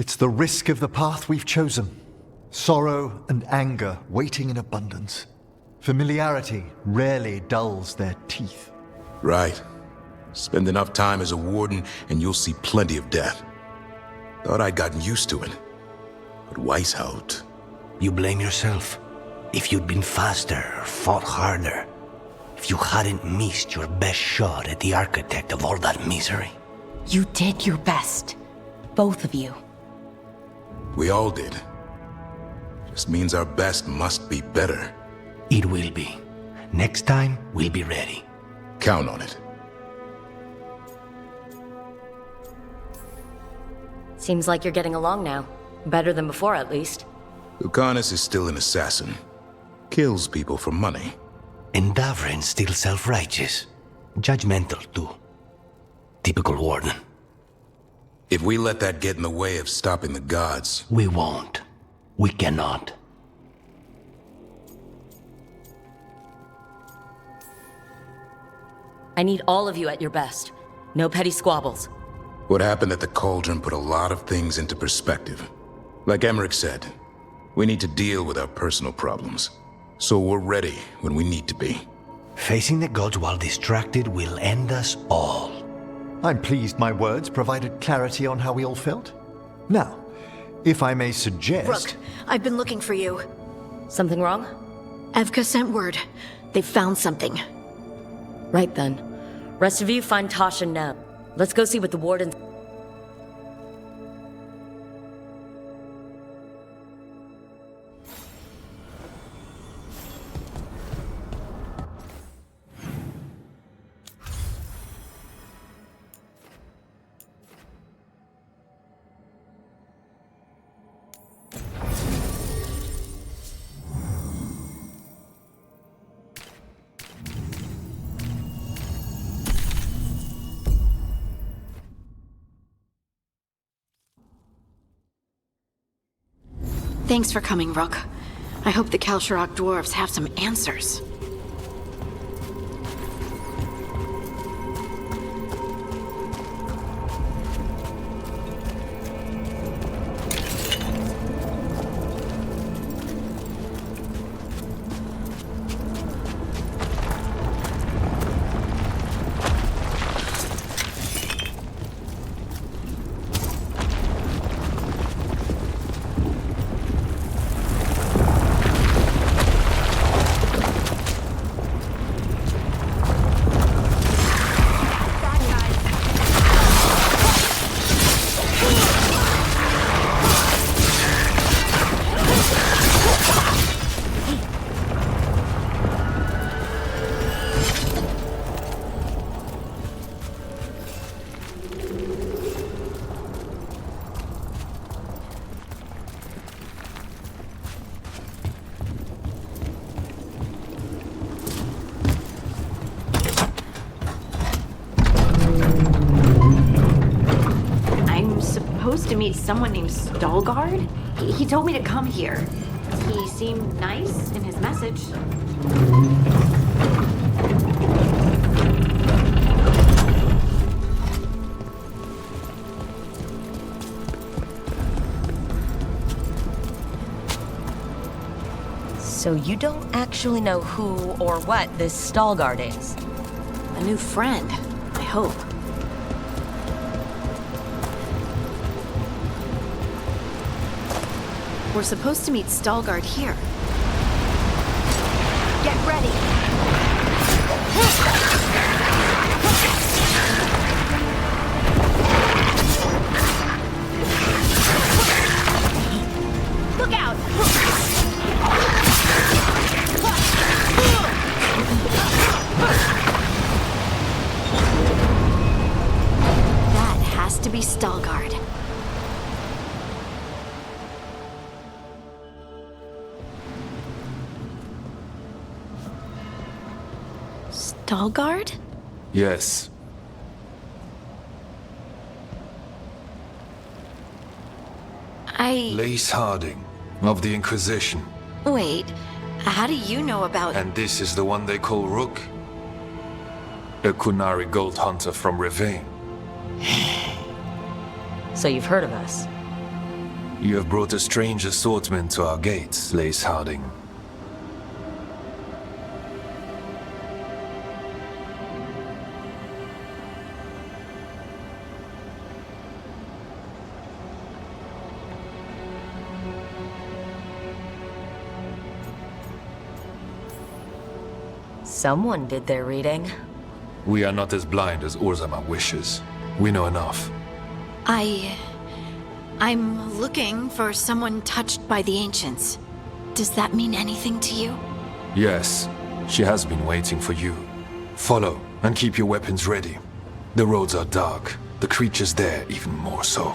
It's the risk of the path we've chosen. Sorrow and anger waiting in abundance. Familiarity rarely dulls their teeth. Right. Spend enough time as a warden and you'll see plenty of death. Thought I'd gotten used to it. But Weishaupt... You blame yourself. If you'd been faster or fought harder. If you hadn't missed your best shot at the architect of all that misery. You did your best. Both of you. We all did. Just means our best must be better. It will be. Next time, we'll be ready. Count on it. Seems like you're getting along now. Better than before, at least. Lucanus is still an assassin. Kills people for money. And Davrin's still self-righteous. Judgmental, too. Typical warden. If we let that get in the way of stopping the gods... We won't. We cannot. I need all of you at your best. No petty squabbles. What happened at the Cauldron put a lot of things into perspective. Like Emmerich said, we need to deal with our personal problems. So we're ready when we need to be. Facing the gods while distracted will end us all. I'm pleased my words provided clarity on how we all felt. Now, if I may suggest... Rook, I've been looking for you. Something wrong? Evka sent word. They found something. Right then. Rest of you find Tosh and Neb. Let's go see what the warden's... Thanks for coming, Rook. I hope the Kalsharok dwarves have some answers. To meet someone named Veilguard? He told me to come here. He seemed nice in his message. So you don't actually know who or what this Veilguard is? A new friend, I hope. We're supposed to meet Veilguard here. Get ready! Look out! That has to be Veilguard. Veilguard? Yes. Lace Harding, of the Inquisition. Wait, how do you know about... And this is the one they call Rook? A Kunari gold hunter from Ravine. So you've heard of us? You have brought a strange assortment to our gates, Lace Harding. Someone did their reading. We are not as blind as Orzama wishes. We know enough. I'm looking for someone touched by the Ancients. Does that mean anything to you? Yes, she has been waiting for you. Follow, and keep your weapons ready. The roads are dark, the creatures there even more so.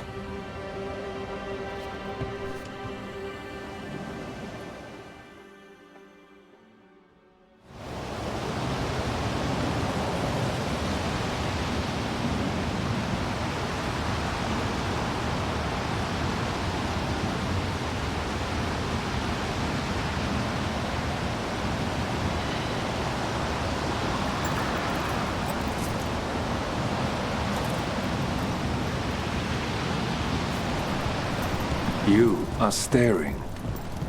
You are staring.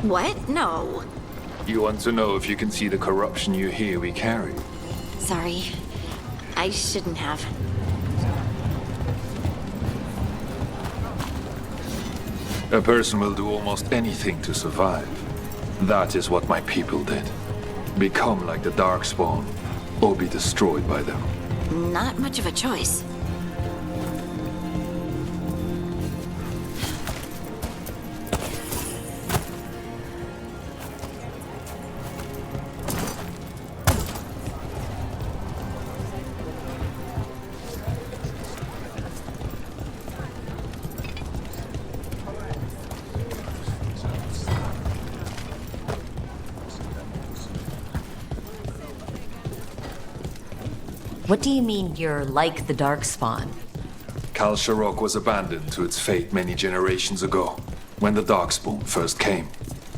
What? No. You want to know if you can see the corruption you hear we carry? Sorry. I shouldn't have. A person will do almost anything to survive. That is what my people did. Become like the Darkspawn, or be destroyed by them. Not much of a choice. What do you mean you're like the Darkspawn? Kal Sharok was abandoned to its fate many generations ago, when the Darkspawn first came.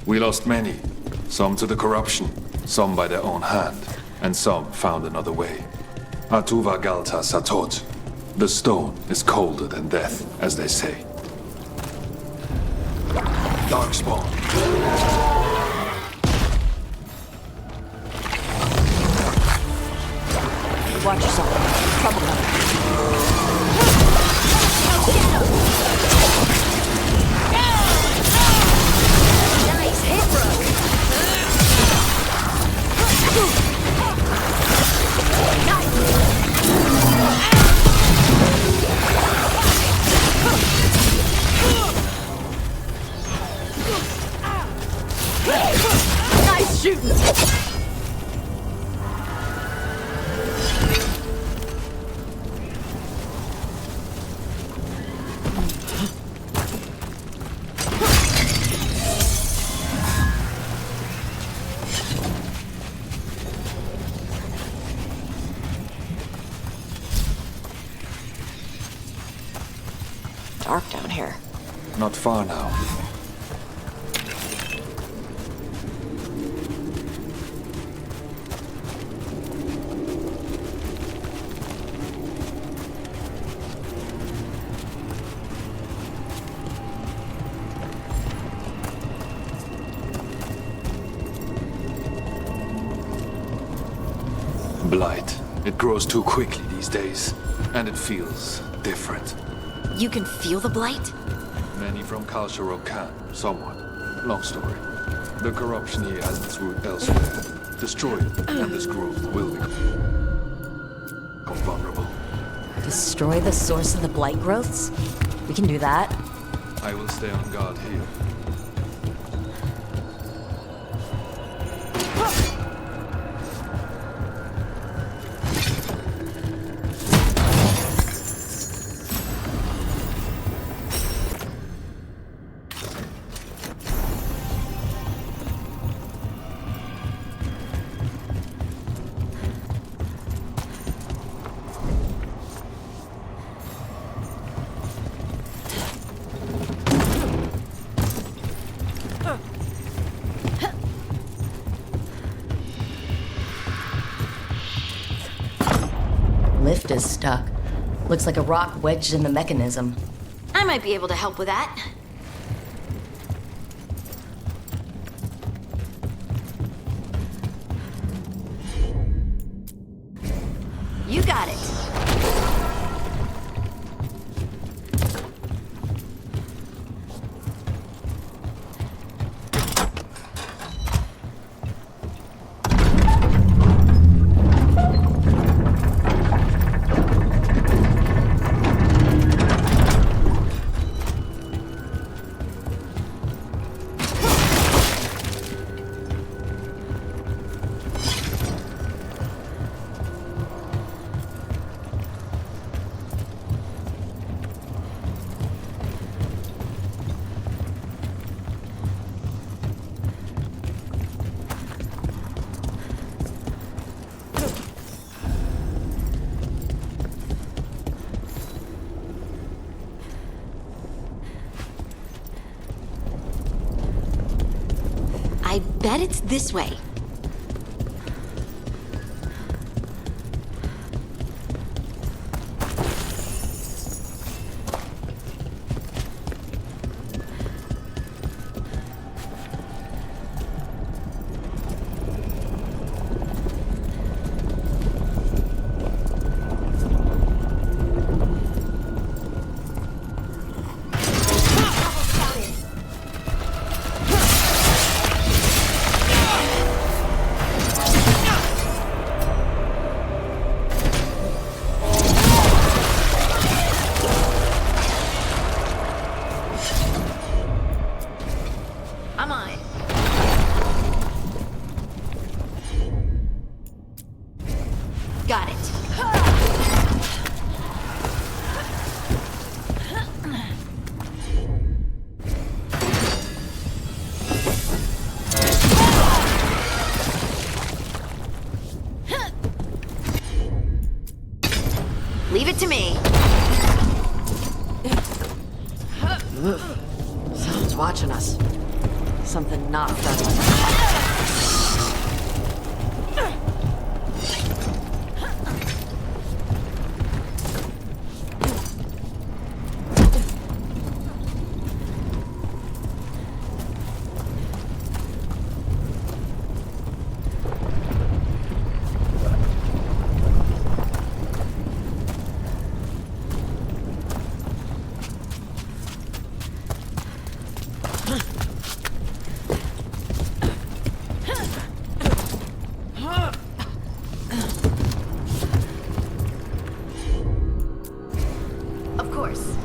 We lost many, some to the corruption, some by their own hand, and some found another way. Atuva Galta Satot. The stone is colder than death, as they say. Darkspawn. Watch yourself. Trouble coming. Nice hit, Brooke. Nice shooting. Dark down here. Not far now. Blight. It grows too quickly these days, and it feels different. You can feel the blight? Many from Kal Sharok can, somewhat. Long story. The corruption here has its root elsewhere. Destroy it, and this growth will become vulnerable. Destroy the source of the blight growths? We can do that. I will stay on guard here. Lift is stuck. Looks like a rock wedged in the mechanism. I might be able to help with that. got it. I bet it's this way. I'm on it. Got it. Leave it to me. Someone's watching us. Something not friendly. Of course.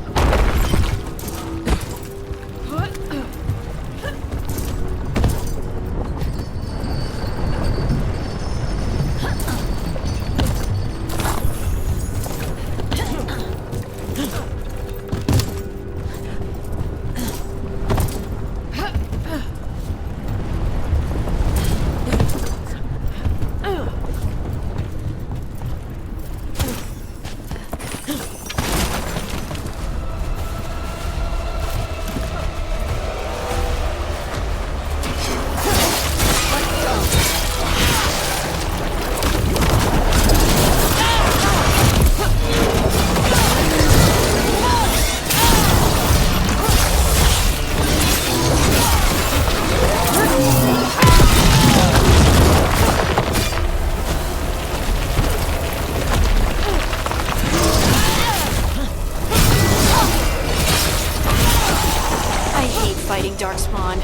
Fighting Darkspawn,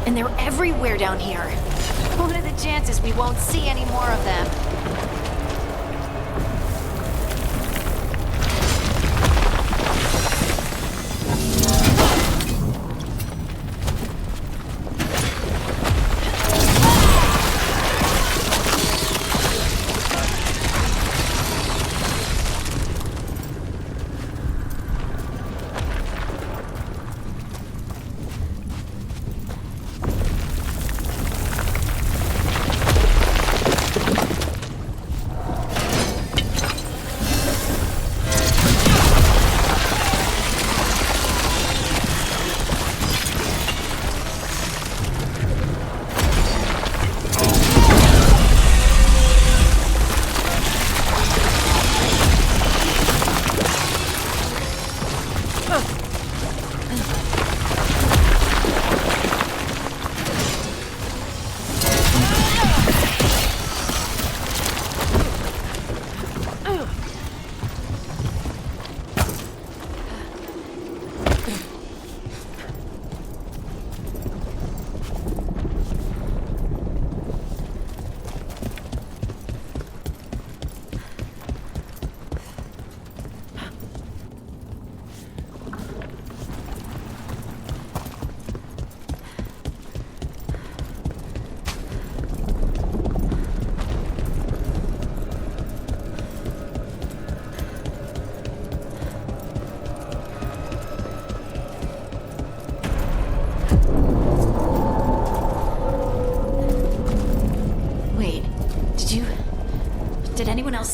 and they're everywhere down here. What are the chances we won't see any more of them?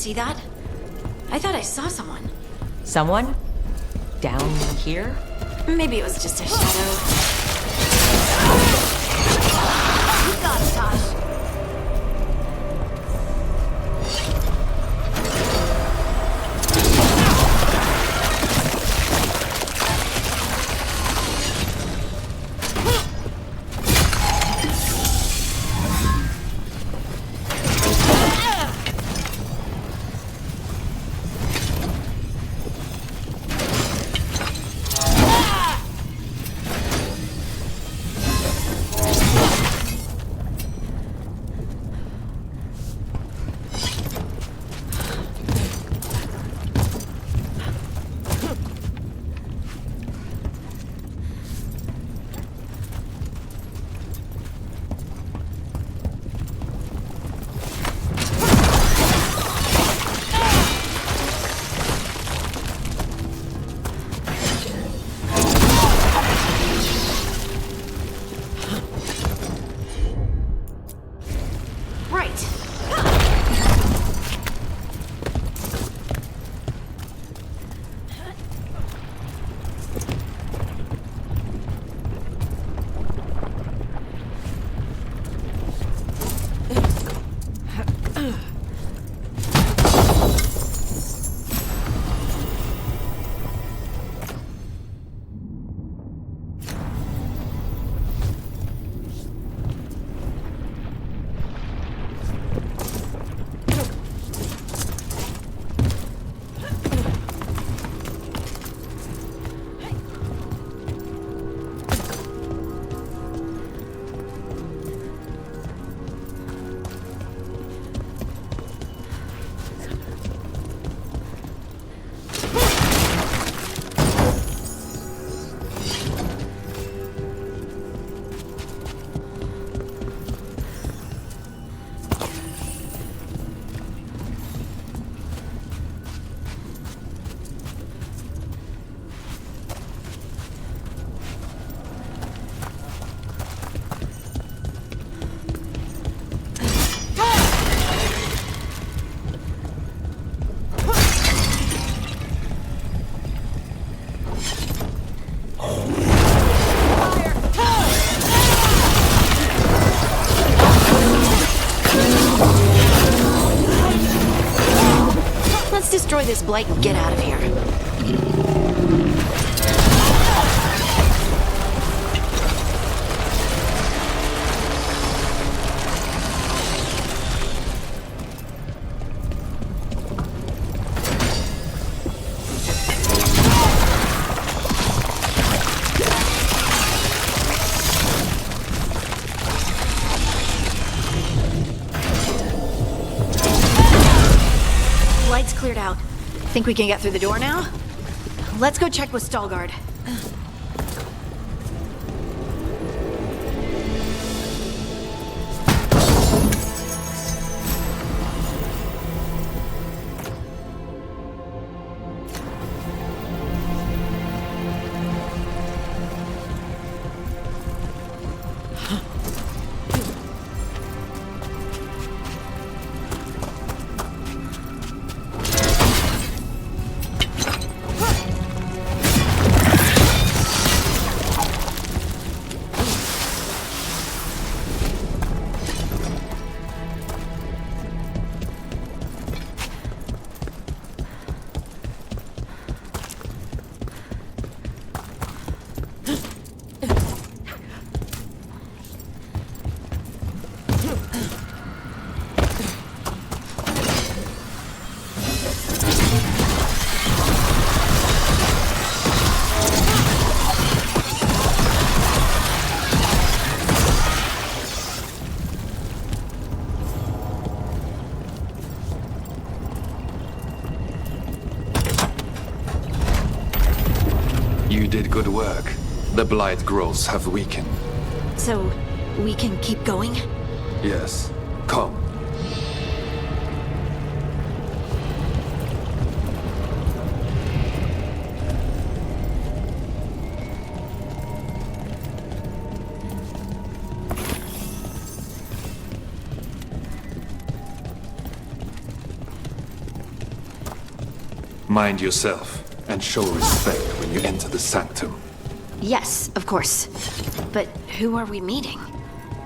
see that? I thought I saw someone. Someone? Down here? Maybe it was just a shadow. You got it, Tosh. Destroy this blight and get out of here. Light's cleared out. Think we can get through the door now? Let's go check with Veilguard. You did good work. The blight growths have weakened. So, we can keep going? Yes. Come. Mind yourself, and show respect when you enter the sanctum. Yes, of course. But who are we meeting?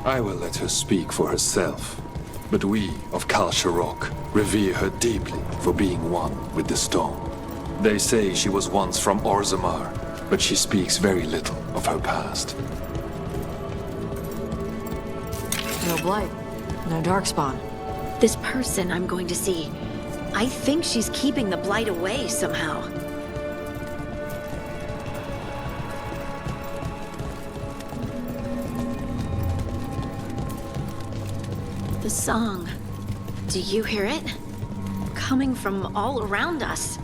I will let her speak for herself. But we of Kal Sharok revere her deeply for being one with the stone. They say she was once from Orzammar, but she speaks very little of her past. No blight. No darkspawn. This person I'm going to see. I think she's keeping the blight away somehow. The song. Do you hear it? Coming from all around us.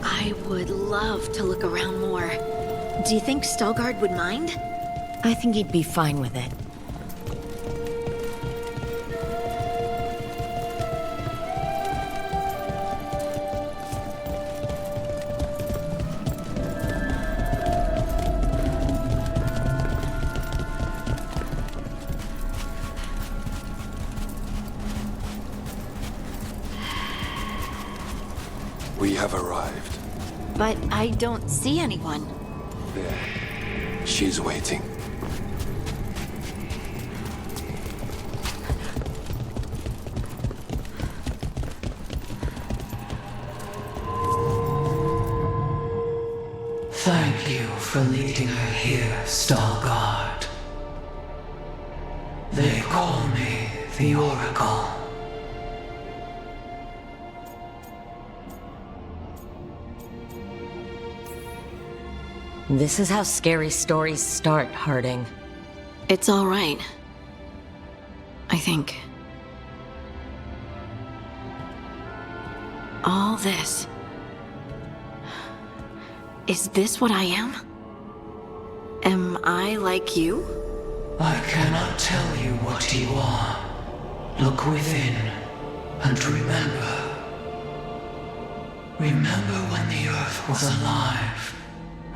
I would love to look around more. Do you think Stalgard would mind? I think he'd be fine with it. We have arrived. But I don't see anyone. There. She's waiting. Thank you for leading her here, Stalgard. They call me the Oracle. This is how scary stories start, Harding. It's all right. I think. All this. Is this what I am? Am I like you? I cannot tell you what you are. Look within and remember. Remember when the Earth was alive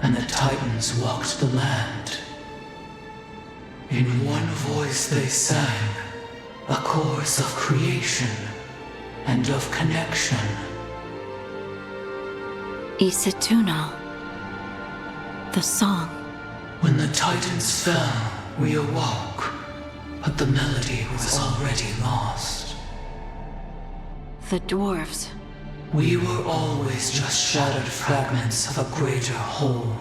and the Titans walked the land. In one voice they sang a chorus of creation and of connection. Isatuno. The song. When the Titans fell, we awoke, but the melody was already lost. The dwarves. We were always just shattered fragments of a greater whole.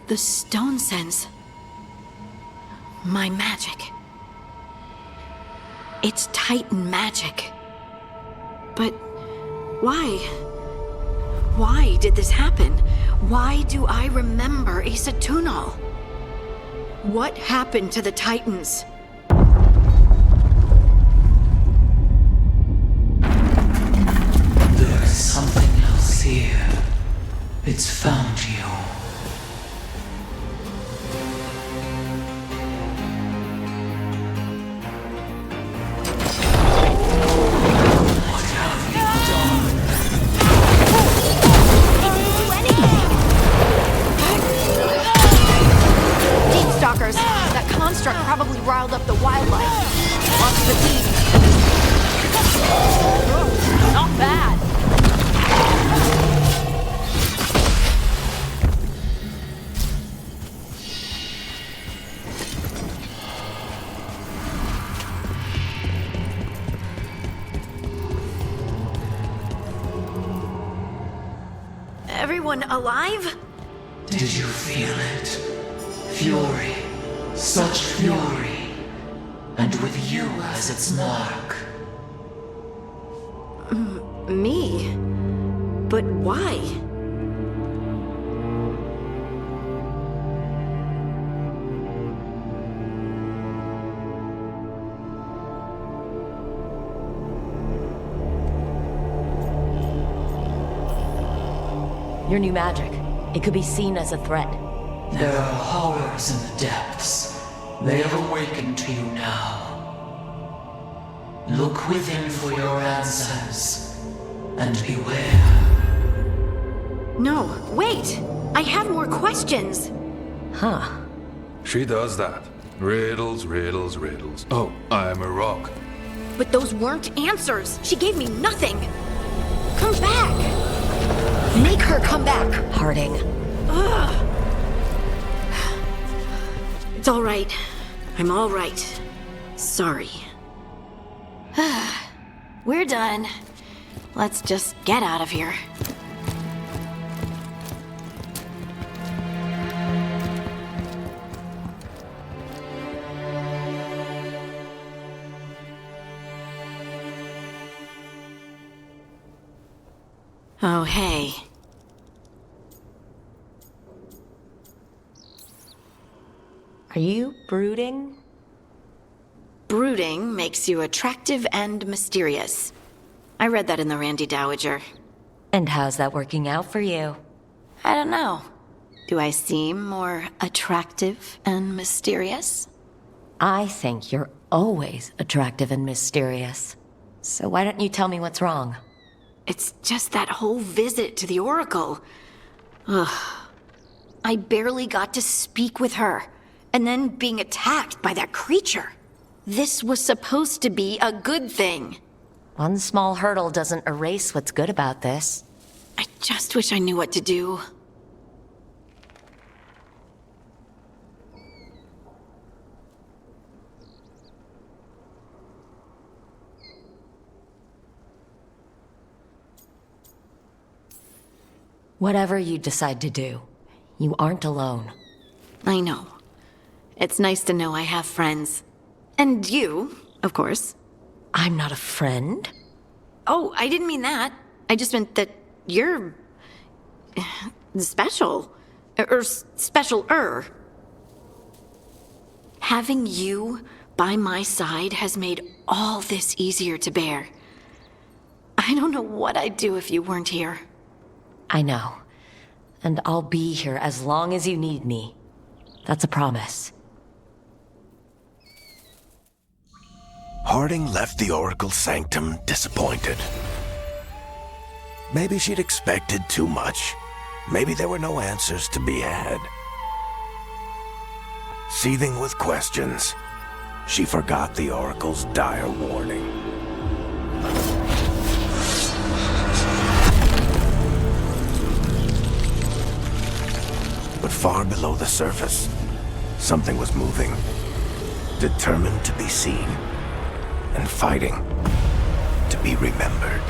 The stone sense. My magic. It's Titan magic. But why? Why did this happen? Why do I remember Isatuno? What happened to the Titans? There's something else here. It's found you. What have you done? Deep stalkers! That construct probably riled up the wildlife. Watch the deep. Not bad. Everyone alive? Did you feel it? Fury. Such fury. And with you as its mark. Me? But why? Your new magic. It could be seen as a threat. There are horrors in the depths. They have awakened to you now. Look within for your answers, and beware. No, wait! I have more questions. Huh. She does that. Riddles, riddles, riddles. Oh, I'm a rock. But those weren't answers. She gave me nothing. Come back. Make her come back. Harding. Ugh. It's all right. I'm all right. Sorry. We're done. Let's just get out of here. Oh, hey. Are you brooding? Brooding makes you attractive and mysterious. I read that in the Randy Dowager. And how's that working out for you? I don't know. Do I seem more attractive and mysterious? I think you're always attractive and mysterious. So why don't you tell me what's wrong? It's just that whole visit to the Oracle. Ugh. I barely got to speak with her, and then being attacked by that creature. This was supposed to be a good thing. One small hurdle doesn't erase what's good about this. I just wish I knew what to do. Whatever you decide to do, you aren't alone. I know. It's nice to know I have friends. And you, of course. I'm not a friend. Oh, I didn't mean that. I just meant that you're... special. Or special-er. Having you by my side has made all this easier to bear. I don't know what I'd do if you weren't here. I know. And I'll be here as long as you need me. That's a promise. Harding left the Oracle Sanctum disappointed. Maybe she'd expected too much. Maybe there were no answers to be had. Seething with questions, she forgot the Oracle's dire warning. But far below the surface, something was moving, determined to be seen, and fighting to be remembered.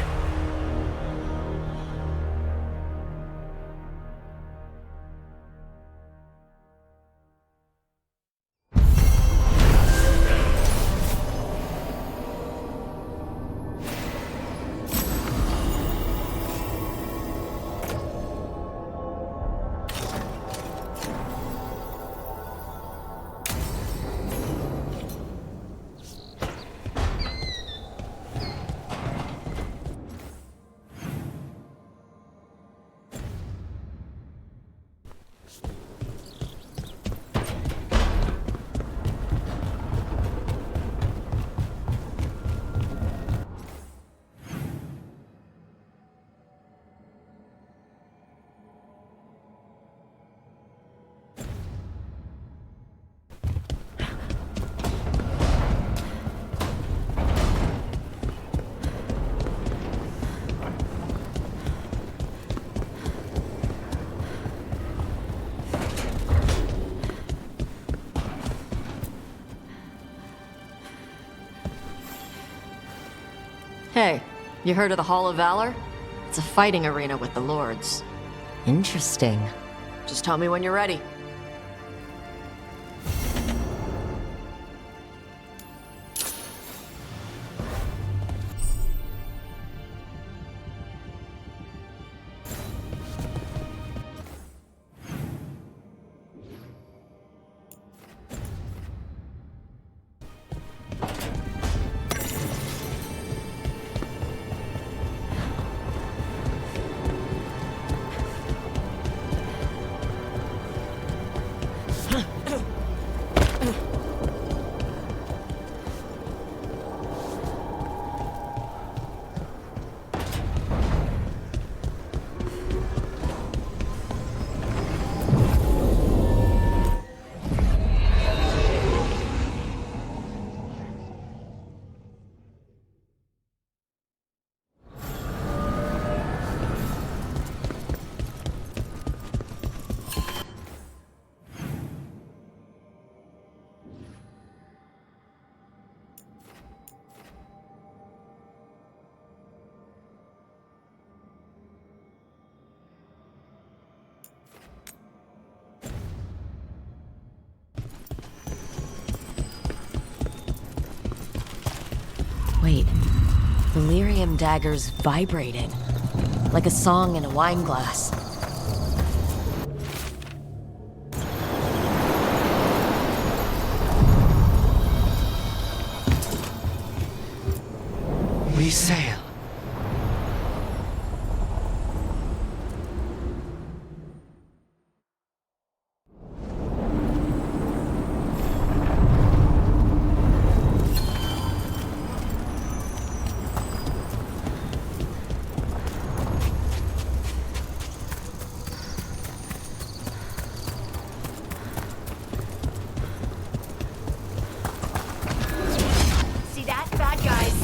Hey, you heard of the Hall of Valor? It's a fighting arena with the Lords. Interesting. Just tell me when you're ready. Wait, the lyrium dagger's vibrating, like a song in a wine glass. We sail. See that? Bad guys.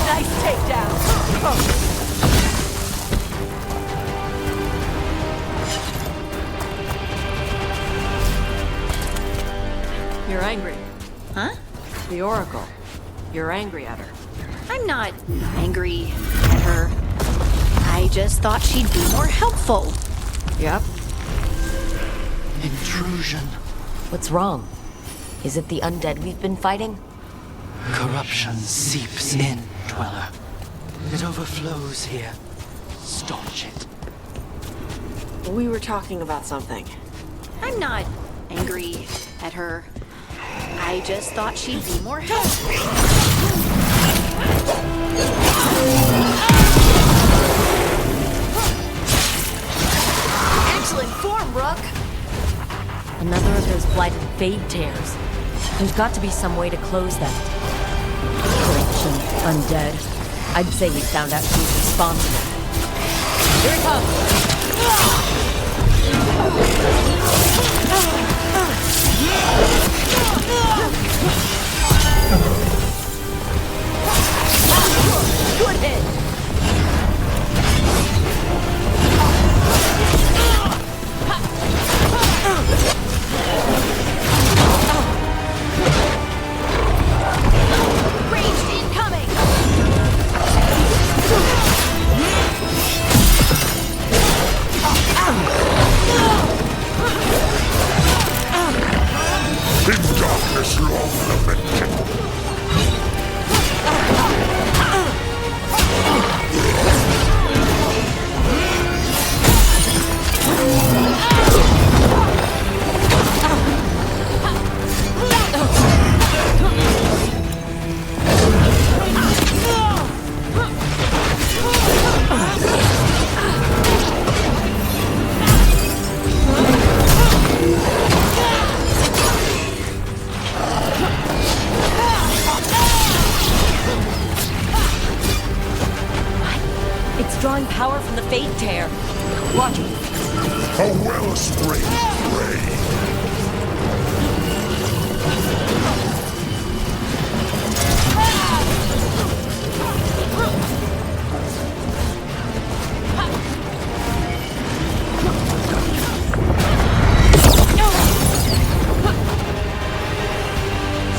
Nice takedown! You're angry. Huh? The Oracle. You're angry at her. I'm not angry at her. I just thought she'd be more helpful. Yep. Intrusion. What's wrong? Is it the undead we've been fighting? Corruption seeps in, Dweller. It overflows here. Staunch it. We were talking about something. I'm not angry at her. I just thought she'd be more helpful. Excellent form, Rook! Another of those blighted fade tears. There's got to be some way to close them. Corruption, undead. I'd say we found out who's responsible. Here it comes! Good hit! Ranged incoming! In darkness long lamented. It's drawing power from the fade tear. Watch it. A wellspring ray.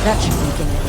That should weaken it.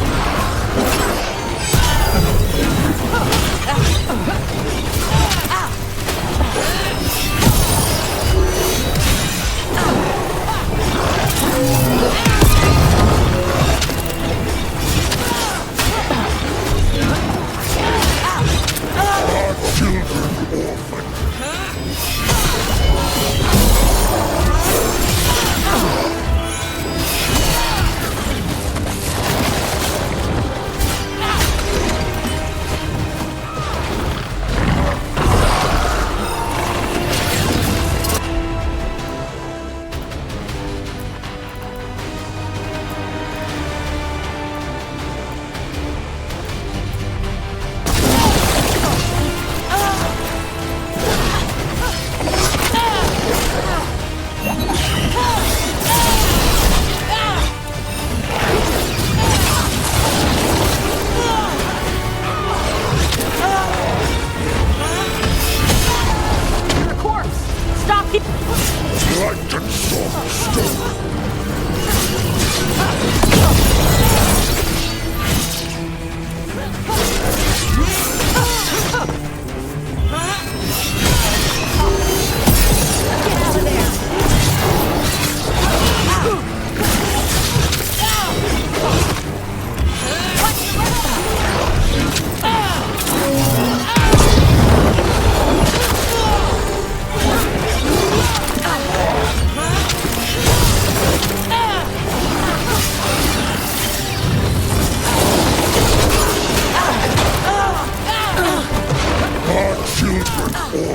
They're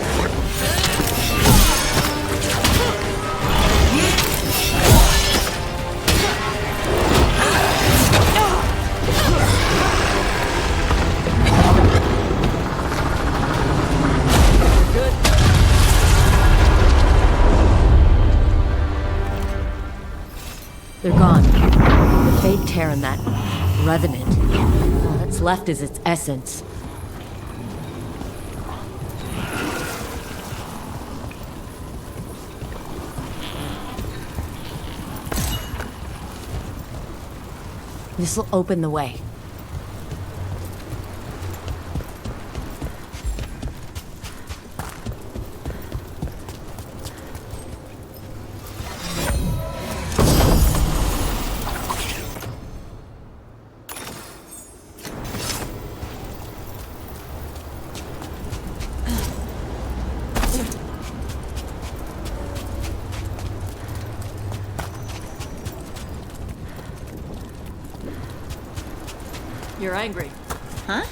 gone. The fate tear and that revenant. All that's left is its essence. This'll open the way. You're angry. Huh?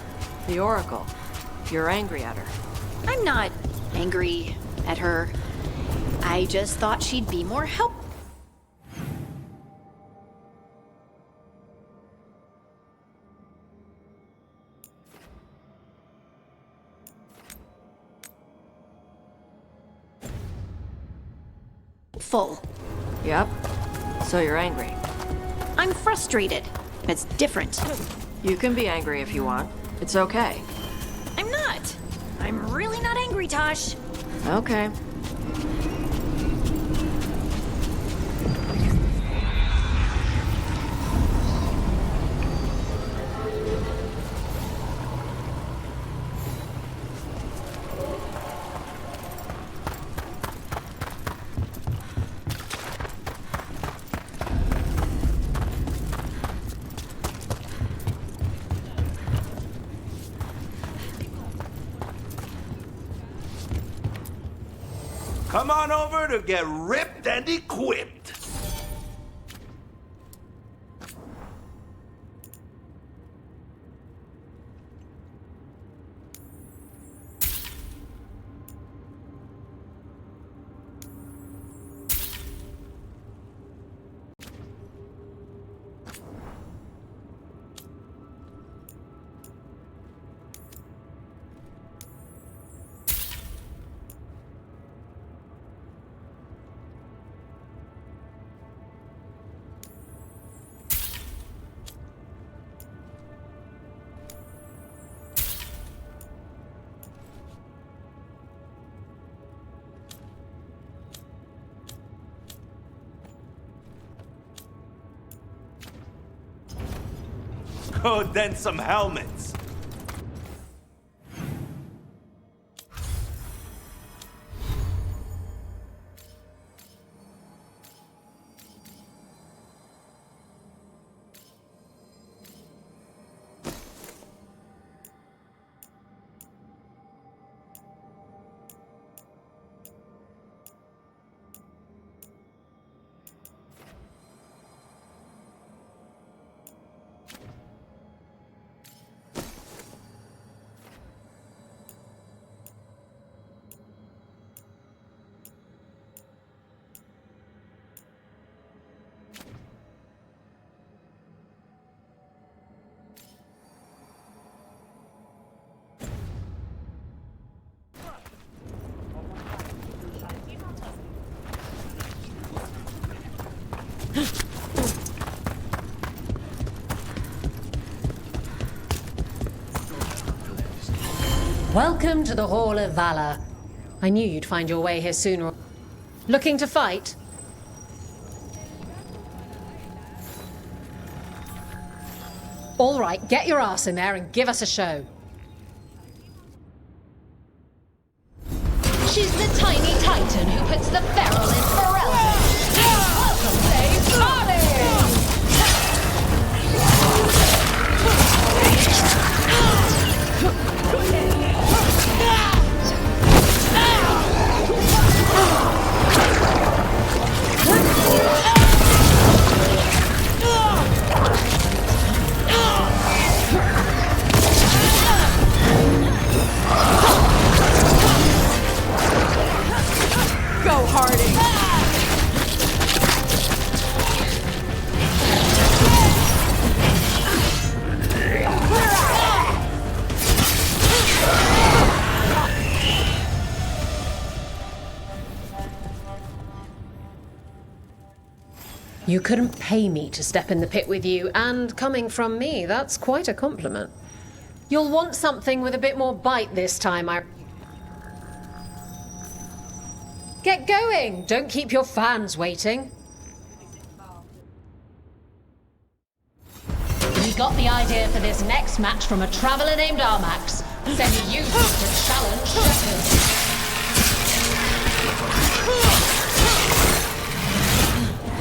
The Oracle. You're angry at her. I'm not angry at her. I just thought she'd be more help. Full. Yep. So you're angry. I'm frustrated. That's different. You can be angry if you want. It's okay. I'm not. I'm really not angry, Tosh. Okay. Come on over to get ripped and equipped. Oh, then some helmets. Welcome to the Hall of Valor. I knew you'd find your way here sooner. Looking to fight? All right, get your ass in there and give us a show. She's the tiny titan who puts the feral in irrelevant. Welcome, Dave Marley! You couldn't pay me to step in the pit with you, and coming from me, that's quite a compliment. You'll want something with a bit more bite this time, Get going! Don't keep your fans waiting. We got the idea for this next match from a traveler named Armax. Then he used it to challenge Shepard.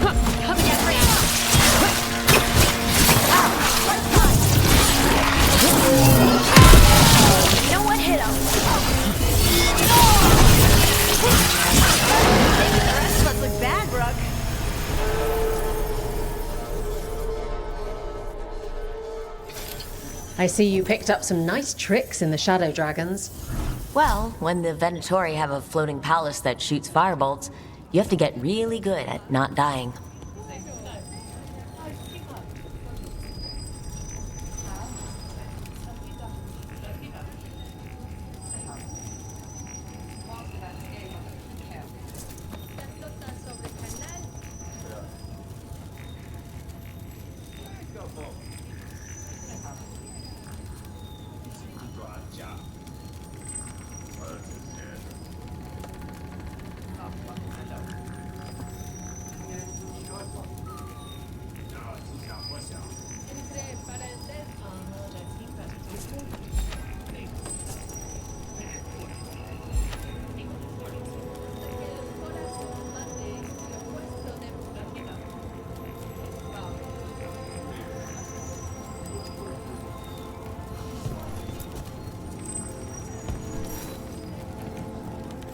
Come and get ready. No one hit him. Making the rest of us look bad, Brooke. I see you picked up some nice tricks in the Shadow Dragons. Well, when the Venatori have a floating palace that shoots firebolts, you have to get really good at not dying.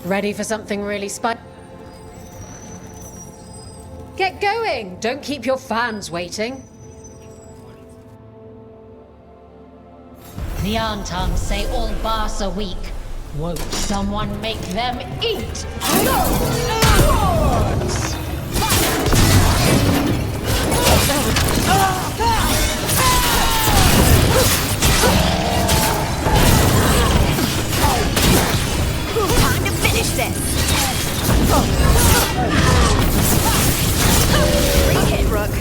Ready for something really spicy? Get going! Don't keep your fans waiting. The Antons say all Bars are weak. Won't someone make them eat? Time to finish this. Great hit, Rook.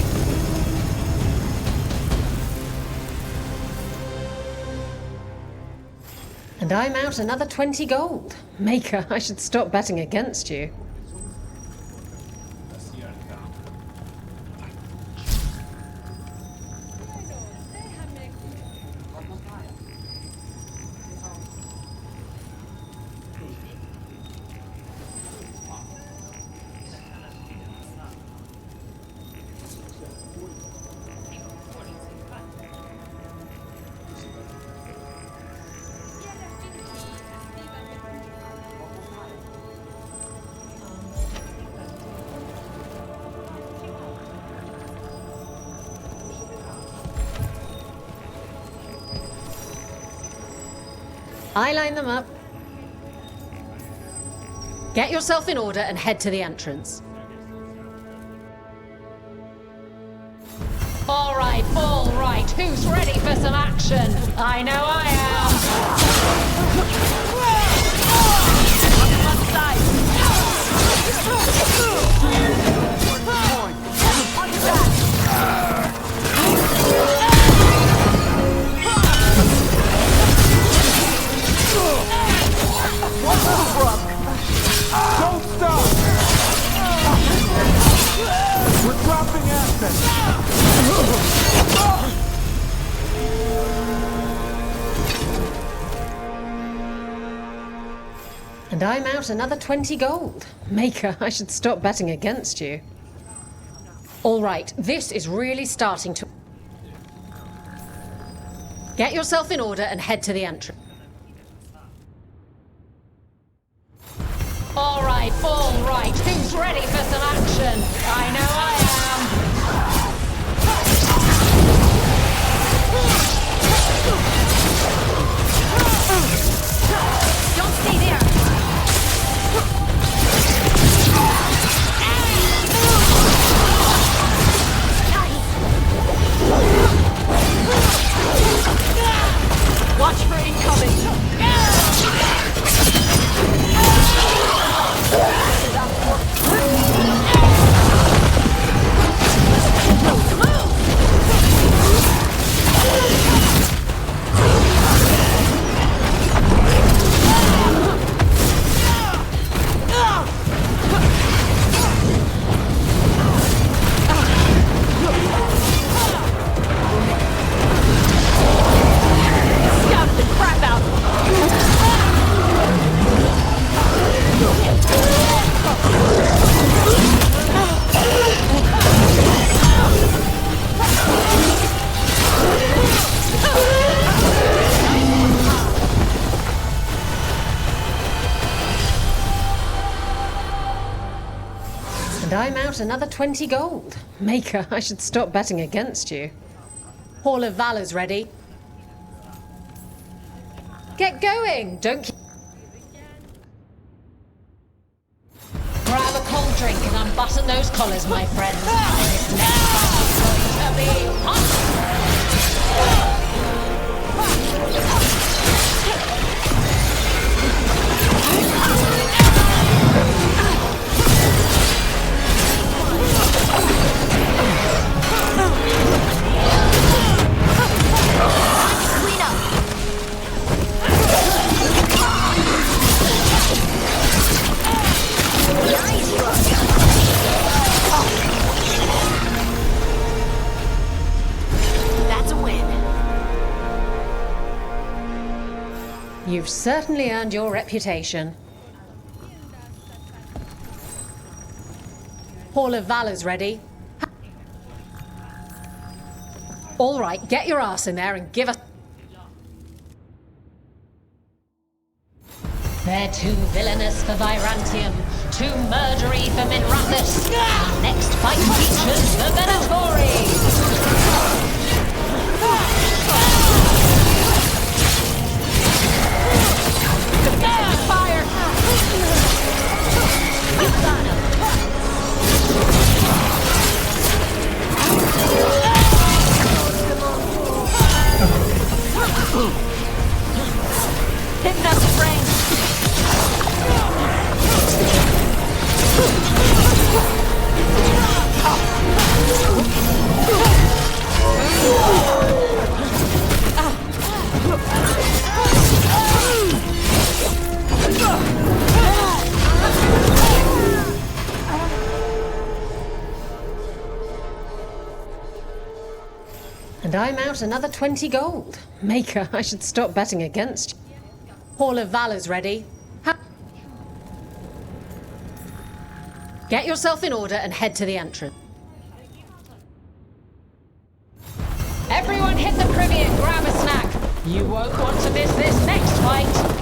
And I'm out another 20 gold. Maker, I should stop betting against you. I line them up. Get yourself in order and head to the entrance. All right. Who's ready for some action? I know I am. On one side. On your back. Don't stop! We're dropping assets! And I'm out another 20 gold. Maker, I should stop betting against you. All right, this is really starting to... Get yourself in order and head to the entrance. All right. Who's ready for some action? I know I am. Don't stay there. Watch for incoming. I'm out another 20 gold. Maker, I should stop betting against you. Hall of Valor's ready. Get going! Don't keep... Grab a cold drink and unbutton those collars, my friends. This next fight is going to be hot! That's a win. You've certainly earned your reputation. Hall of Valor's ready. All right, get your ass in there and give us... They're too villainous for Virantium, too murdery for Minrathus. Our next fight features the Venatori! Fire! You got him! Hitting us a brain. And I'm out another 20 gold. Maker, I should stop betting against you. Hall of Valor's ready. Get yourself in order and head to the entrance. Everyone hit the privy and grab a snack. You won't want to miss this next fight.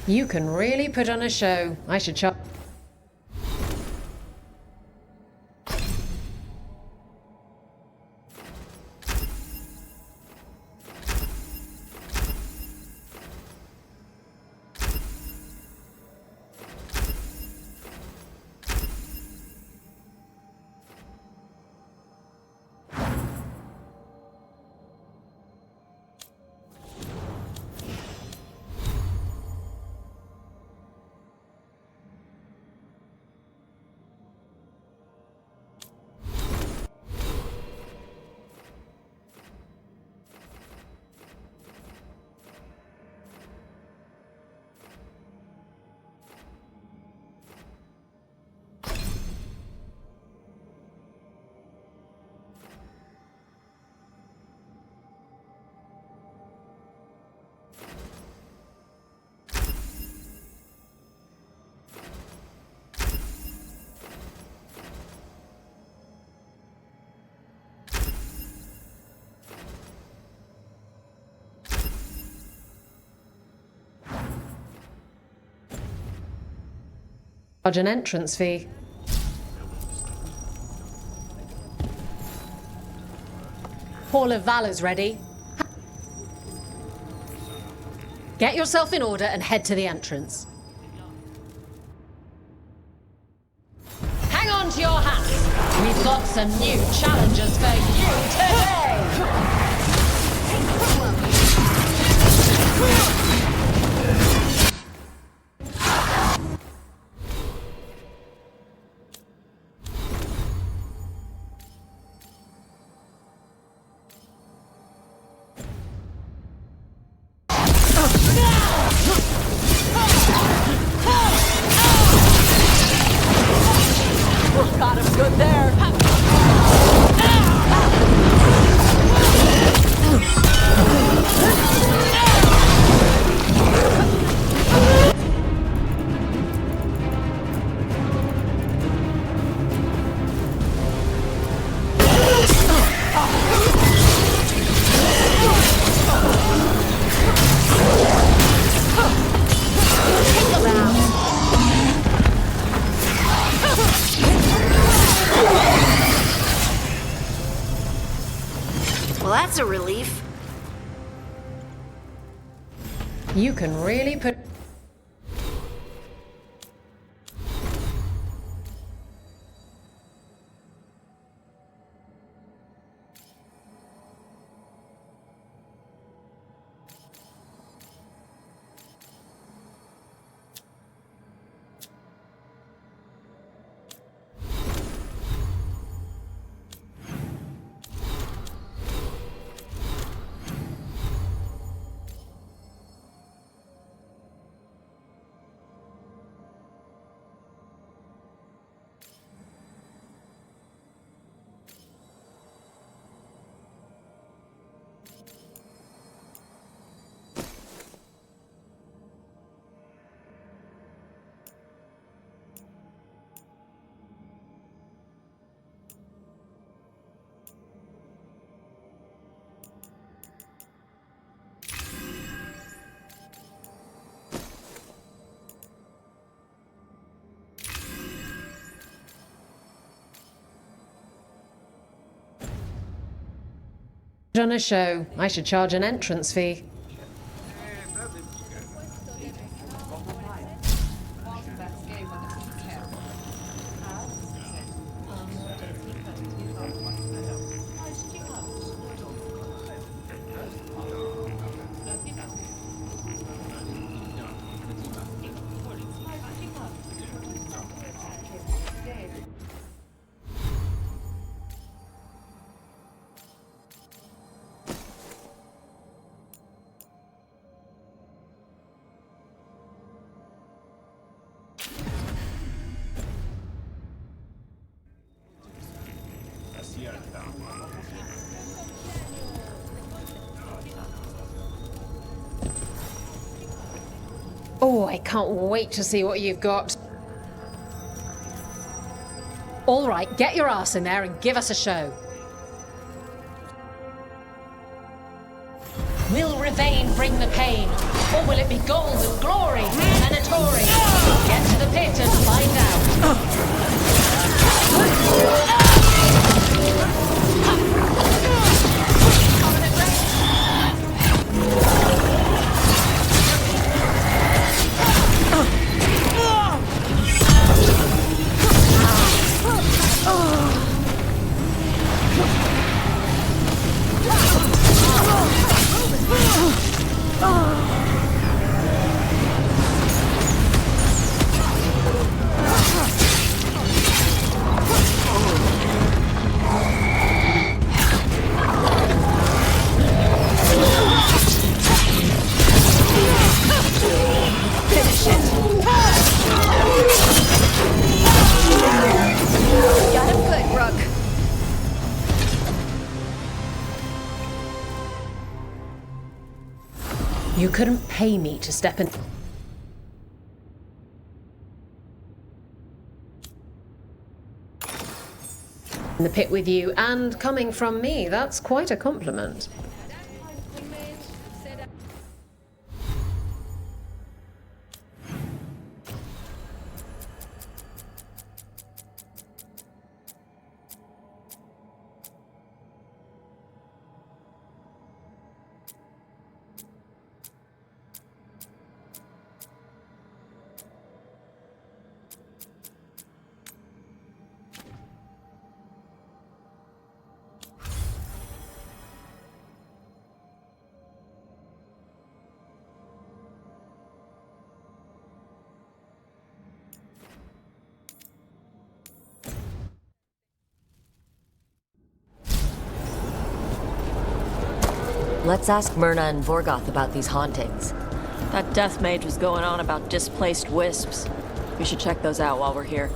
You can really put on a show. I should chop. Charge an entrance fee. Hall of Valor's ready. Get yourself in order and head to the entrance. Hang on to your hats. We've got some new challengers for you today. Got him good there. Well, that's a relief. You can really put... on a show. I should charge an entrance fee. Oh, I can't wait to see what you've got. All right, get your ass in there and give us a show. Will Ravain bring the pain? Or will it be gold and glory and a Tory? Get to the pit and find out. You couldn't pay me to step in the pit with you, and coming from me, that's quite a compliment. Let's ask Myrna and Vorgoth about these hauntings. That death mage was going on about displaced wisps. We should check those out while we're here.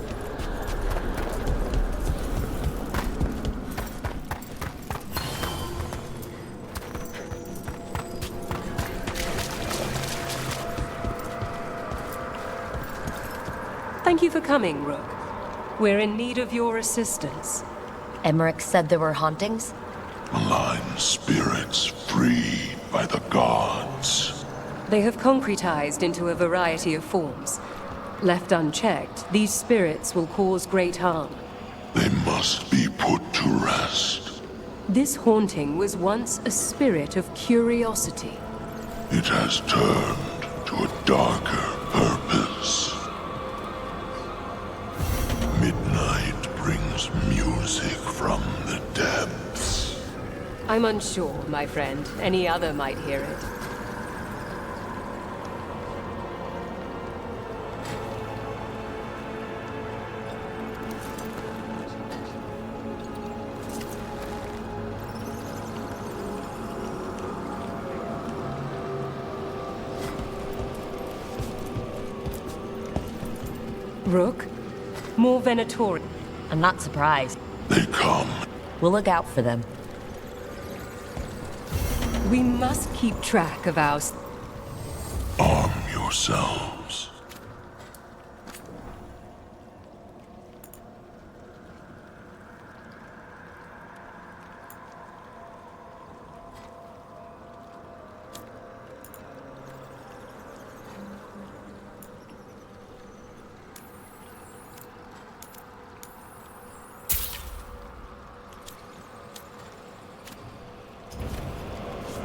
Thank you for coming, Rook. We're in need of your assistance. Emmerich said there were hauntings? Malign spirits freed by the gods. They have concretized into a variety of forms. Left unchecked, these spirits will cause great harm. They must be put to rest. This haunting was once a spirit of curiosity. It has turned to a darker purpose. Midnight brings music from the depths. I'm unsure, my friend. Any other might hear it. Rook? More Venatori. I'm not surprised. They come. We'll look out for them. We must keep track of our... Arm yourselves.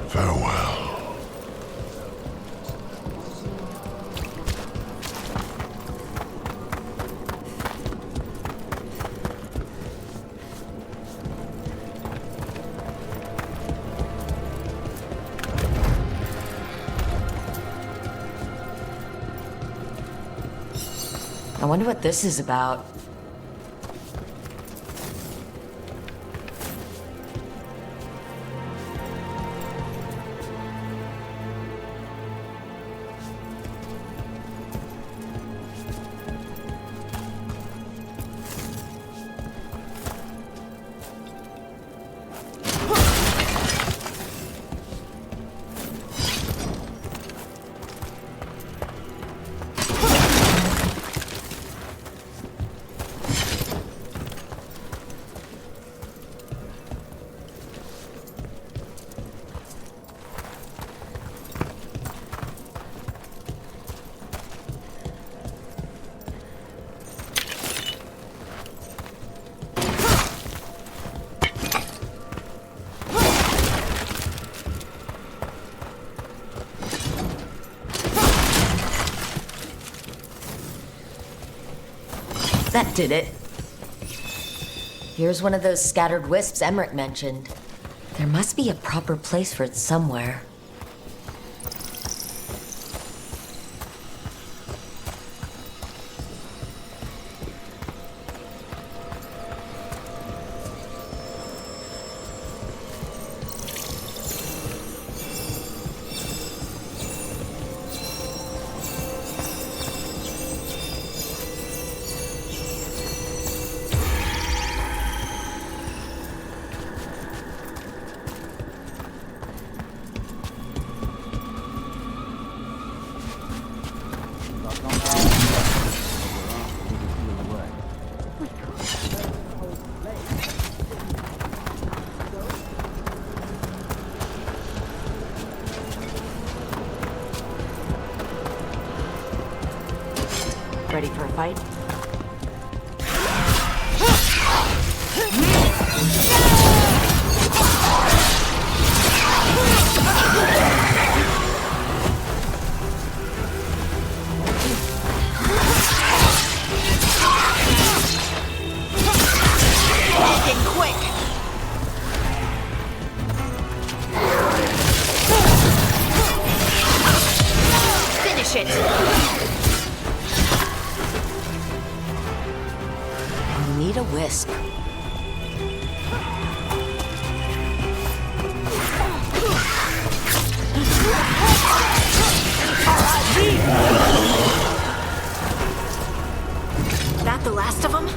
Farewell. I wonder what this is about. That did it. Here's one of those scattered wisps Emmerich mentioned. There must be a proper place for it somewhere. Ready for a fight? Make it quick! Finish it! Need a whisk. That the last of them?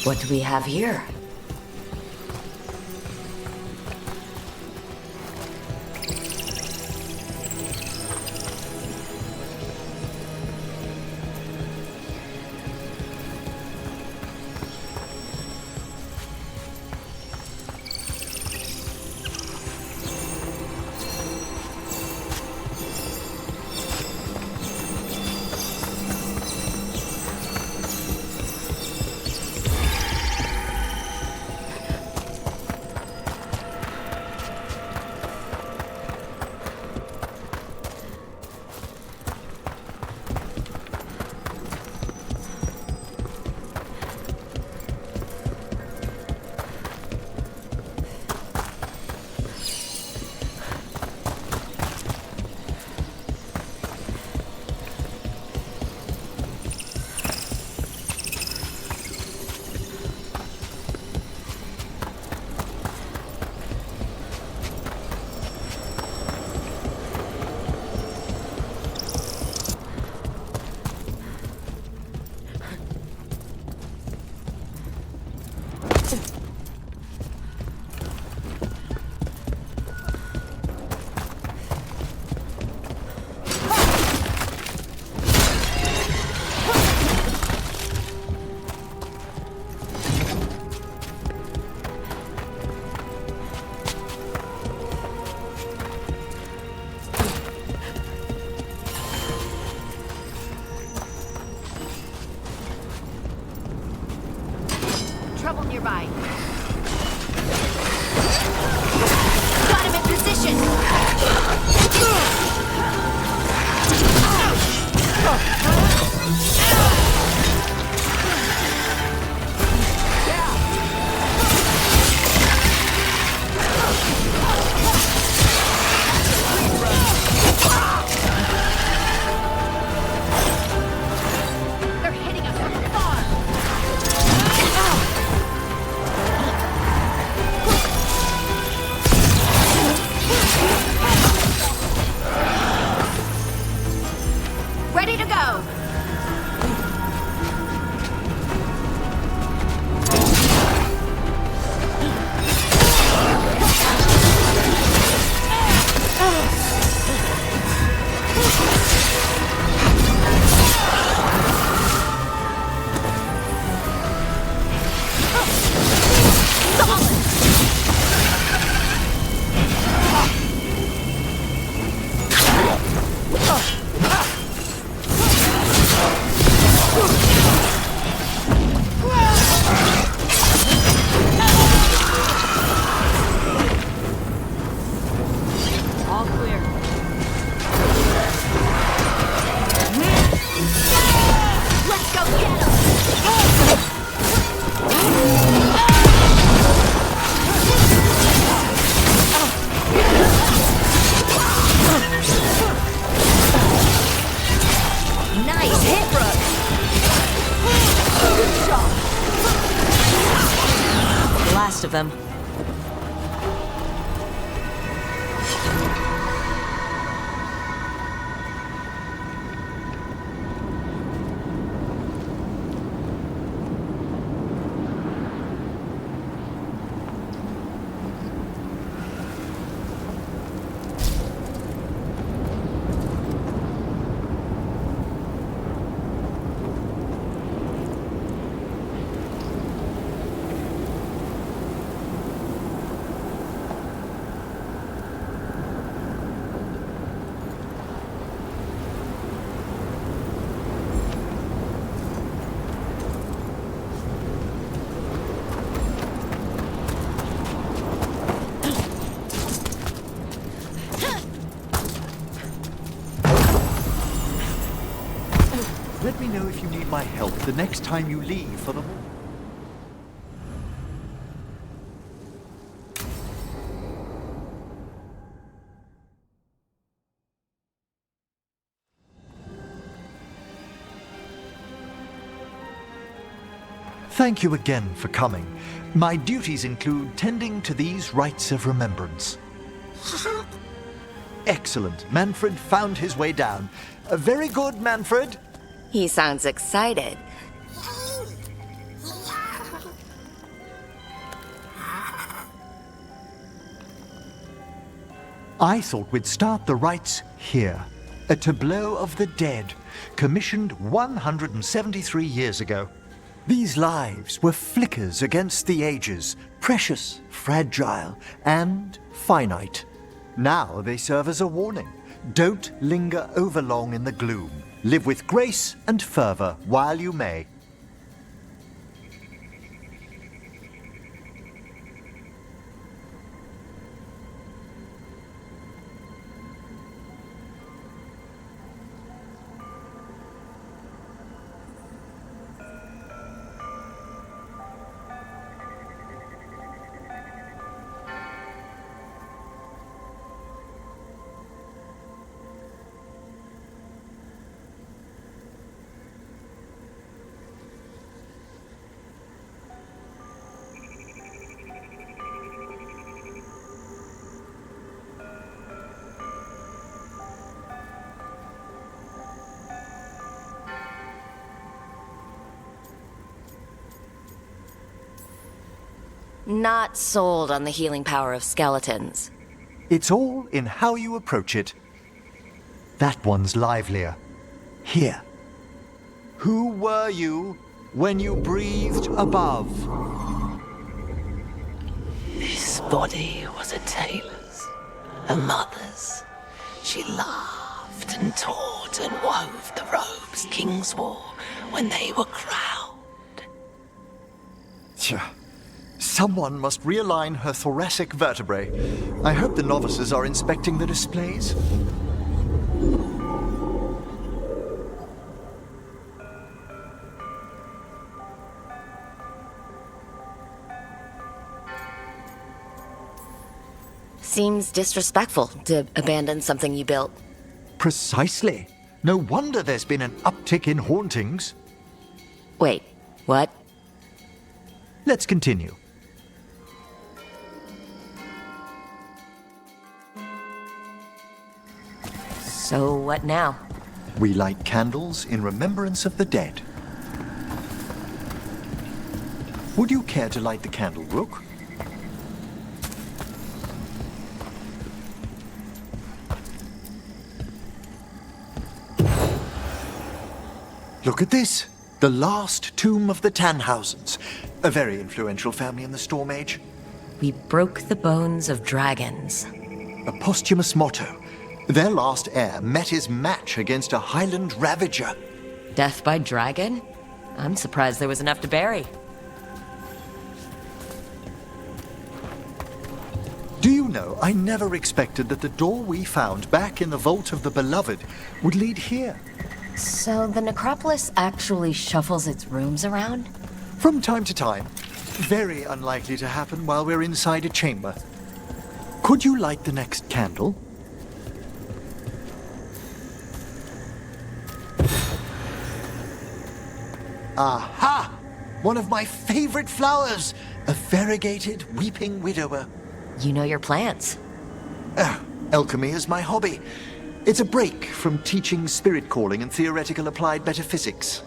What do we have here? Trouble nearby. Got him in position. They're hitting us from far. Ready to go. All clear. Let's go get him. Nice hit, Brooke. Good shot. The last of them. Let me know if you need my help the next time you leave for the war. Thank you again for coming. My duties include tending to these rites of remembrance. Excellent. Manfred found his way down. Very good, Manfred. He sounds excited. I thought we'd start the rites here. A tableau of the dead, commissioned 173 years ago. These lives were flickers against the ages, precious, fragile, and finite. Now they serve as a warning. Don't linger overlong in the gloom. Live with grace and fervor while you may. Not sold on the healing power of skeletons. It's all in how you approach it. That one's livelier. Here. Who were you when you breathed above? This body was a tailor's, a mother's. She laughed and taught and wove the robes kings wore when they were crowned. Someone must realign her thoracic vertebrae. I hope the novices are inspecting the displays. Seems disrespectful to abandon something you built. Precisely. No wonder there's been an uptick in hauntings. Wait, what? Let's continue. So what now? We light candles in remembrance of the dead. Would you care to light the candle, Rook? Look at this. The last tomb of the Tannhausens. A very influential family in the Storm Age. We broke the bones of dragons. A posthumous motto. Their last heir met his match against a Highland Ravager. Death by dragon? I'm surprised there was enough to bury. Do you know, I never expected that the door we found back in the Vault of the Beloved would lead here. So the necropolis actually shuffles its rooms around? From time to time. Very unlikely to happen while we're inside a chamber. Could you light the next candle? Aha! One of my favorite flowers! A variegated weeping widower. You know your plants. Alchemy is my hobby. It's a break from teaching spirit calling and theoretical applied metaphysics.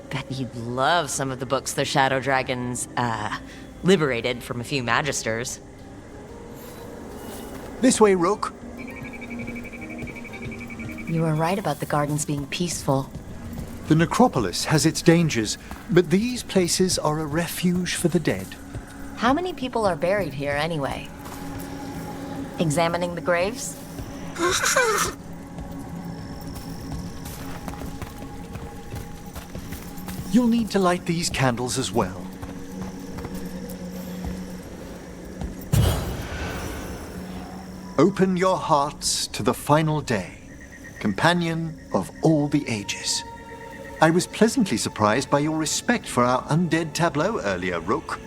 Bet you'd love some of the books the Shadow Dragons, liberated from a few magisters. This way, Rook. You were right about the gardens being peaceful. The necropolis has its dangers, but these places are a refuge for the dead. How many people are buried here, anyway? Examining the graves? You'll need to light these candles as well. Open your hearts to the final day, companion of all the ages. I was pleasantly surprised by your respect for our undead tableau earlier, Rook.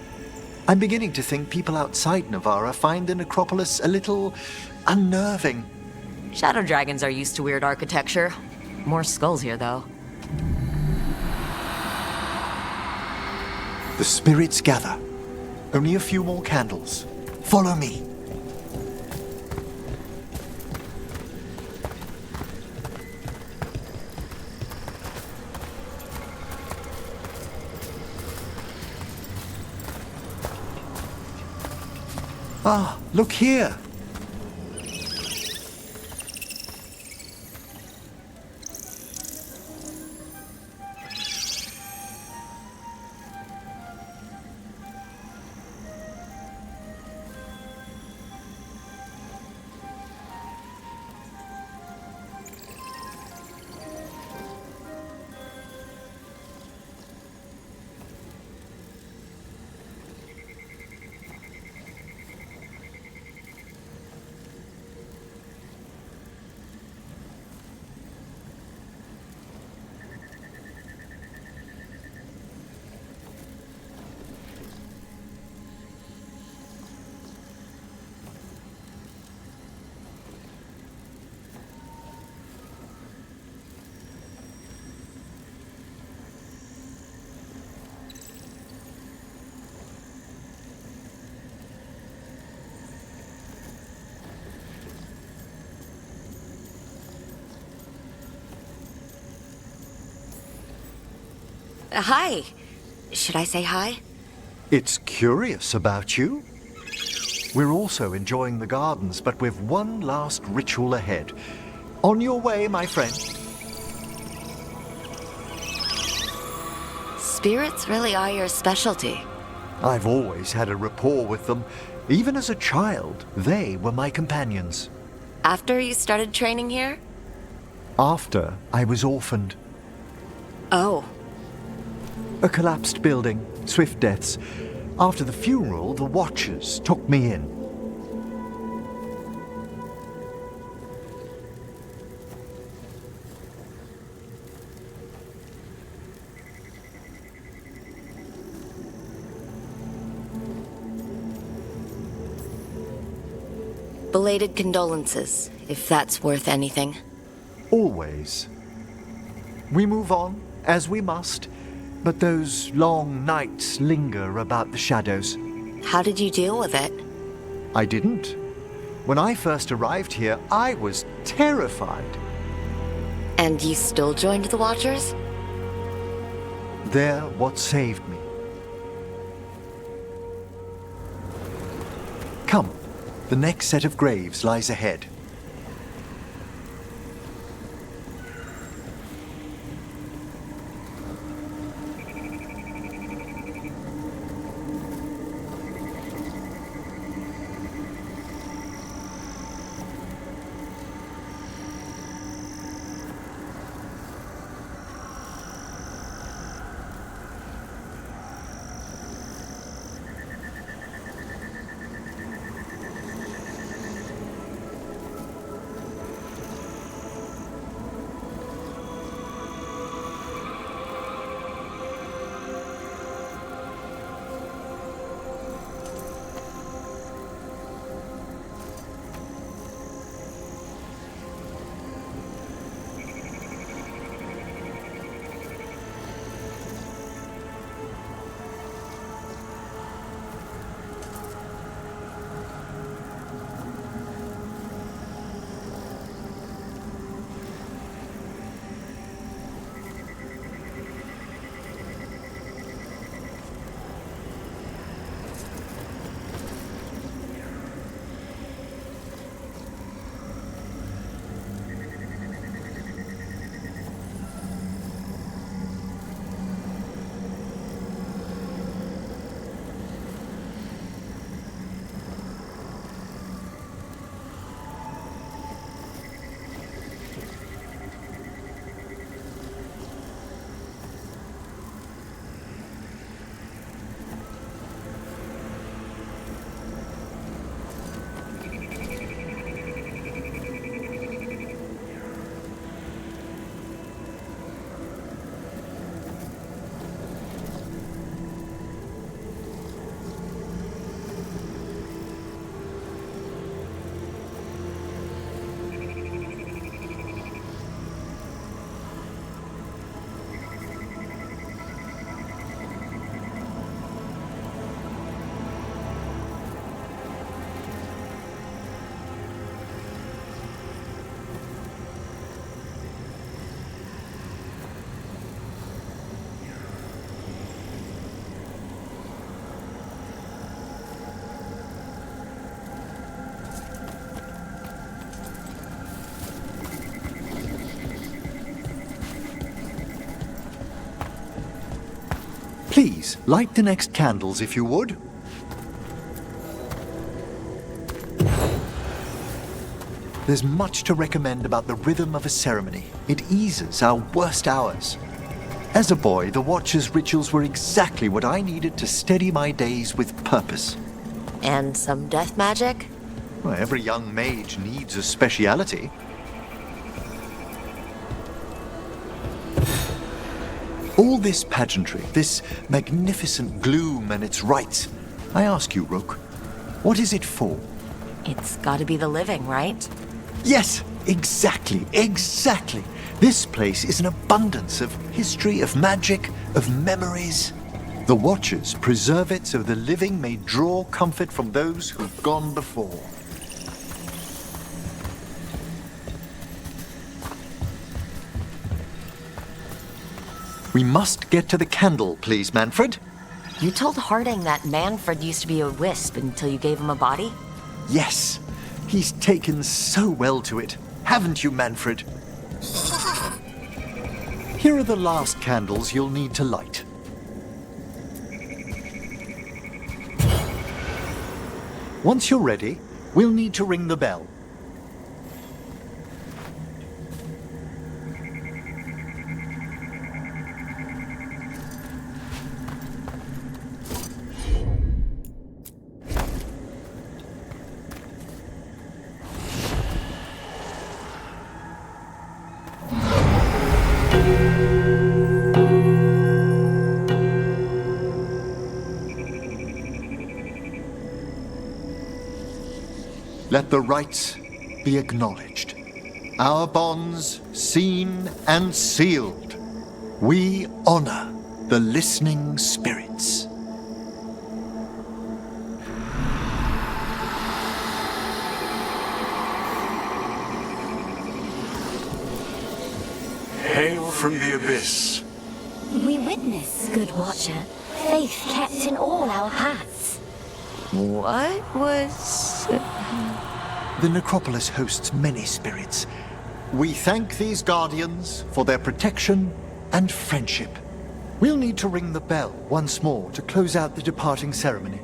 I'm beginning to think people outside Navarra find the necropolis a little unnerving. Shadow dragons are used to weird architecture. More skulls here, though. The spirits gather. Only a few more candles. Follow me. Ah, look here. Hi. Should I say hi? It's curious about you. We're also enjoying the gardens, but we've one last ritual ahead. On your way, my friend. Spirits really are your specialty. I've always had a rapport with them. Even as a child, they were my companions. After you started training here? After I was orphaned. Oh. A collapsed building, swift deaths. After the funeral, the Watchers took me in. Belated condolences, if that's worth anything. Always. We move on, as we must, but those long nights linger about the shadows. How did you deal with it? I didn't. When I first arrived here, I was terrified. And you still joined the Watchers? They're what saved me. Come, the next set of graves lies ahead. Please, light the next candles if you would. There's much to recommend about the rhythm of a ceremony. It eases our worst hours. As a boy, the Watcher's rituals were exactly what I needed to steady my days with purpose. And some death magic? Well, every young mage needs a speciality. All this pageantry, this magnificent gloom and its rites. I ask you, Rook, what is it for? It's gotta be the living, right? Yes, exactly. This place is an abundance of history, of magic, of memories. The Watchers preserve it so the living may draw comfort from those who've gone before. We must get to the candle, please, Manfred. You told Harding that Manfred used to be a wisp until you gave him a body? Yes. He's taken so well to it. Haven't you, Manfred? Here are the last candles you'll need to light. Once you're ready, we'll need to ring the bell. Let the rites be acknowledged. Our bonds seen and sealed. We honor the listening spirits. Hail from the abyss. We witness, good watcher, faith kept in all our paths. What was... The necropolis hosts many spirits. We thank these guardians for their protection and friendship. We'll need to ring the bell once more to close out the departing ceremony.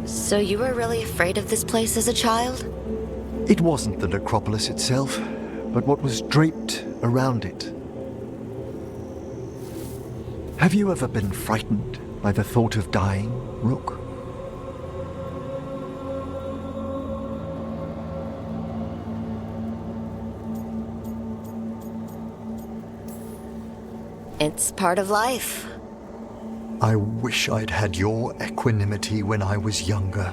So you were really afraid of this place as a child? It wasn't the necropolis itself, but what was draped around it. Have you ever been frightened by the thought of dying, Rook? It's part of life. I wish I'd had your equanimity when I was younger.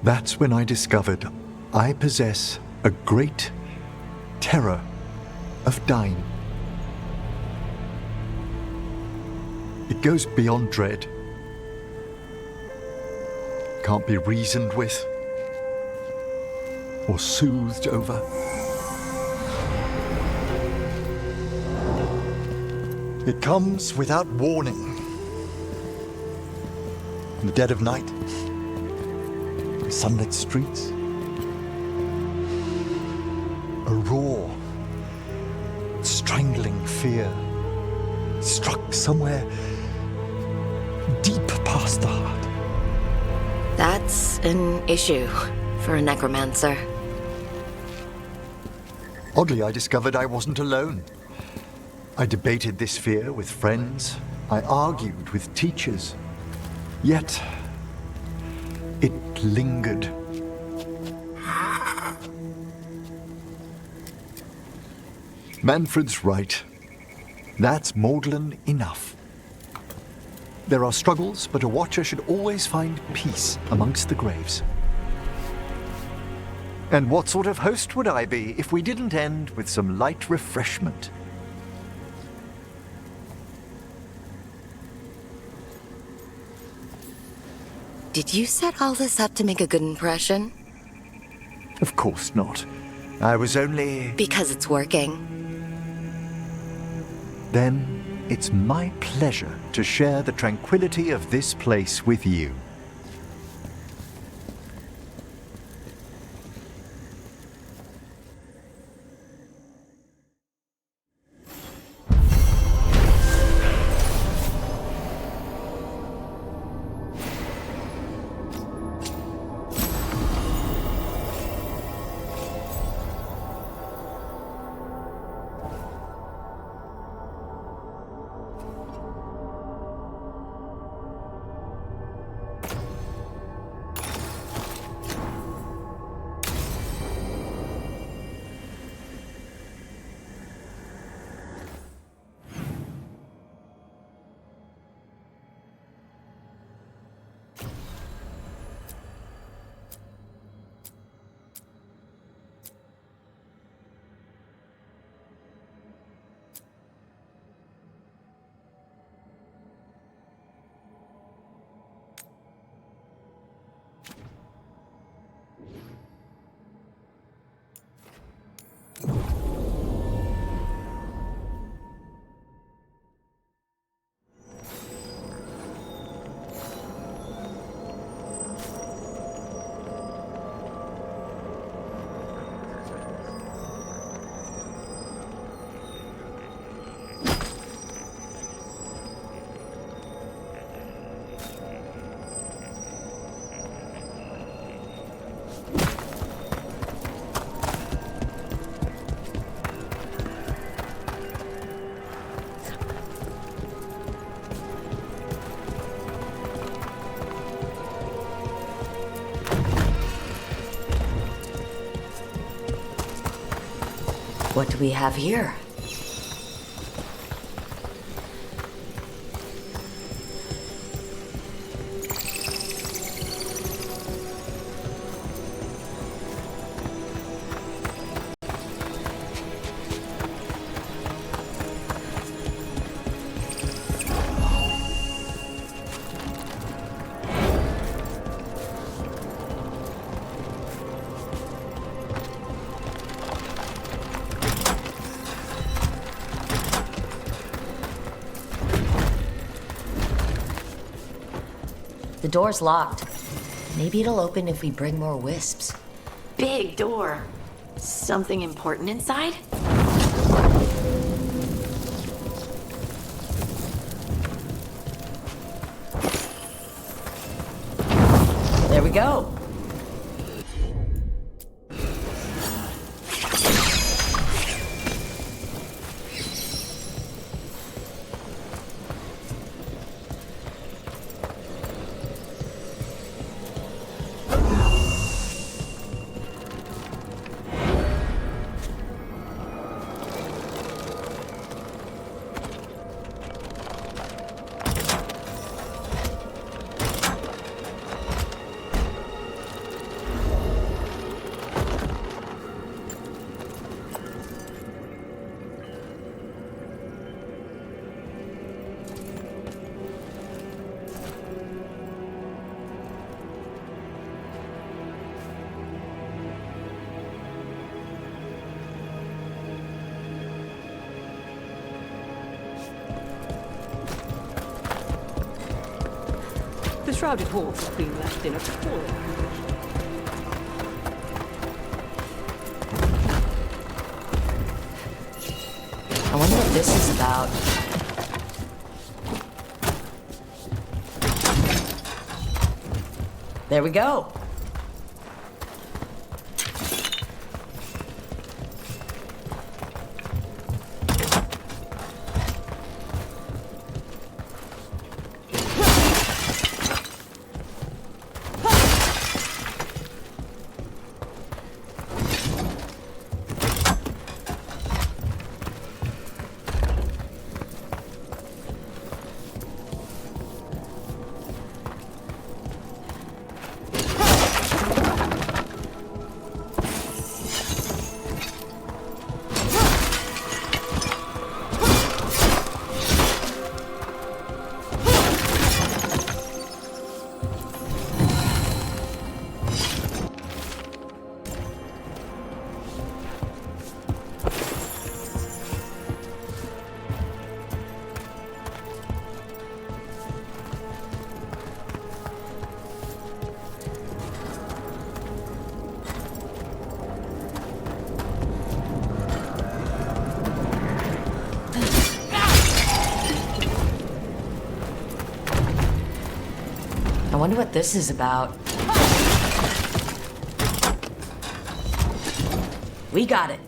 That's when I discovered I possess a great terror of dying. It goes beyond dread. Can't be reasoned with or soothed over. It comes without warning. In the dead of night, in sunlit streets, a raw, strangling fear struck somewhere deep past the heart. That's an issue for a necromancer. Oddly, I discovered I wasn't alone. I debated this fear with friends. I argued with teachers. Yet, it lingered. Manfred's right. That's maudlin enough. There are struggles, but a watcher should always find peace amongst the graves. And what sort of host would I be if we didn't end with some light refreshment? Did you set all this up to make a good impression? Of course not. I was only... Because it's working. Then it's my pleasure to share the tranquility of this place with you. What do we have here? The door's locked. Maybe it'll open if we bring more wisps. Big door. Something important inside? There we go. The shrouded horse has been left in a poor condition. I wonder what this is about. There we go. I wonder what this is about. We got it.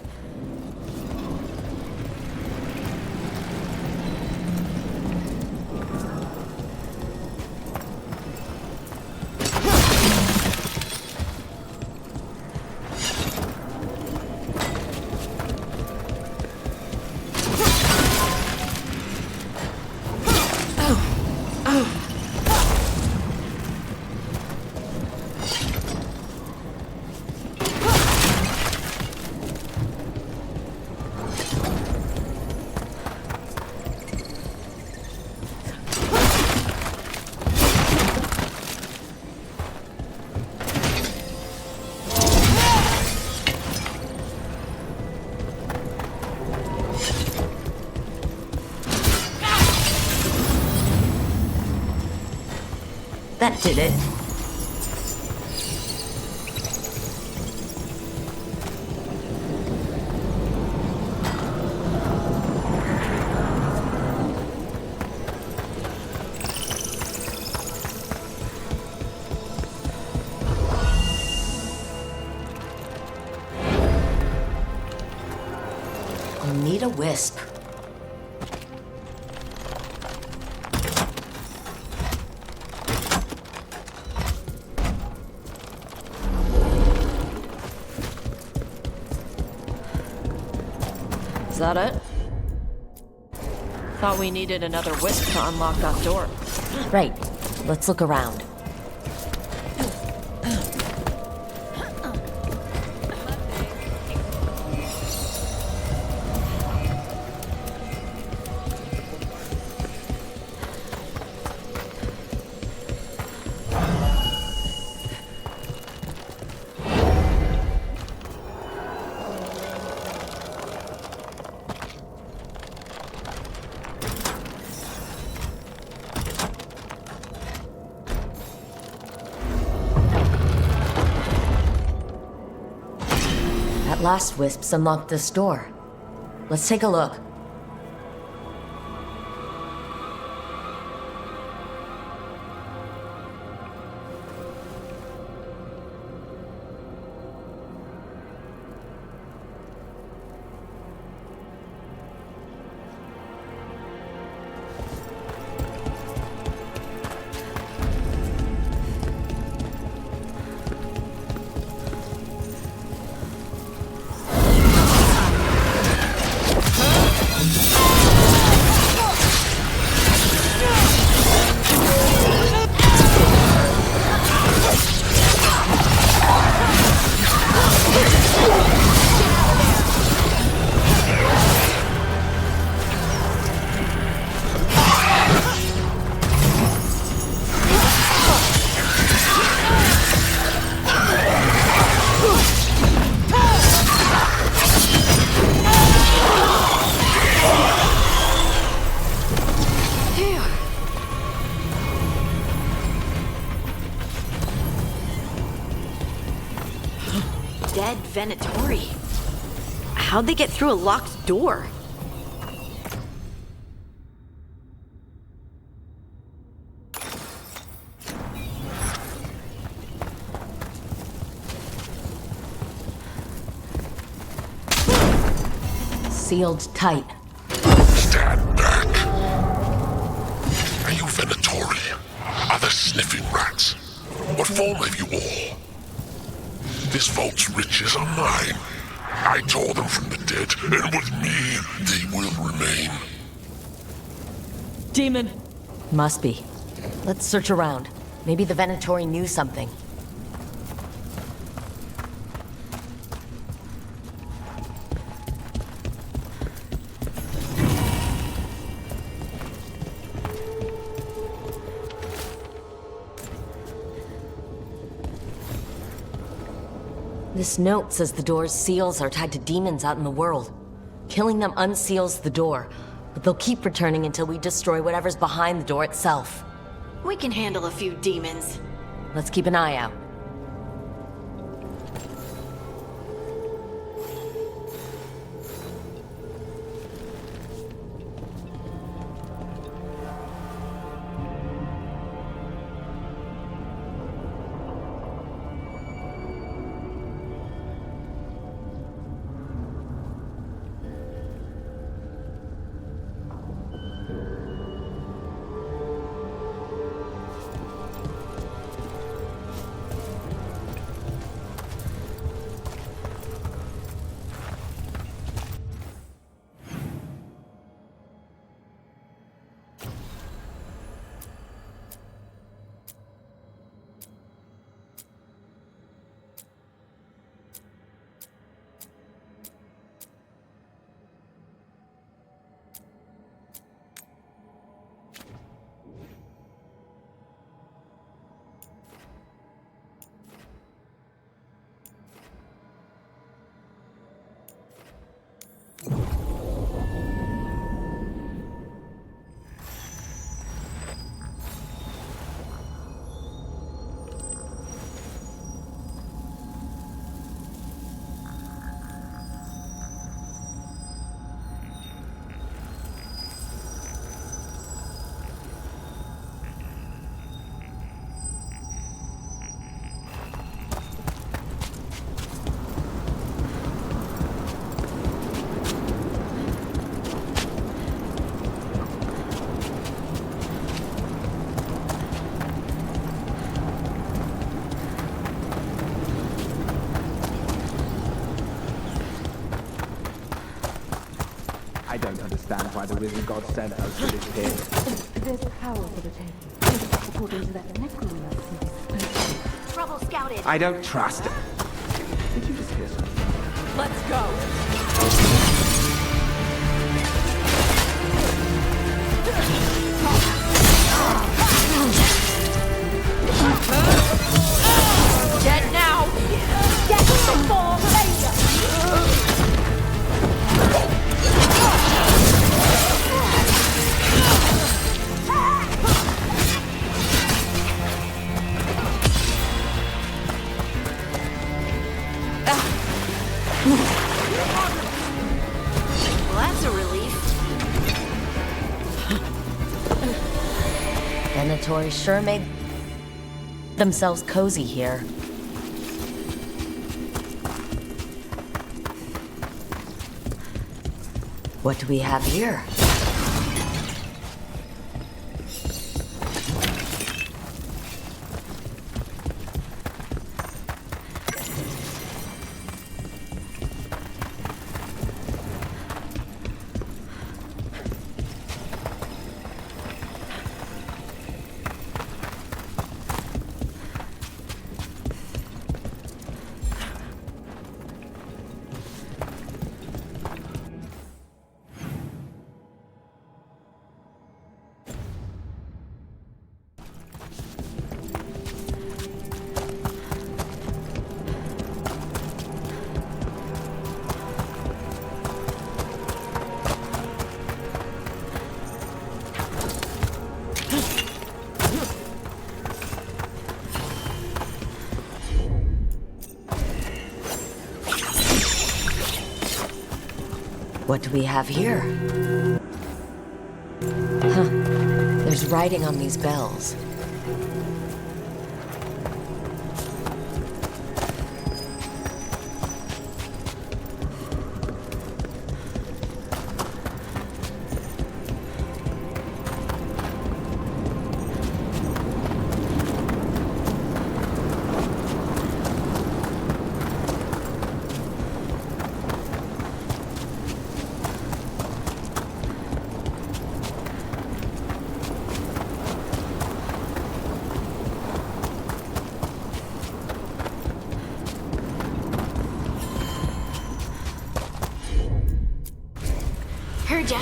That did it. I'll need a wisp. Is that it? Thought we needed another wisp to unlock that door. Right. Let's look around. That last wisps unlocked this door. Let's take a look. Dead Venatori. How'd they get through a locked door? Sealed tight. Stand back. Are you Venatori? Are the sniffing rats? What form have you all? This vault's riches are mine. I tore them from the dead, and with me, they will remain. Demon! Must be. Let's search around. Maybe the Venatori knew something. This note says the door's seals are tied to demons out in the world. Killing them unseals the door, but they'll keep returning until we destroy whatever's behind the door itself. We can handle a few demons. Let's keep an eye out. understand why the wizard god sent us to this pit. There's power for the taking, according to that necromancy. Trouble scouted. I don't trust it. Did you just hear something? Let's go. Dead now! Get before later! Well, that's a relief. Venatori sure made themselves cozy here. What do we have here? What do we have here? Huh. There's writing on these bells. Heard ya.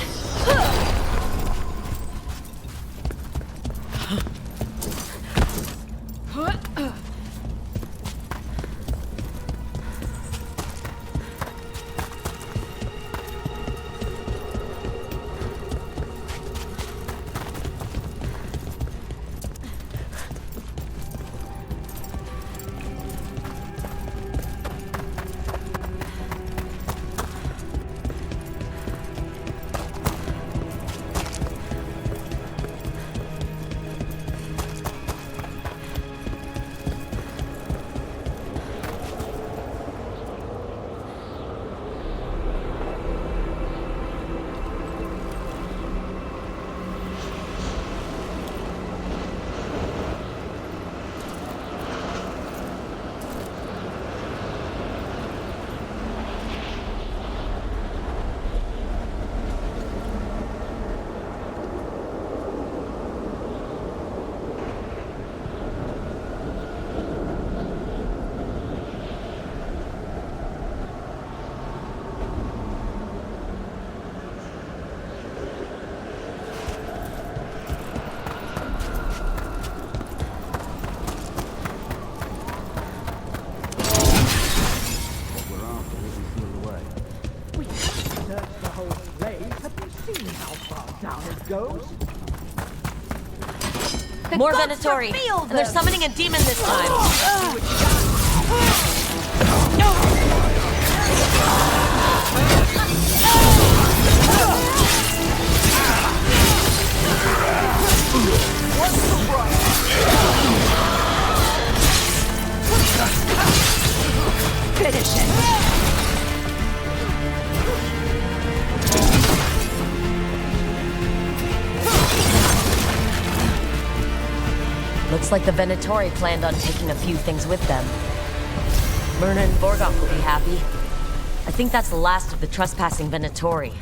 More Venatori, and they're summoning a demon this time. Finish it! Looks like the Venatori planned on taking a few things with them. Myrna and Vorgok will be happy. I think that's the last of the trespassing Venatori.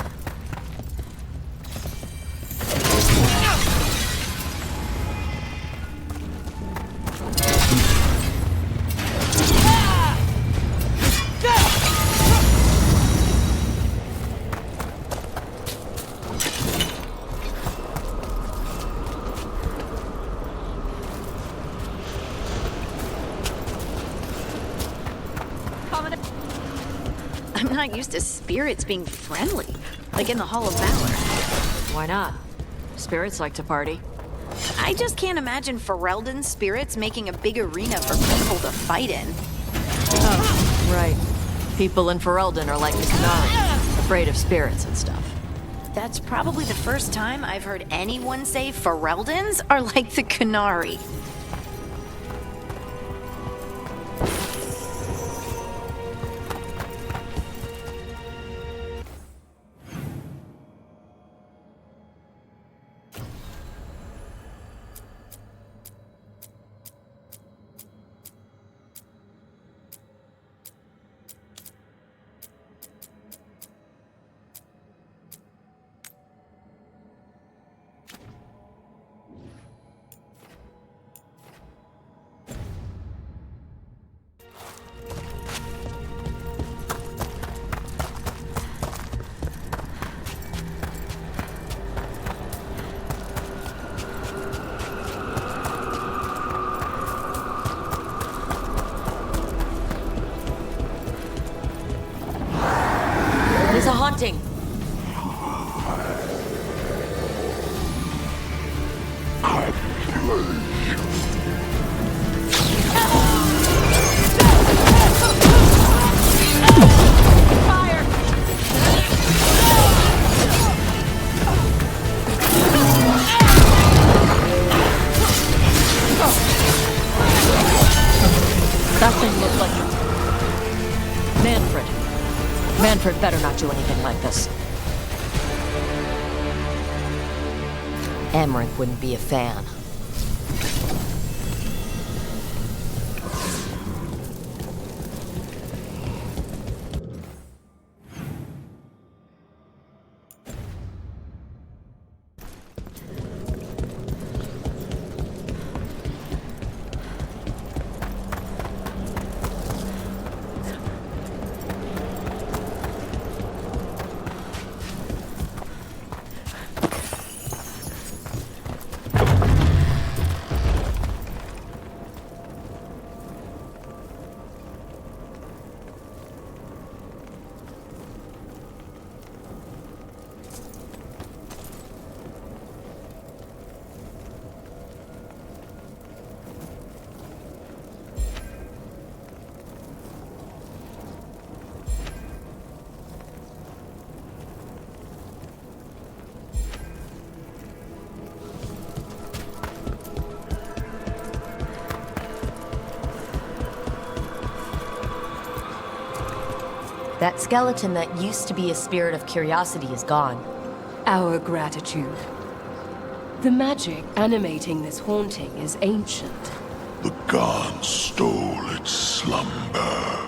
I'm not used to spirits being friendly, like in the Hall of Valor. Why not? Spirits like to party. I just can't imagine Ferelden's spirits making a big arena for people to fight in. Oh, right. People in Ferelden are like the Canari, afraid of spirits and stuff. That's probably the first time I've heard anyone say Fereldens are like the Canari. There's a haunting. That thing looked like Manfred. Manfred better not do anything like this. Emmerich wouldn't be a fan. That skeleton that used to be a spirit of curiosity is gone. Our gratitude. The magic animating this haunting is ancient. The gods stole its slumber.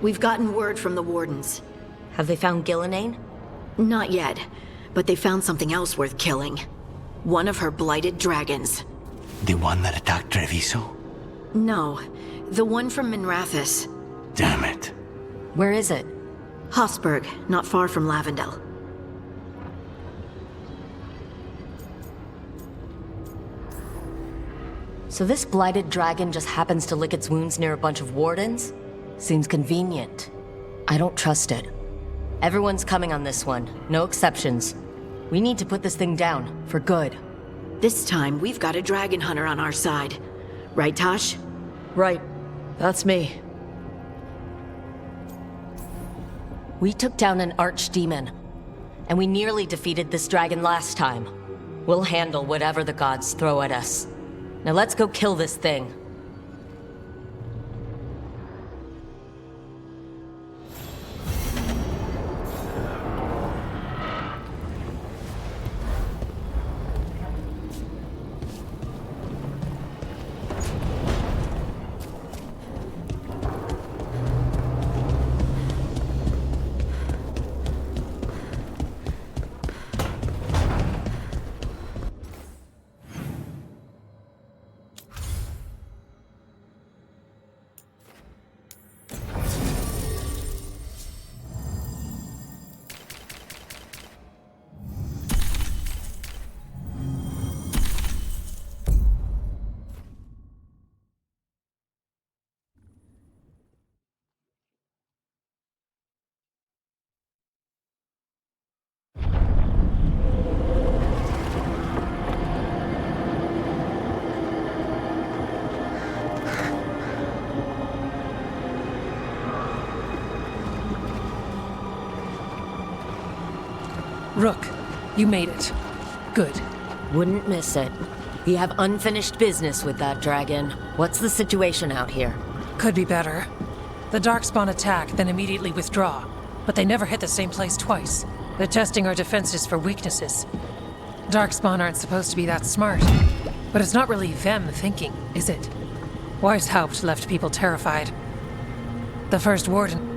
We've gotten word from the Wardens. Have they found Gillenane? Not yet, but they found something else worth killing. One of her blighted dragons. The one that attacked Treviso? No, the one from Minrathous. Damn it. Where is it? Hossberg, not far from Lavendel. So this blighted dragon just happens to lick its wounds near a bunch of Wardens? Seems convenient. I don't trust it. Everyone's coming on this one, no exceptions. We need to put this thing down, for good. This time, we've got a dragon hunter on our side. Right, Tosh? Right. That's me. We took down an archdemon, and we nearly defeated this dragon last time. We'll handle whatever the gods throw at us. Now let's go kill this thing. Rook, you made it. Good. Wouldn't miss it. We have unfinished business with that dragon. What's the situation out here? Could be better. The Darkspawn attack, then immediately withdraw. But they never hit the same place twice. They're testing our defenses for weaknesses. Darkspawn aren't supposed to be that smart. But it's not really them thinking, is it? Weishaupt left people terrified. The first warden...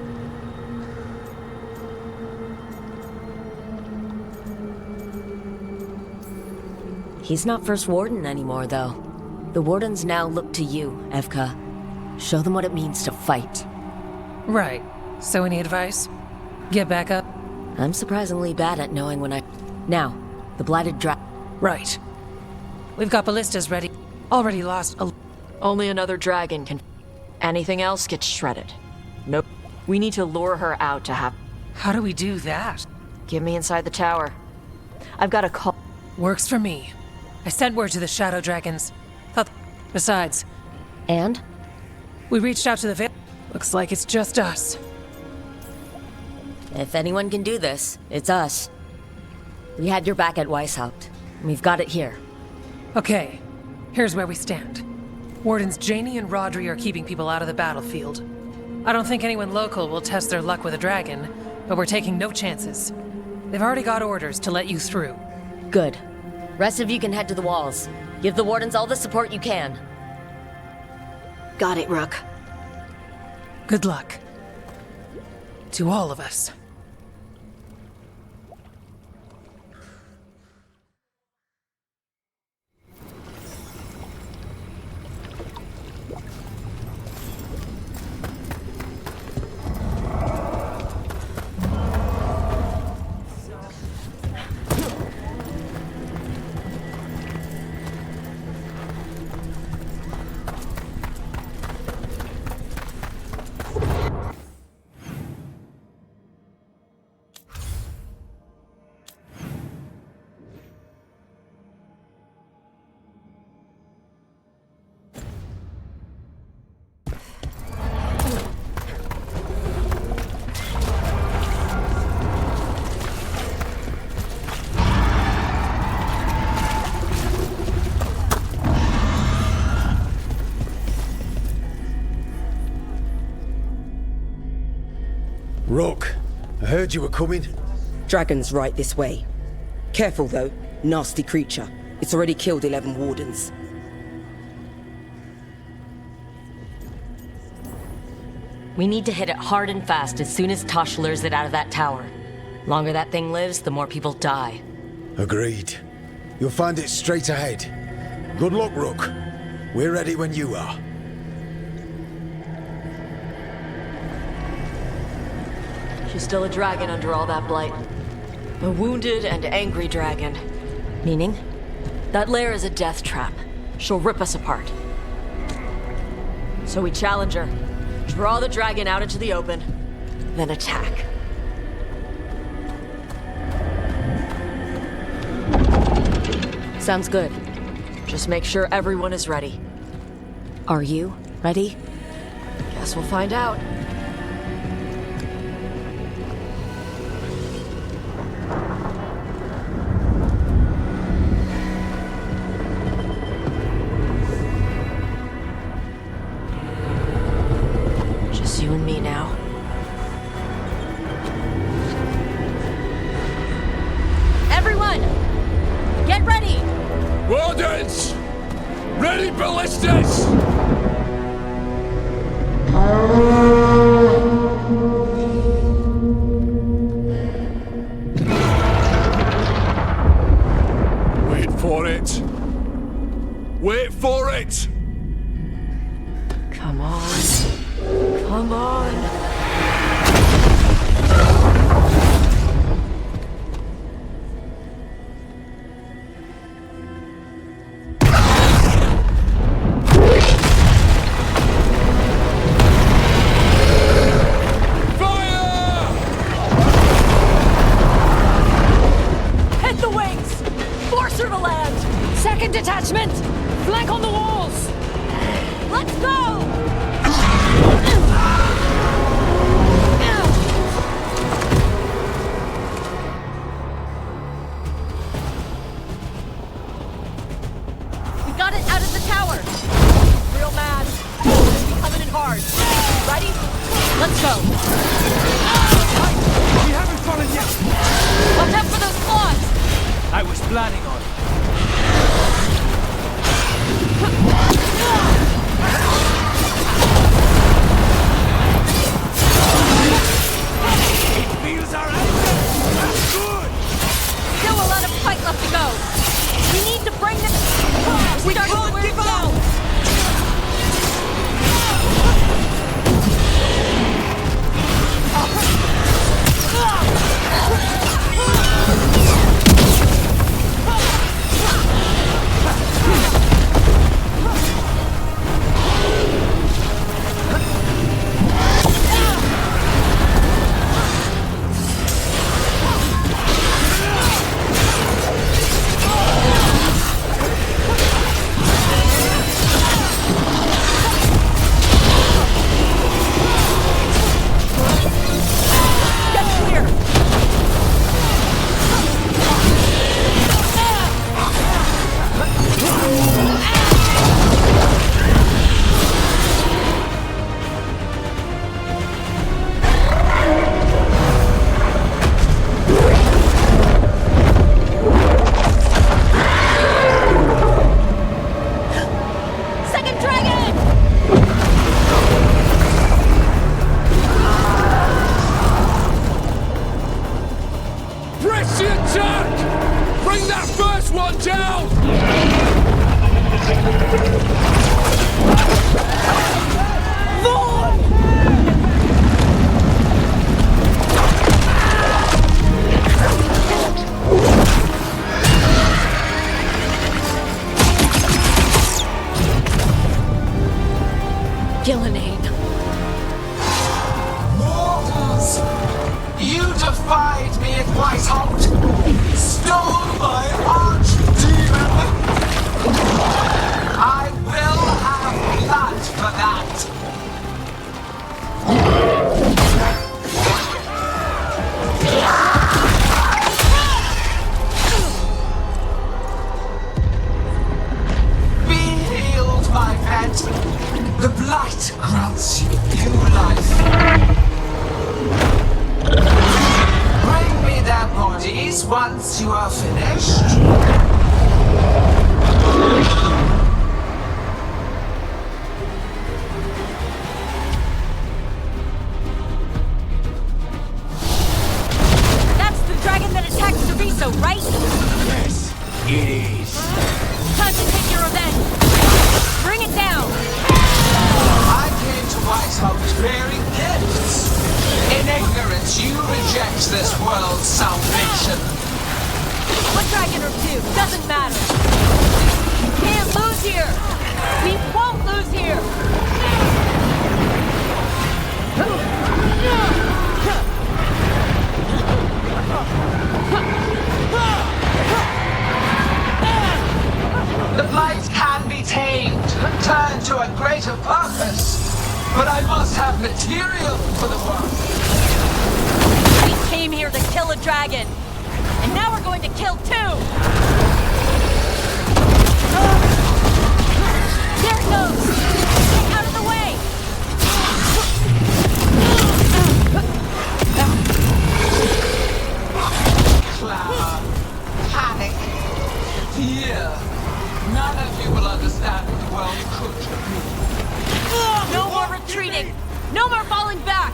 He's not First Warden anymore, though. The Wardens now look to you, Evka. Show them what it means to fight. Right. So any advice? Get back up? I'm surprisingly bad at knowing when I... Now, the blighted Right. We've got ballistas ready. Already lost a... Only another dragon can... Anything else gets shredded. Nope. We need to lure her out to have... How do we do that? Get me inside the tower. I've got a call... Works for me. I sent word to the Shadow Dragons. Besides... And? We reached out to the Veil... Looks like it's just us. If anyone can do this, it's us. We had your back at Weishaupt. We've got it here. Okay, here's where we stand. Wardens Janey and Rodri are keeping people out of the battlefield. I don't think anyone local will test their luck with a dragon, but we're taking no chances. They've already got orders to let you through. Good. Rest of you can head to the walls. Give the Wardens all the support you can. Got it, Rook. Good luck. To all of us. Rook, I heard you were coming. Dragon's right this way. Careful though, nasty creature. It's already killed 11 Wardens. We need to hit it hard and fast as soon as Tosh lures it out of that tower. Longer that thing lives, the more people die. Agreed. You'll find it straight ahead. Good luck, Rook. We're ready when you are. She's still a dragon under all that blight. A wounded and angry dragon. Meaning? That lair is a death trap. She'll rip us apart. So we challenge her, draw the dragon out into the open, then attack. Sounds good. Just make sure everyone is ready. Are you ready? Guess we'll find out. Just you and me now. Everyone! Get ready! Wardens! Ready ballistas! Wait for it! Wait for it! Come on. Come on. Detachment! Flank on the walls! Let's go! We got it out of the tower! Real mad. It's be coming in hard. Ready? Let's go. We haven't fallen yet! Watch out for those claws! I was planning on it. Feels our anger! That's good! Still a lot of fight left to go! We need to bring them... We can't give up! Once you are finished. Since you reject this world's salvation, One dragon or two, doesn't matter. We can't lose here. We won't lose here. the blight can be tamed and turned to a greater purpose. But I must have material for the work. We came here to kill a dragon. And now we're going to kill two! There it goes! Get out of the way! Clamor, panic, fear. None of you will understand what the world could be. No more retreating! No more falling back!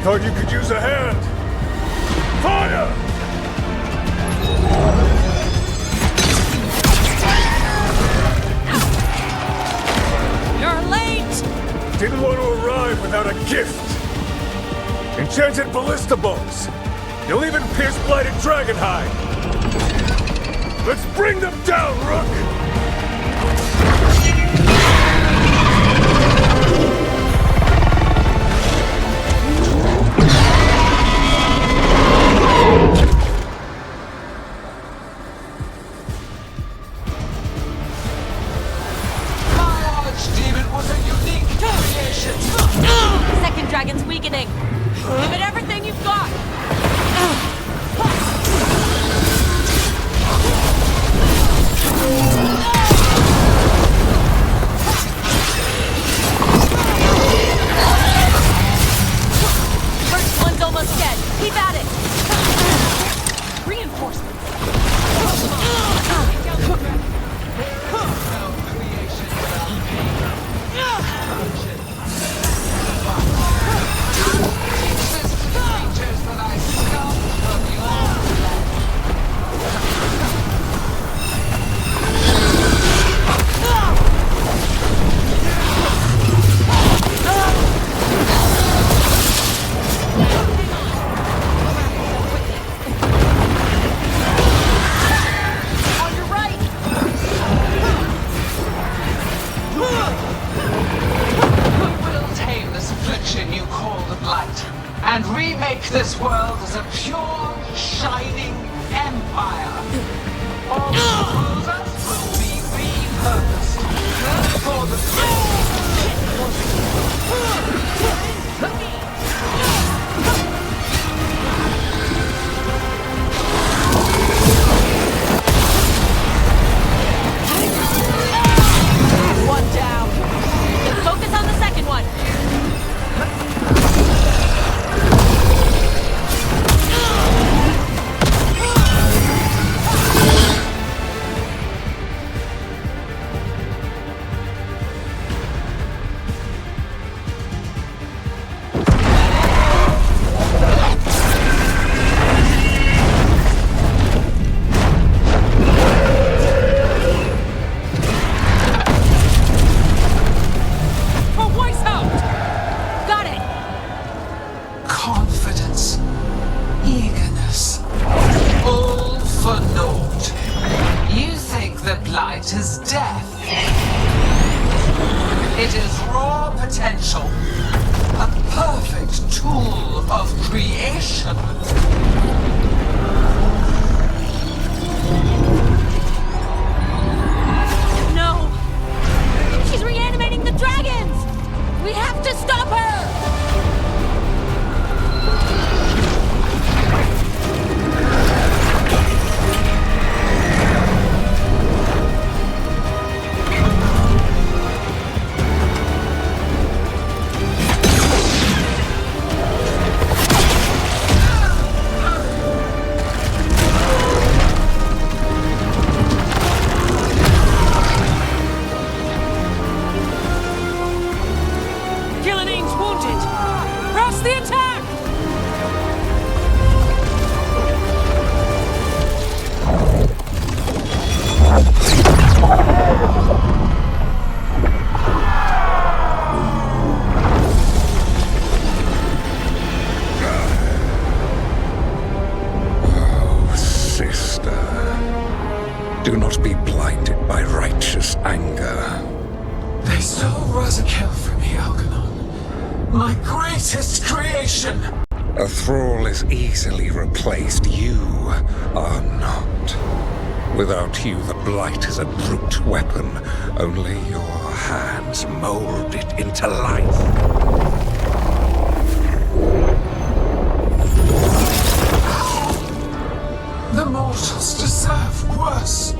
Thought you could use a hand. Fire! You're late! Didn't want to arrive without a gift. Enchanted ballista bolts. You'll even pierce blighted dragonhide. Let's bring them down, Rook! Second dragon's weakening. Give it everything you've got. First one's almost dead. Keep at it. Reinforcements. And remake this world as a pure, shining empire. All the rulers will be repurposed for the One down. Focus on the second one. confidence, eagerness, all for naught. You think the blight is death. It is raw potential, a perfect tool of creation. No! She's reanimating the dragons! We have to stop her! Gillening's wounded! Press the attack! Oh, sister. Do not be blinded by righteous anger. They stole Rosakill from me, Algernon. My greatest creation! A thrall is easily replaced. You are not. Without you, the blight is a brute weapon. Only your hands mold it into life. The mortals deserve worse,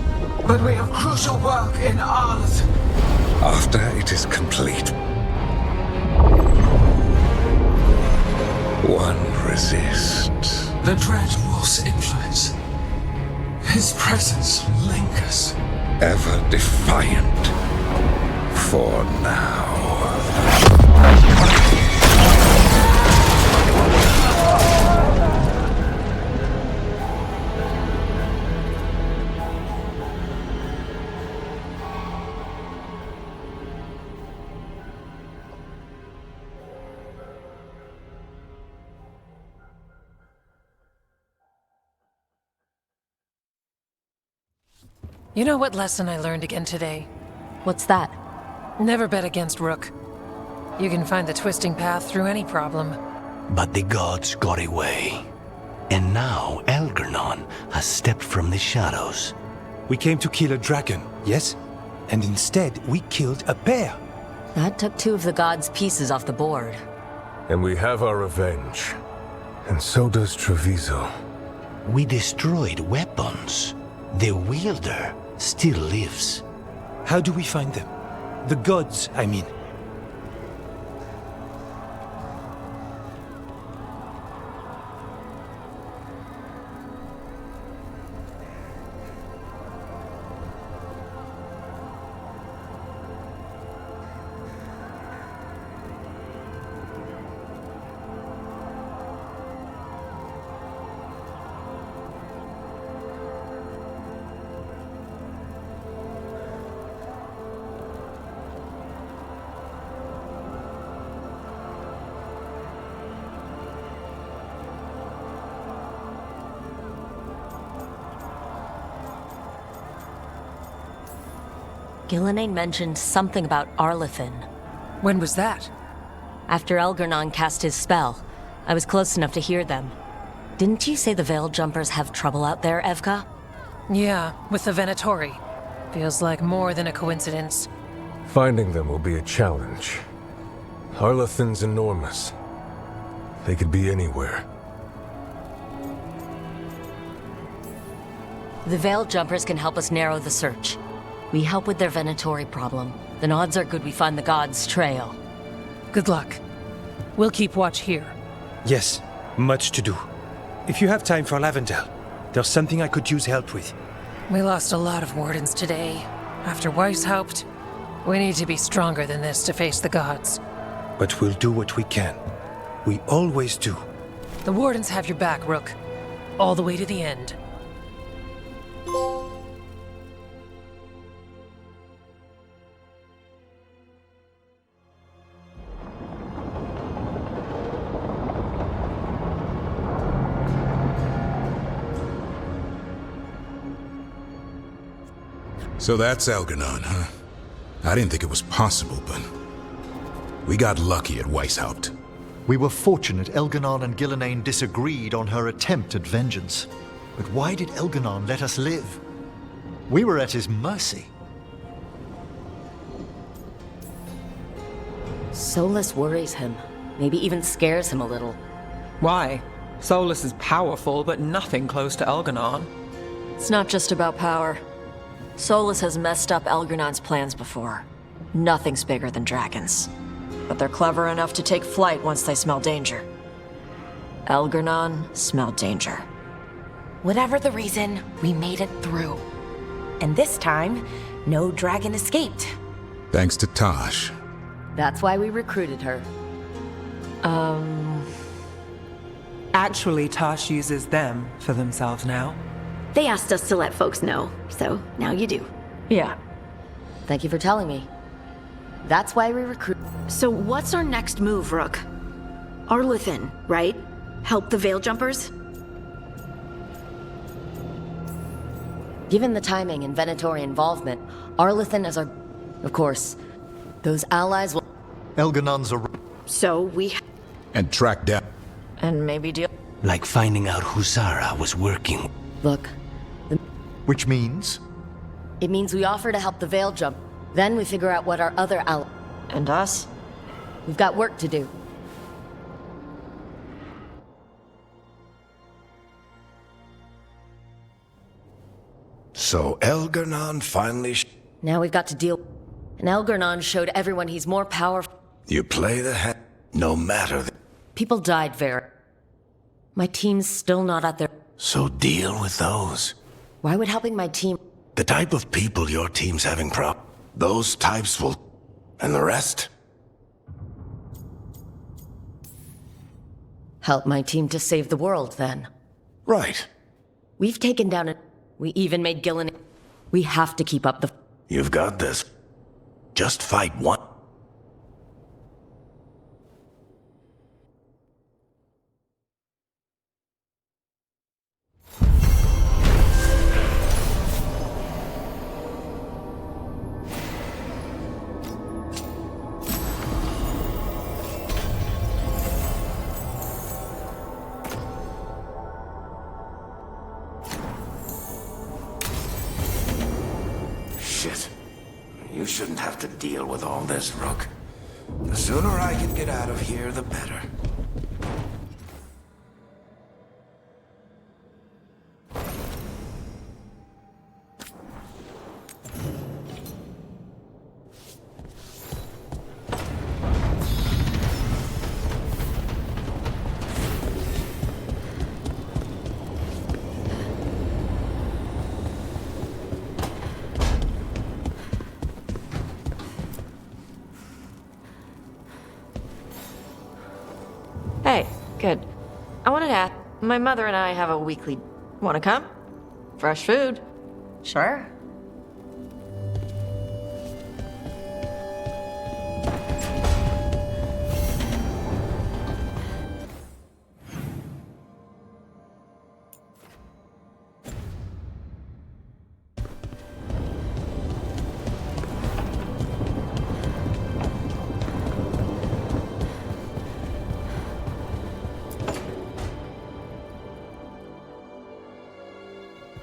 but we have crucial work in Arleth. After it is complete, one resists. The Dread Wolf's influence. His presence lingers. Ever defiant. For now. You know what lesson I learned again today? What's that? Never bet against Rook. You can find the twisting path through any problem. But the gods got away. And now Algernon has stepped from the shadows. We came to kill a dragon, yes? And instead, we killed a bear. That took 2 of the gods' pieces off the board. And we have our revenge. And so does Treviso. We destroyed weapons. The wielder still lives. How do we find them? The gods, I mean. Gillenane mentioned something about Arlethin. When was that? After Algernon cast his spell. I was close enough to hear them. Didn't you say the Veil Jumpers have trouble out there, Evka? Yeah, with the Venatori. Feels like more than a coincidence. Finding them will be a challenge. Arlethin's enormous. They could be anywhere. The Veil Jumpers can help us narrow the search. We help with their Venatori problem. Then odds are good we find the gods' trail. Good luck. We'll keep watch here. Yes, much to do. If you have time for Lavendel, there's something I could use help with. We lost a lot of wardens today. After Weishaupt, we need to be stronger than this to face the gods. But we'll do what we can. We always do. The wardens have your back, Rook. All the way to the end. So that's Algernon, huh? I didn't think it was possible, but we got lucky at Weishaupt. We were fortunate Algernon and Gillenane disagreed on her attempt at vengeance. But why did Algernon let us live? We were at his mercy. Solus worries him. Maybe even scares him a little. Why? Solus is powerful, but nothing close to Algernon. It's not just about power. Solus has messed up Algernon's plans before. Nothing's bigger than dragons. But they're clever enough to take flight once they smell danger. Algernon smelled danger. Whatever the reason, we made it through. And this time, no dragon escaped. Thanks to Tosh. That's why we recruited her. Actually, Tosh uses them for themselves now. They asked us to let folks know, so now you do. Yeah. Thank you for telling me. That's why we recruit. So what's our next move, Rook? Arlithin, right? Help the Veil Jumpers? Given the timing and Venatori involvement, Arlithin is our... Of course, those allies will... Elganon's a... So we... And track down. And maybe deal... Like finding out who Zara was working. Look, Which means? it means we offer to help the Veil Jump. Then we figure out what our other ally... And us? We've got work to do. So Elganon finally... Now we've got to deal... And Elgarnon showed everyone he's more powerful... You play the hand, no matter the... People died, Vera. My team's still not at their... So deal with those. Why would helping my team... The type of people your team's having those types will... And the rest? Help my team to save the world, then. Right. We've taken down a... We even made Gillen... We have to keep up the... You've got this. Just fight one. Shit. You shouldn't have to deal with all this, Rook. The sooner I can get out of here, the better. Hey, good. I wanted to ask, my mother and I have a weekly... Wanna come? Fresh food. Sure.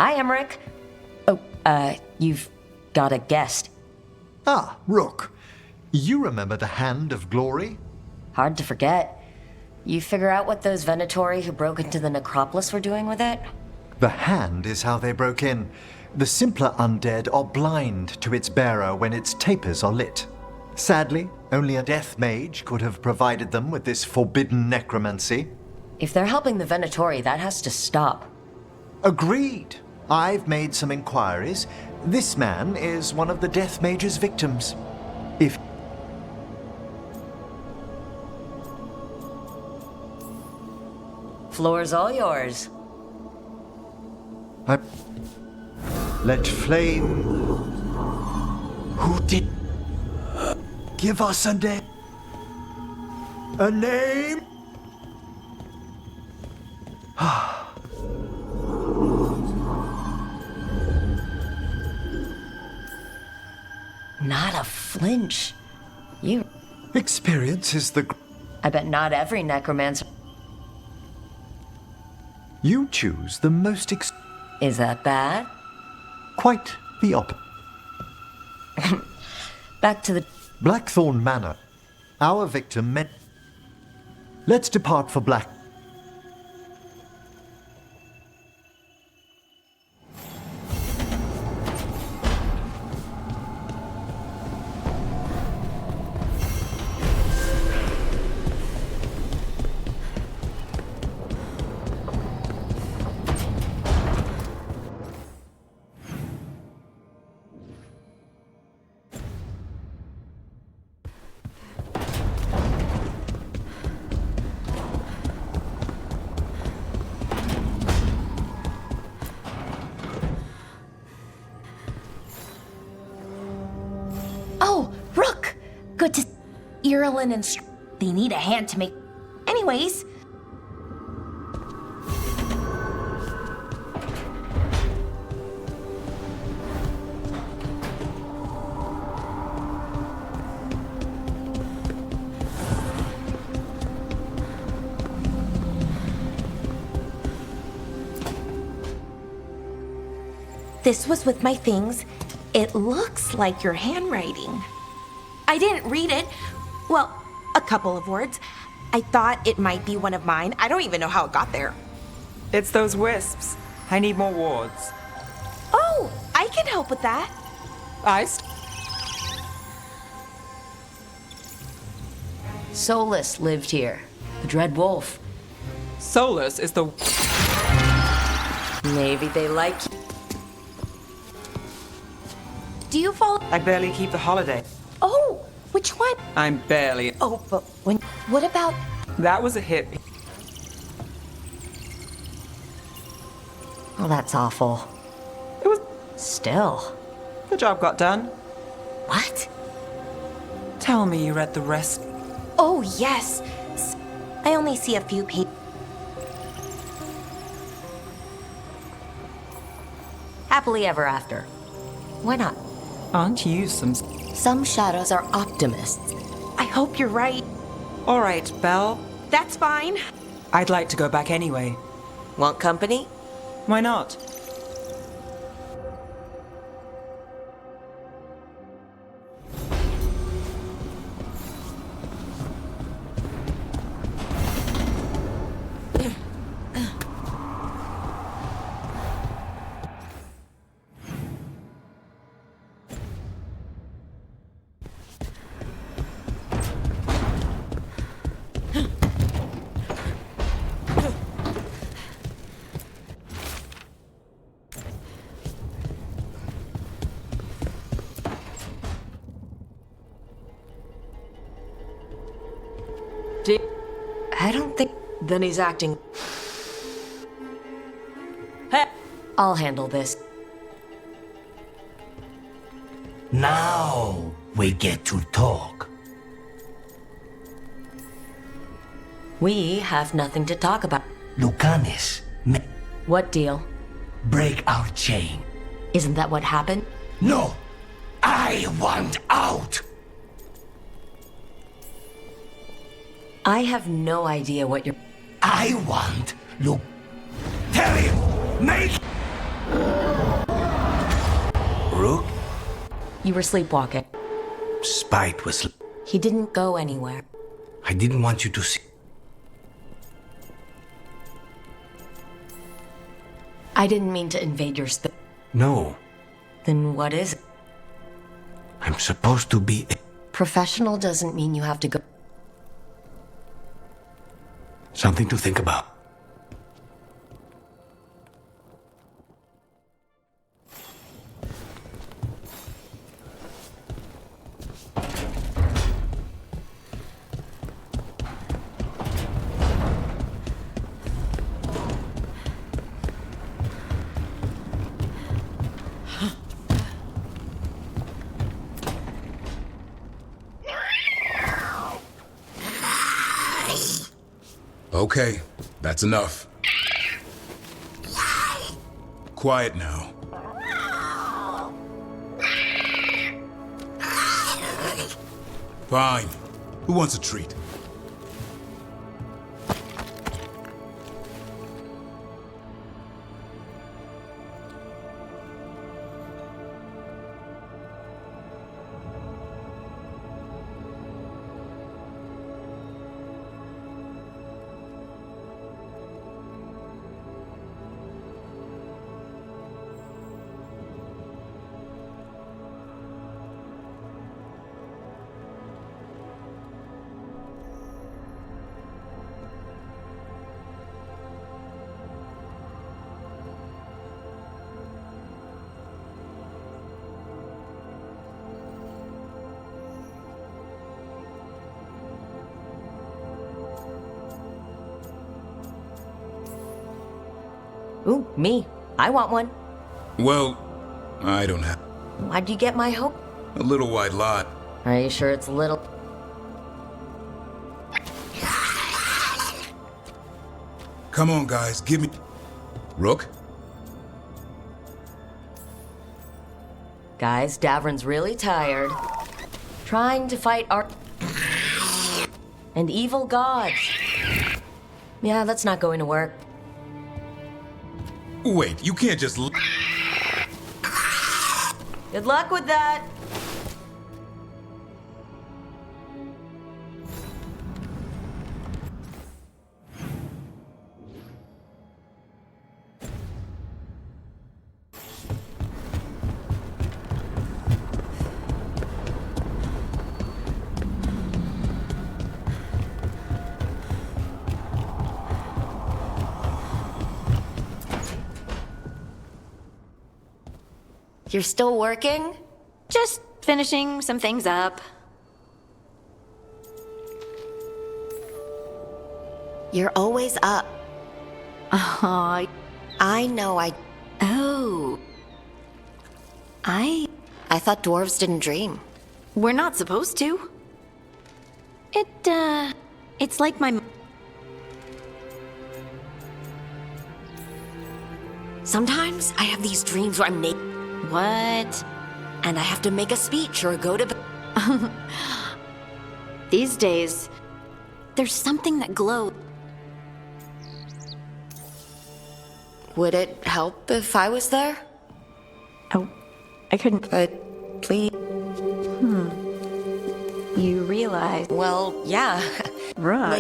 Hi, Emmerich. Oh, you've got a guest. Ah, Rook. You remember the Hand of Glory? Hard to forget. You figure out what those Venatori who broke into the necropolis were doing with it? The hand is how they broke in. The simpler undead are blind to its bearer when its tapers are lit. Sadly, only a death mage could have provided them with this forbidden necromancy. If they're helping the Venatori, that has to stop. Agreed. I've made some inquiries. This man is one of the death mage's victims. If... Floor's all yours. Let flame... Who did... Give us a name? A name? Not a flinch. You... Experience is the... I bet not every necromancer... You choose the most Is that bad? Quite the opposite. Back to the... Blackthorn Manor. Our victim met... Let's depart for Black... virulent and they need a hand to make. Anyways. This was with my things. It looks like your handwriting. I didn't read it. Well, a couple of words. I thought it might be one of mine. I don't even know how it got there. It's those wisps. I need more wards. Oh, I can help with that. Solus lived here. The Dread Wolf. Solus is the... Maybe they like you. Do you follow? I barely keep the holiday. Oh, which one? I'm barely... Oh, but when... What about... That was a hit. Oh, that's awful. It was... Still. The job got done. What? Tell me you read the rest. Oh, yes. I only see a few pages. Happily ever after. Why not? Aren't you some... Some shadows are optimists. I hope you're right. All right, Belle. That's fine. I'd like to go back anyway. Want company? Why not? I don't think... Then he's acting... Hey! I'll handle this. Now we get to talk. We have nothing to talk about. Lucanis, What deal? break our chain. Isn't that what happened? No! I want out! I have no idea what you're... I want... Look... Tell him! Make... Rook? You were sleepwalking. Spite was... He didn't go anywhere. I didn't want you to see... I didn't mean to invade your space. No. Then what is it? I'm supposed to be... Professional doesn't mean you have to go... Something to think about. Okay, that's enough. Quiet now. Fine. Who wants a treat? Ooh, me. I want one. Well, I don't have... Why'd you get my hope? A little white lot. Are you sure it's little? Come on, guys, give me... Rook? Guys, Davrin's really tired. Trying to fight our... and evil gods. Yeah, that's not going to work. Wait, you can't just... Good luck with that. You're still working? Just finishing some things up. You're always up. Oh, I know Oh. I thought dwarves didn't dream. We're not supposed to. It's like my... Sometimes I have these dreams where I'm naked. What? And I have to make a speech or go to... These days, there's something that glows. Would it help if I was there? Oh, I couldn't. But please. You realize... Well, yeah. Rook.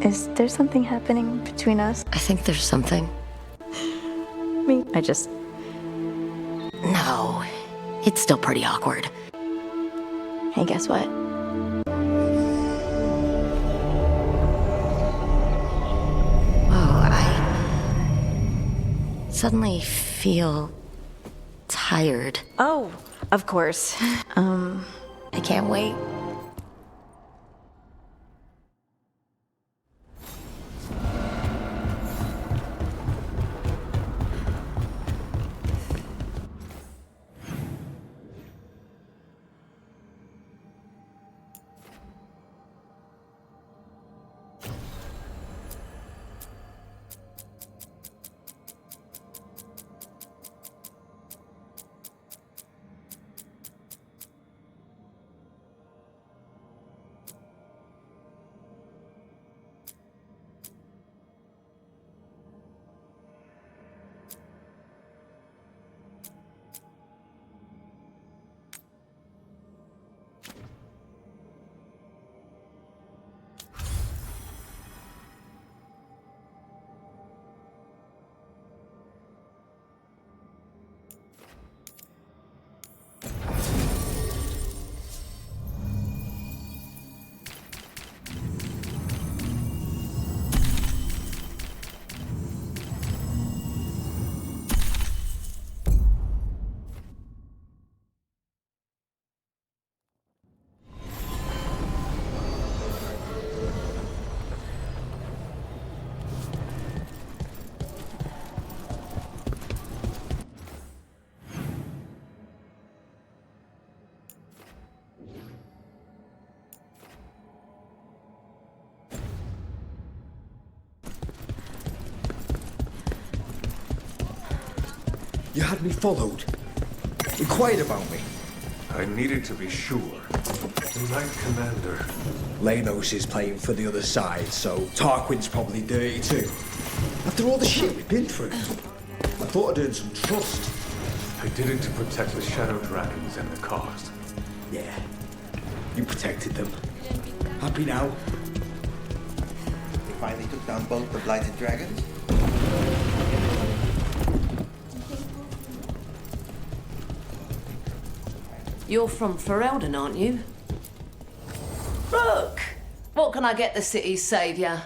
Is there something happening between us? I think there's something. I just... No, it's still pretty awkward. Hey, guess what? Whoa, I suddenly feel tired. Oh, of course. I can't wait. You had me followed. Inquired about me. I needed to be sure. The Knight Commander. Lanos is playing for the other side, so Tarquin's probably dirty too. After all the shit we've been through, I thought I'd earn some trust. I did it to protect the Shadow Dragons and the cause. Yeah, you protected them. Happy now? They finally took down both the Blighted Dragons? You're from Ferelden, aren't you? Rook! What can I get the city's saviour?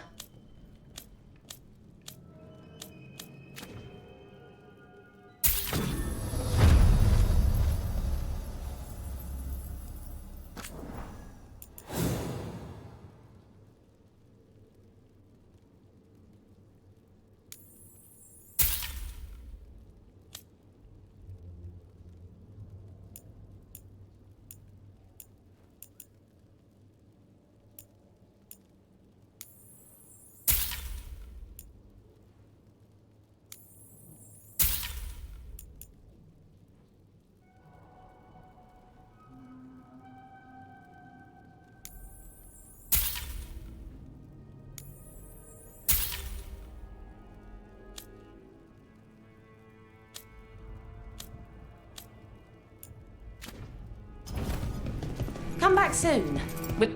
Come back soon. But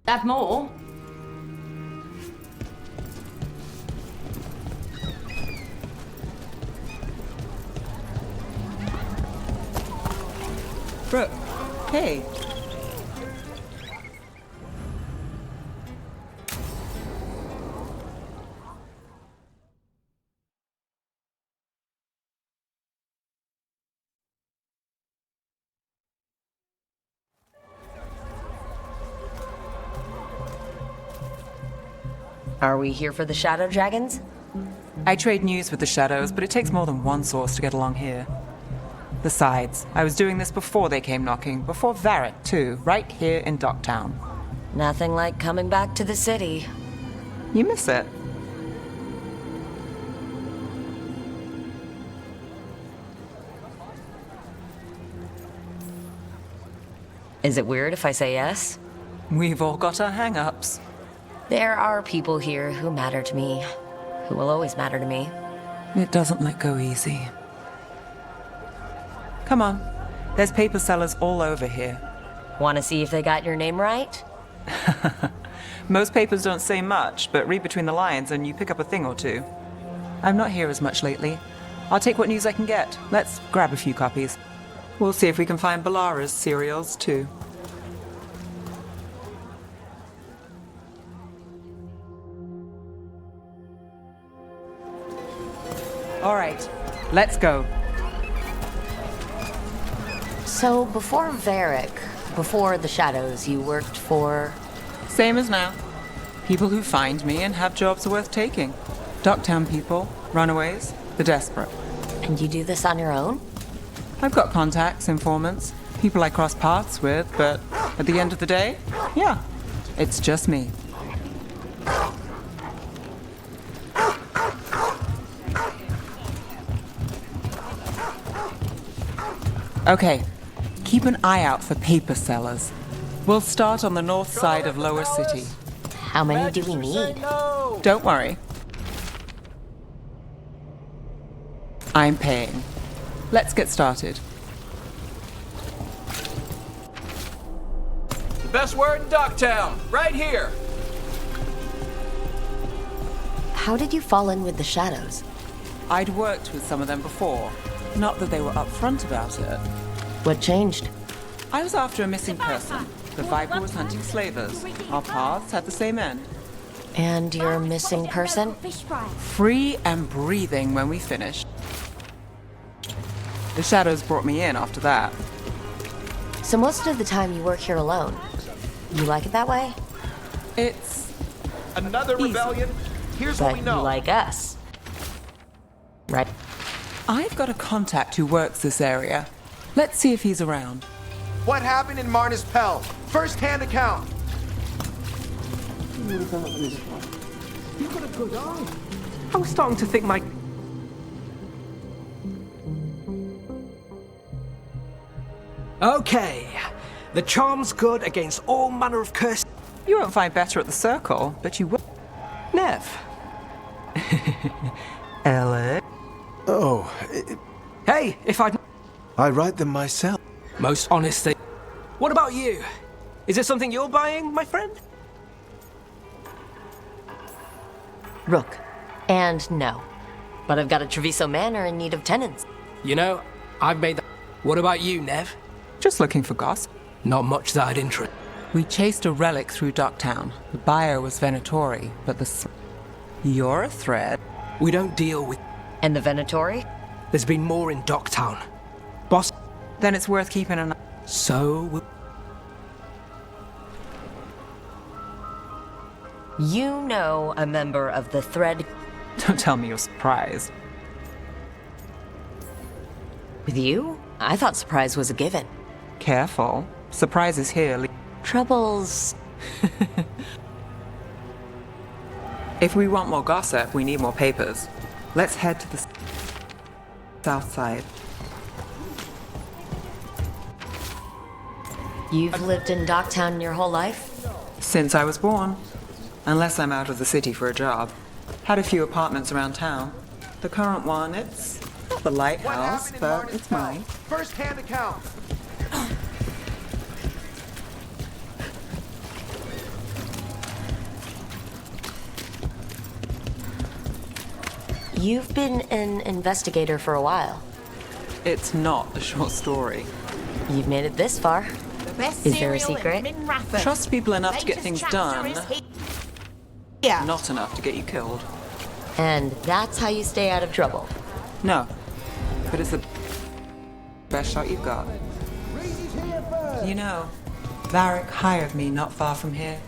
Have more? Brooke, hey. Are we here for the Shadow Dragons? I trade news with the Shadows, but it takes more than one source to get along here. Besides, I was doing this before they came knocking, before Varric, too, right here in Docktown. Nothing like coming back to the city. You miss it. Is it weird if I say yes? We've all got our hang-ups. There are people here who matter to me, who will always matter to me. It doesn't let go easy. Come on. There's paper sellers all over here. Want to see if they got your name right? Most papers don't say much, but read between the lines and you pick up a thing or two. I'm not here as much lately. I'll take what news I can get. Let's grab a few copies. We'll see if we can find Balara's cereals, too. All right, let's go. So, before Varric, before the Shadows, you worked for... Same as now. People who find me and have jobs worth taking. Docktown people, runaways, the desperate. And you do this on your own? I've got contacts, informants, people I cross paths with, but at the end of the day, yeah, it's just me. Okay, keep an eye out for paper sellers. We'll start on the north side of Lower City. How many do we need? Don't worry. I'm paying. Let's get started. The best word in Docktown, right here. How did you fall in with the Shadows? I'd worked with some of them before. Not that they were upfront about it. What changed? I was after a missing person. The Viper was hunting slavers. Our paths had the same end. And your missing person? Free and breathing when we finished. The Shadows brought me in after that. So most of the time you work here alone. You like it that way? It's... Another rebellion? Here's what we know. You like us. Right? I've got a contact who works this area. Let's see if he's around. What happened in Marna's Pell? First-hand account. You've got a good eye. I was starting to think my... Okay. The charm's good against all manner of curse. You won't find better at the circle, but you will. Nev. Ella. Oh. Hey, if I'd... I write them myself. Most honest thing. What about you? Is it something you're buying, my friend? Rook. And no. But I've got a Treviso Manor in need of tenants. You know, I've made that... What about you, Nev? Just looking for gossip. Not much that I'd interest. We chased a relic through Docktown. The buyer was Venatori, but the... You're a threat. We don't deal with... And the Venatori? There's been more in Docktown. Boss... Then it's worth keeping an eye... So... You know a member of the Thread... Don't tell me you're surprised. With you? I thought surprise was a given. Careful. Surprise is here. Troubles... If we want more gossip, we need more papers. Let's head to the south side. You've lived in Docktown your whole life? Since I was born. Unless I'm out of the city for a job. Had a few apartments around town. The current one, it's not the lighthouse, but it's mine. First-hand account. You've been an investigator for a while. It's not a short story. You've made it this far. Is there a secret? Trust people enough to get things done. Yeah. Not enough to get you killed. And that's how you stay out of trouble. No. But it's the best shot you've got. You know, Varric hired me not far from here.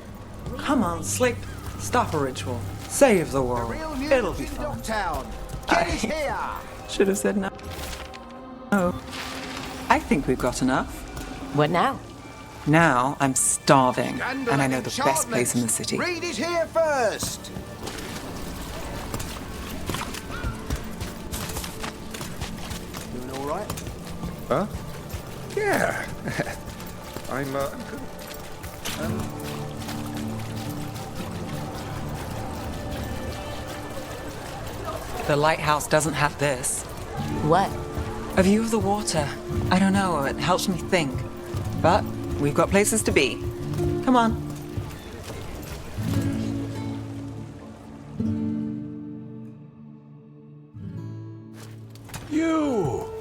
Come on, Slick. Stop a ritual. Save the world. It'll be fun. I should have said no. Oh. I think we've got enough. What now? Now I'm starving, and I know the best place in the city. Read it here first. Doing all right? Huh? Yeah. I'm The lighthouse doesn't have this. What? A view of the water. I don't know, it helps me think. But we've got places to be. Come on. You!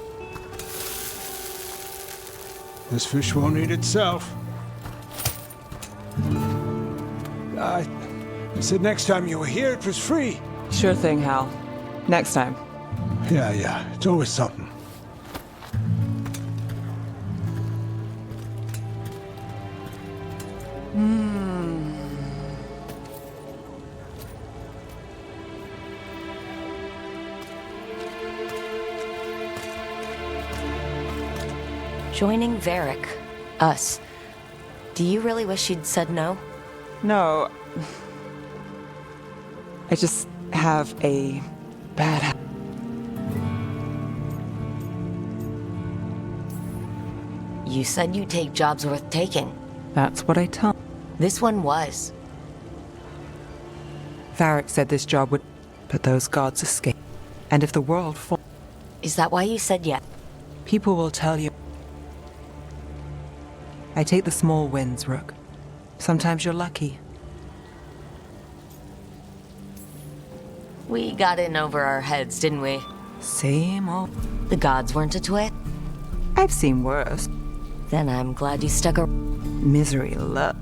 This fish won't eat itself. I said next time you were here it was free. Sure thing, Hal. Next time. Yeah, it's always something. Joining Varric. Us. Do you really wish you'd said no? No. I just have a bad habit. You said you'd take jobs worth taking. That's what I tell. This one was. Varric said this job would... But those gods escape. And if the world falls... Is that why you said yes? People will tell you... I take the small wins, Rook. Sometimes you're lucky. We got in over our heads, didn't we? Same old... The gods weren't into it? I've seen worse. Then I'm glad you stuck around. Misery love.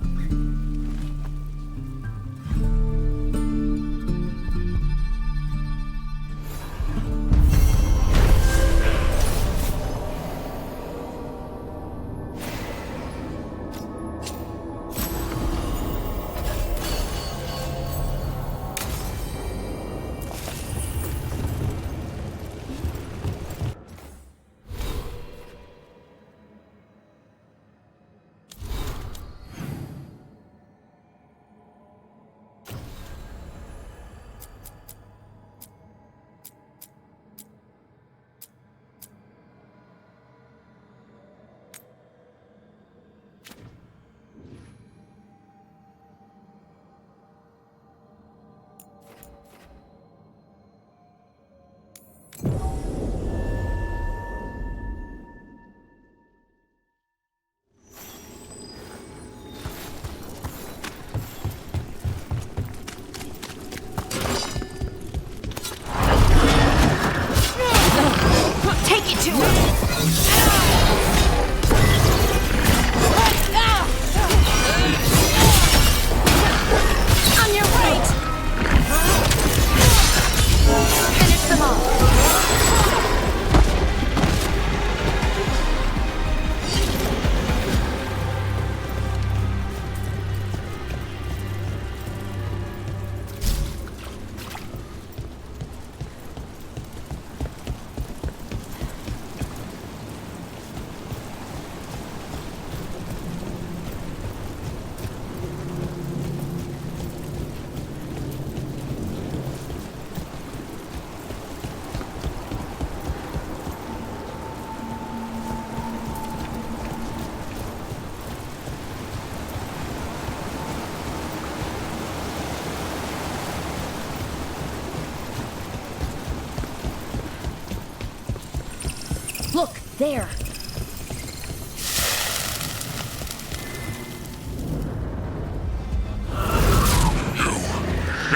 There!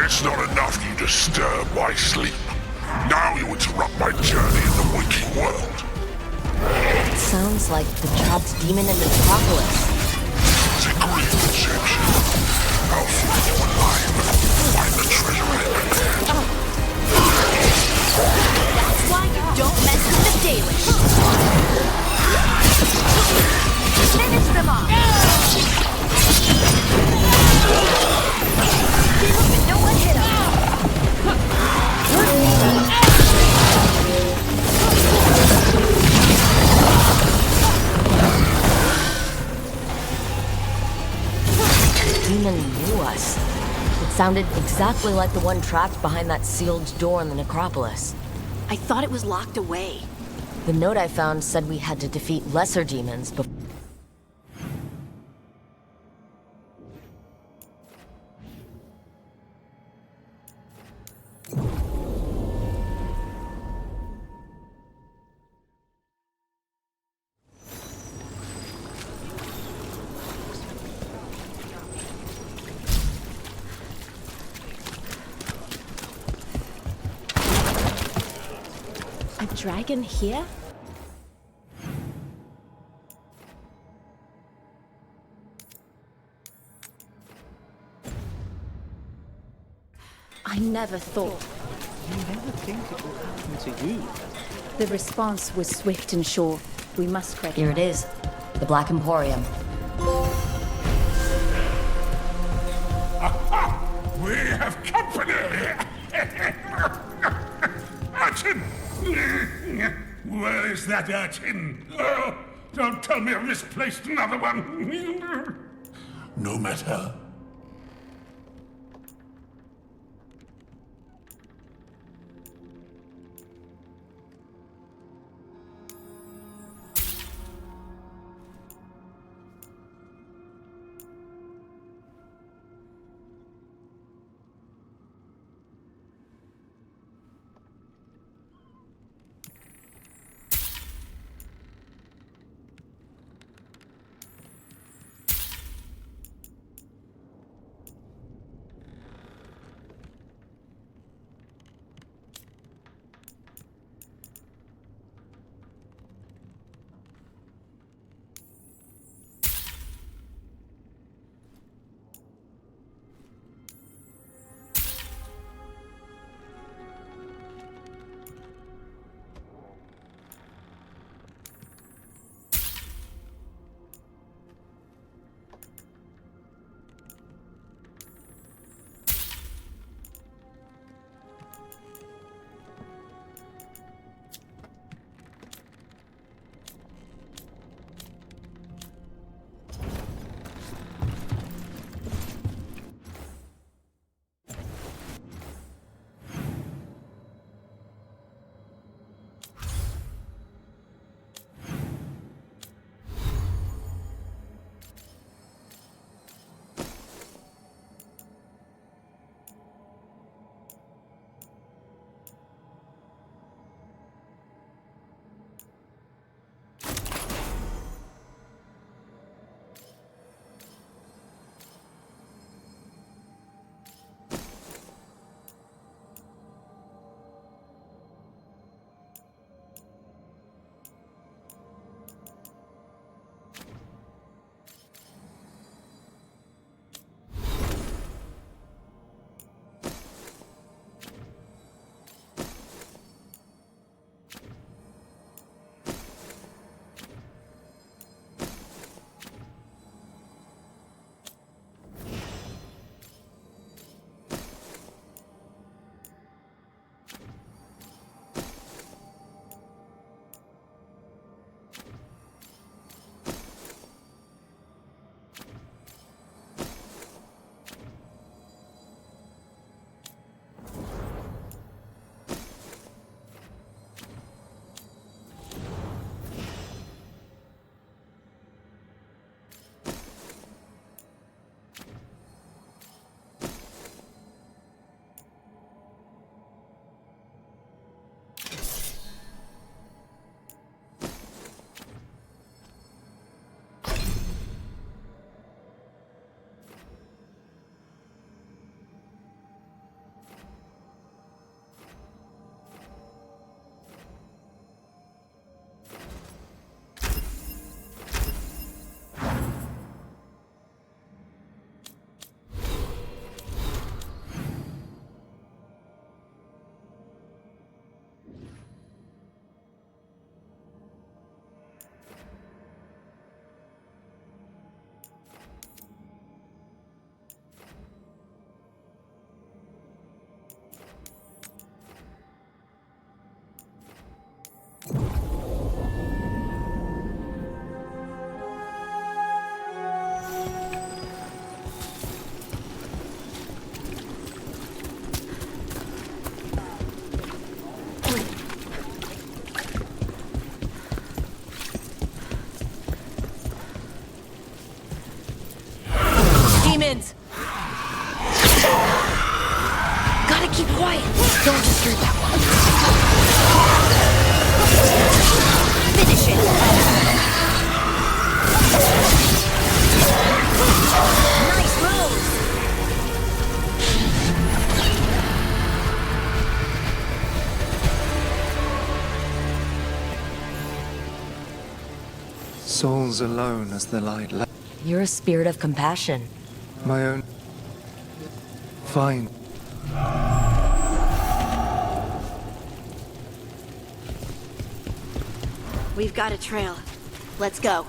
It's not enough you disturb my sleep. Now you interrupt my journey in the waking world. It sounds like the trapped demon in the Metropolis. The great deception. How soon you alive find the treasure I prepared. That's why you don't mess with the Daily. Finish them off! Keep them and no one hit them! Demon knew us. It sounded exactly like the one trapped behind that sealed door in the necropolis. I thought it was locked away. The note I found said we had to defeat lesser demons before. A dragon here? I never thought. You never think it will happen to you. The response was swift and sure. We must credit. Here it is. The Black Emporium. We have company! Urchin! Where is that urchin? Oh, don't tell me I misplaced another one! No matter. Dragons! Gotta keep quiet. Don't disturb that one. Finish it. Nice move. Souls alone as the light left. You're a spirit of compassion. My own. Fine. We've got a trail. Let's go.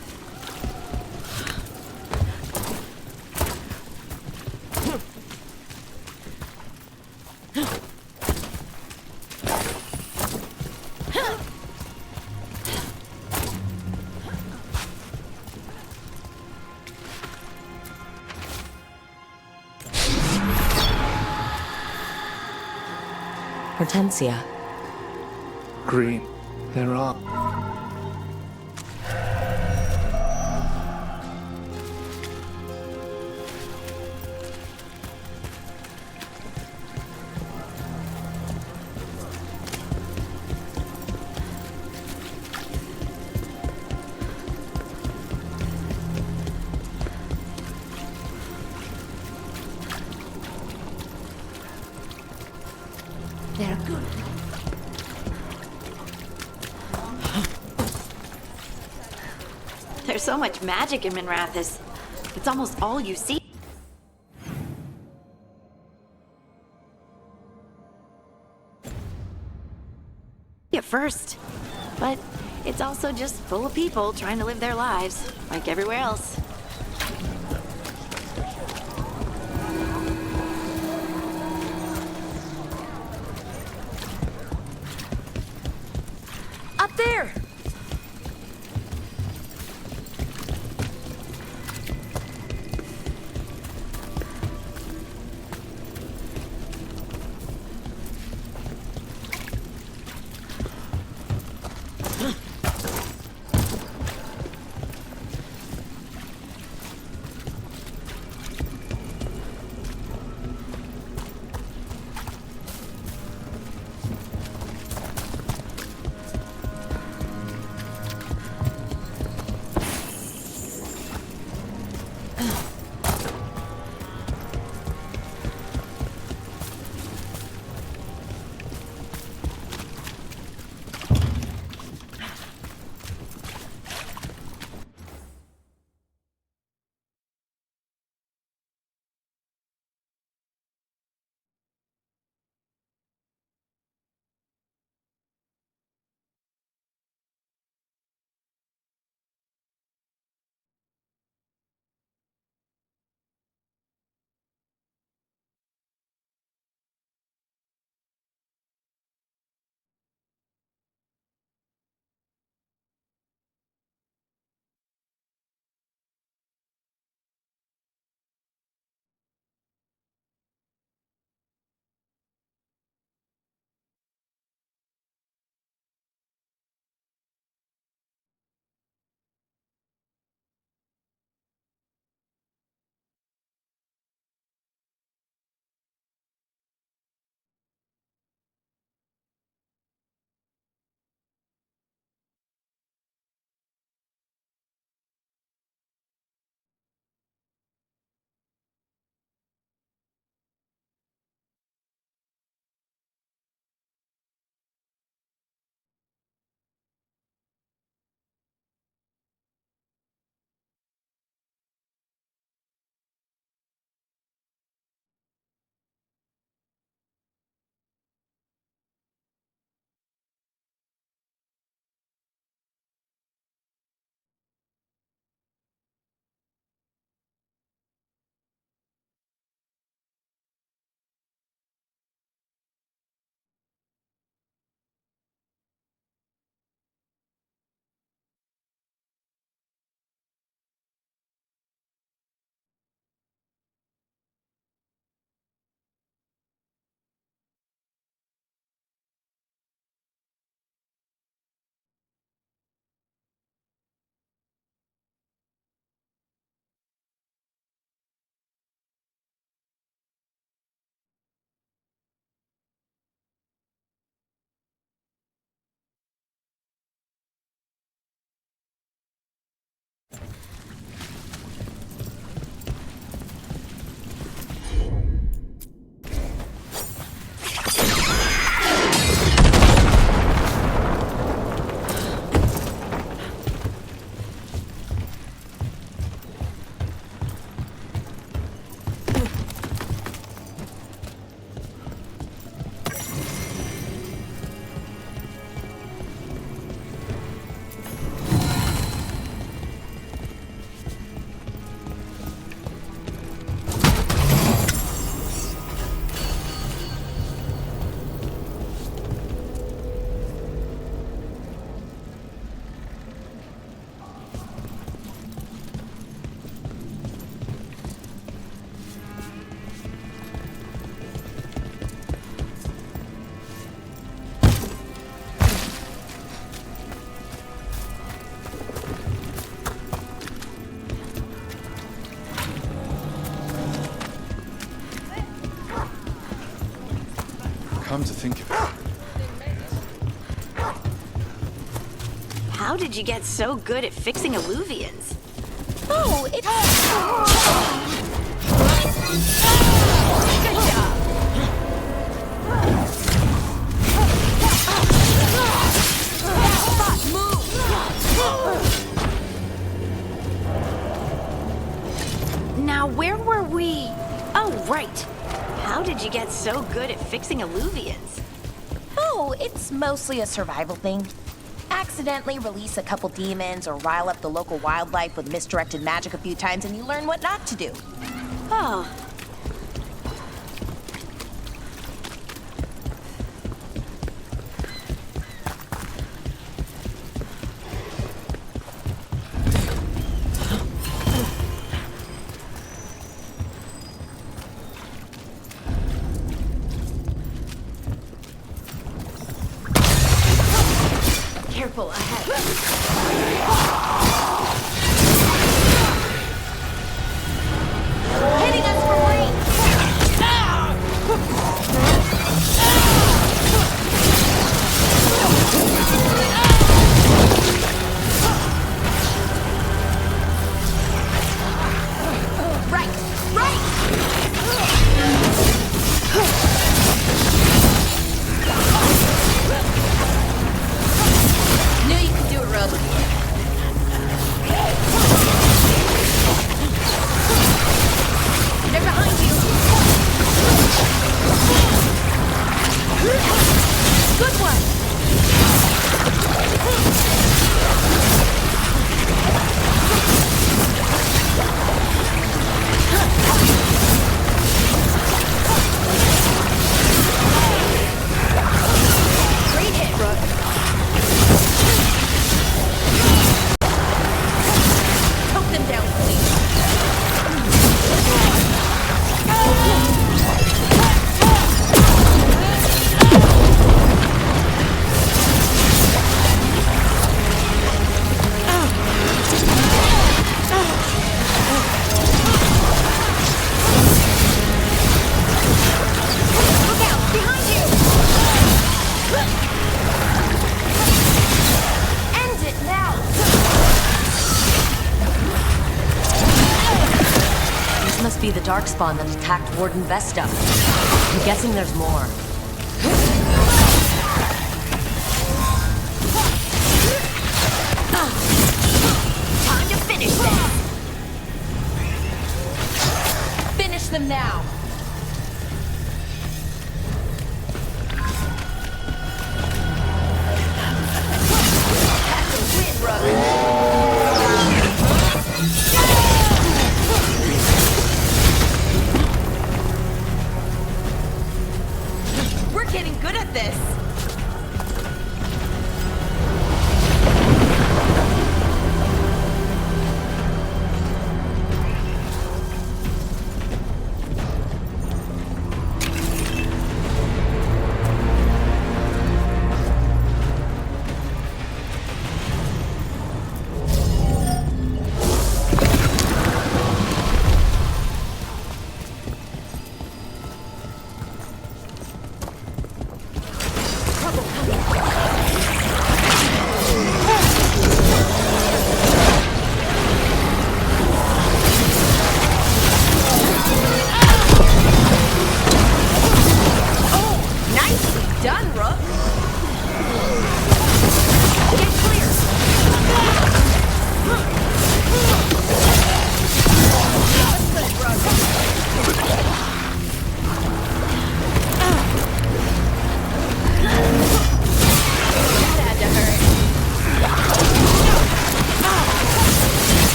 Hortensia. Green. There are. They're good. There's so much magic in Minrathous. It's almost all you see. At first, but it's also just full of people trying to live their lives, like everywhere else. Up there! Come to think of it. How did you get so good at fixing alluvians? Oh, it's... Good job. Fuck, move! Now, where were we? Oh, right. How did you get so good at fixing alluvians? Oh, it's mostly a survival thing. Accidentally release a couple demons or rile up the local wildlife with misdirected magic a few times and you learn what not to do. Oh. Careful ahead. Hitting us from range. Right, right. Knew you could do it, Rogue. They're behind you. Good one. Great hit, Rogue. Choke them down, please. Look out! Behind you! End it now! This must be the Darkspawn that attacked Warden Vesta. I'm guessing there's more. Time to finish them! Finish them now! That's a win, brother! We're getting good at this!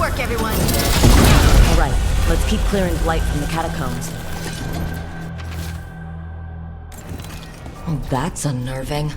work, everyone. All right, let's keep clearing blight from the catacombs. Oh, that's unnerving.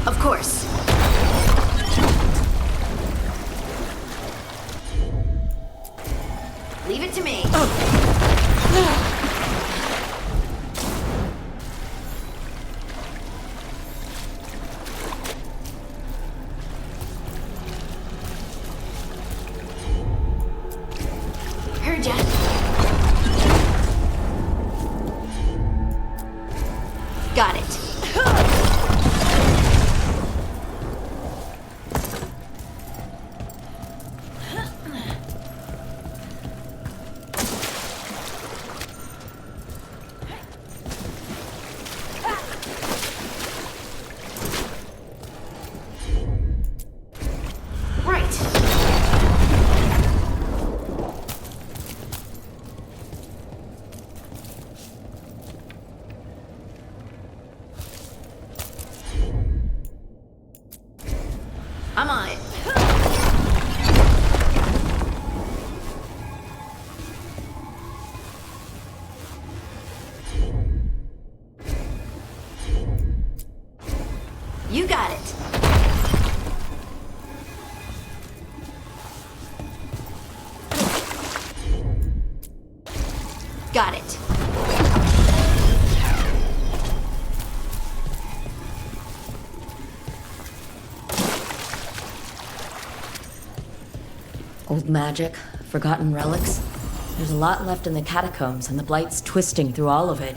Of course. Leave it to me. Heard ya. Got it. Got it. Old magic, forgotten relics. There's a lot left in the catacombs, and the Blight's twisting through all of it.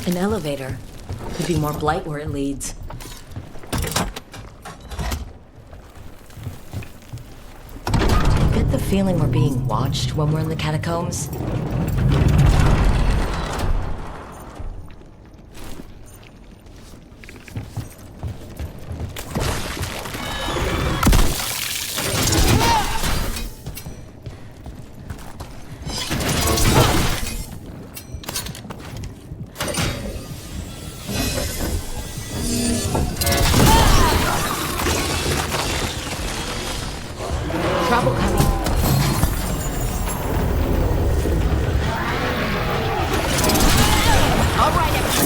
An elevator. Could be more Blight where it leads. Do you get the feeling we're being watched when we're in the catacombs? Trouble coming. All right, everyone.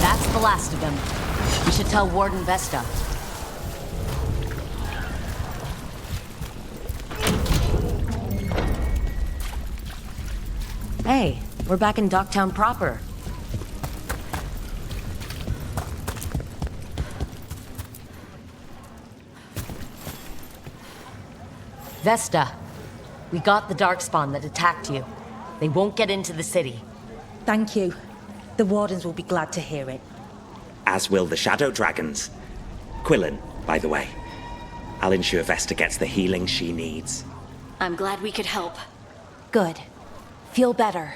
That's the last of them. We should tell Warden Vesta. Hey, we're back in Docktown proper. Vesta, we got the Darkspawn that attacked you. They won't get into the city. Thank you. The Wardens will be glad to hear it. As will the Shadow Dragons. Quillen, by the way. I'll ensure Vesta gets the healing she needs. I'm glad we could help. Good. Feel better.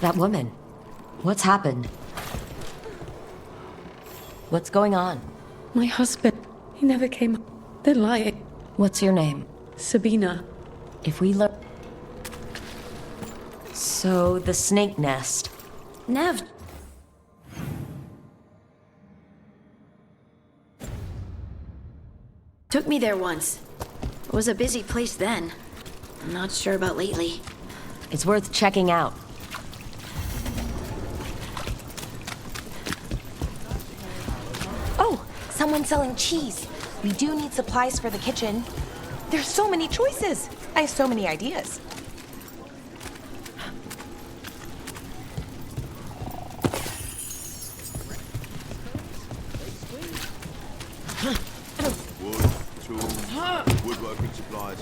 That woman. What's happened? What's going on? My husband, he never came. They're lying. What's your name? Sabina. If we learn... So, the snake nest. Nev. Took me there once. It was a busy place then. I'm not sure about lately. It's worth checking out. Oh, someone's selling cheese. We do need supplies for the kitchen. There's so many choices. I have so many ideas. Wood, tools, woodworking supplies.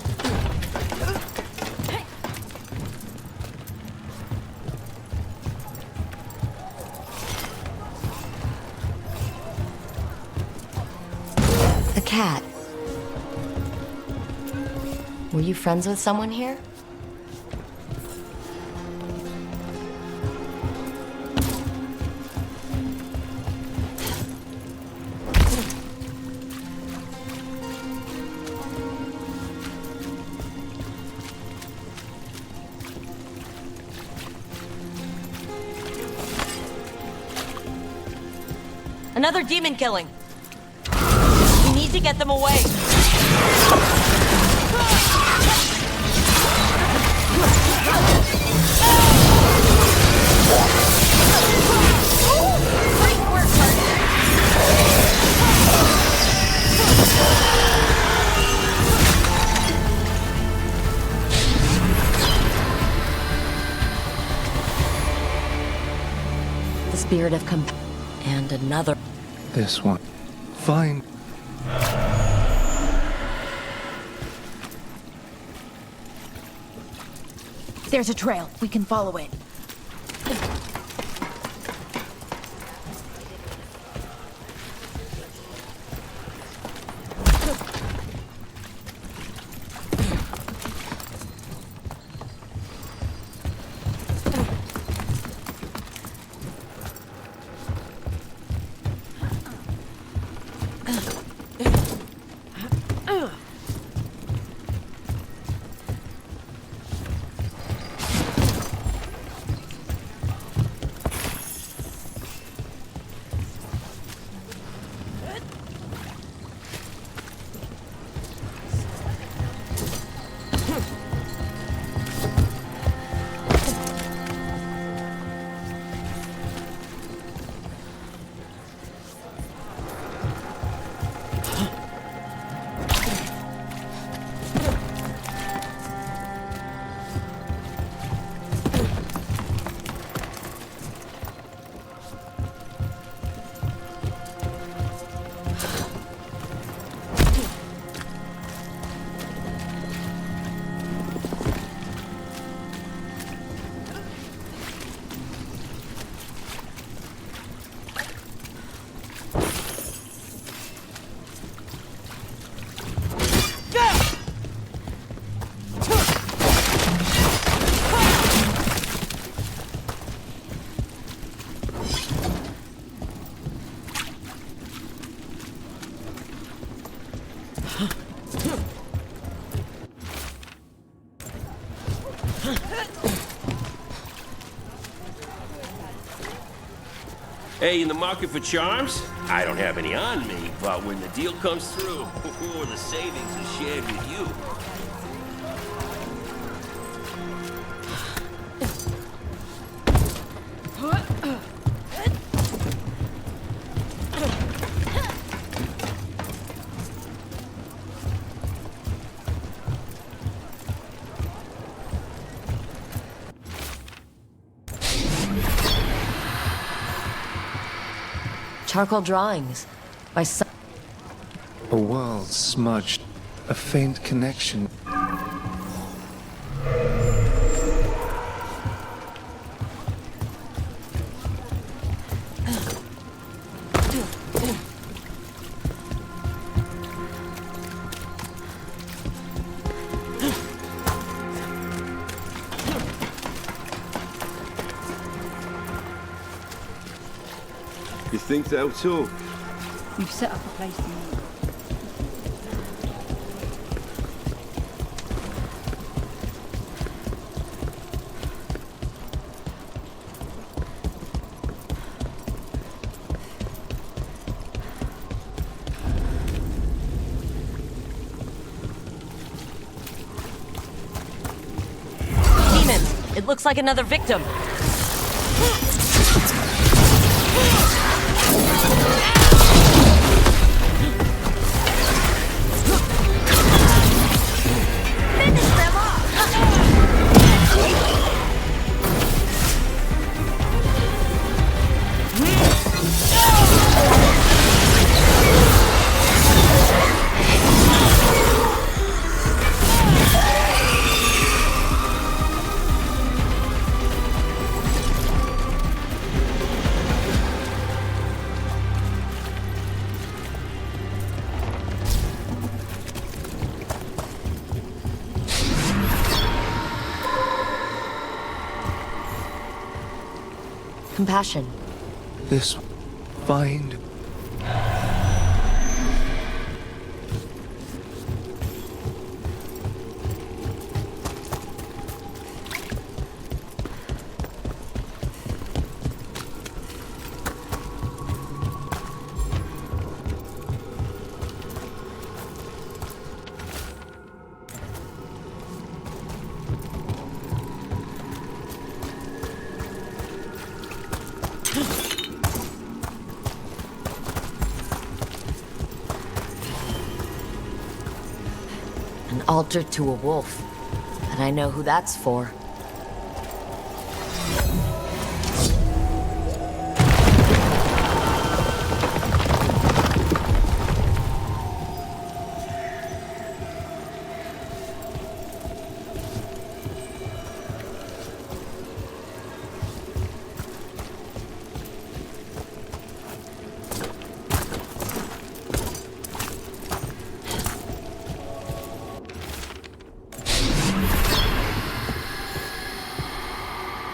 The cat. Were you friends with someone here? Another demon killing. We need to get them away. The spirit of and another. This one. Fine. There's a trail. We can follow it. Hey, in the market for charms? I don't have any on me, but when the deal comes through, the savings is shared with you. Charcoal drawings by some. A world smudged. A faint connection. You think so too? You've set up a place to meet. Demons! It looks like another victim. compassion. This find. An altar to a wolf. And I know who that's for.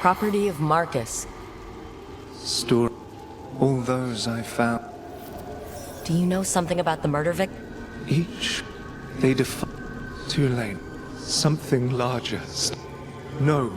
Property of Marcus. Store. All those I found. Do you know something about the murder victim? Each. They define. Too late. Something larger. No.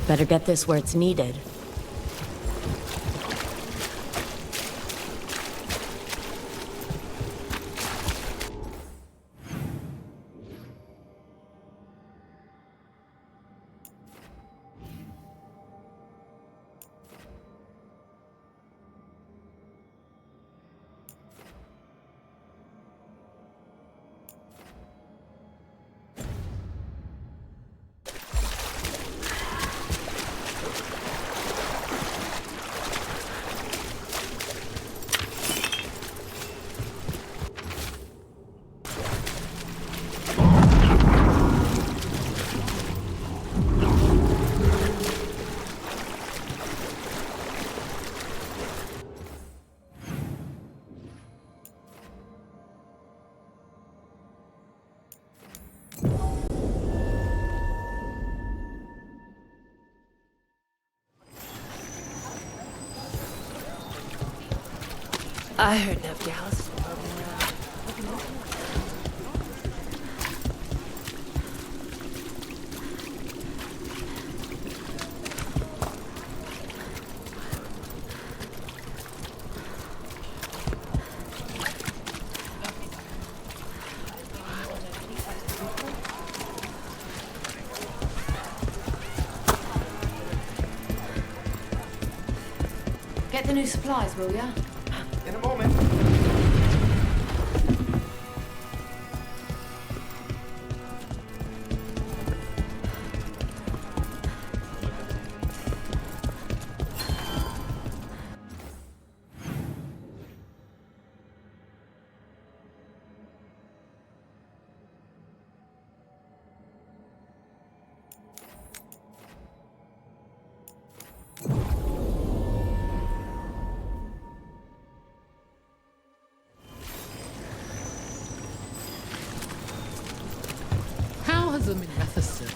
Better get this where it's needed. I heard Navgalis. Get the new supplies, will ya? In a moment. How has the Mimetha circle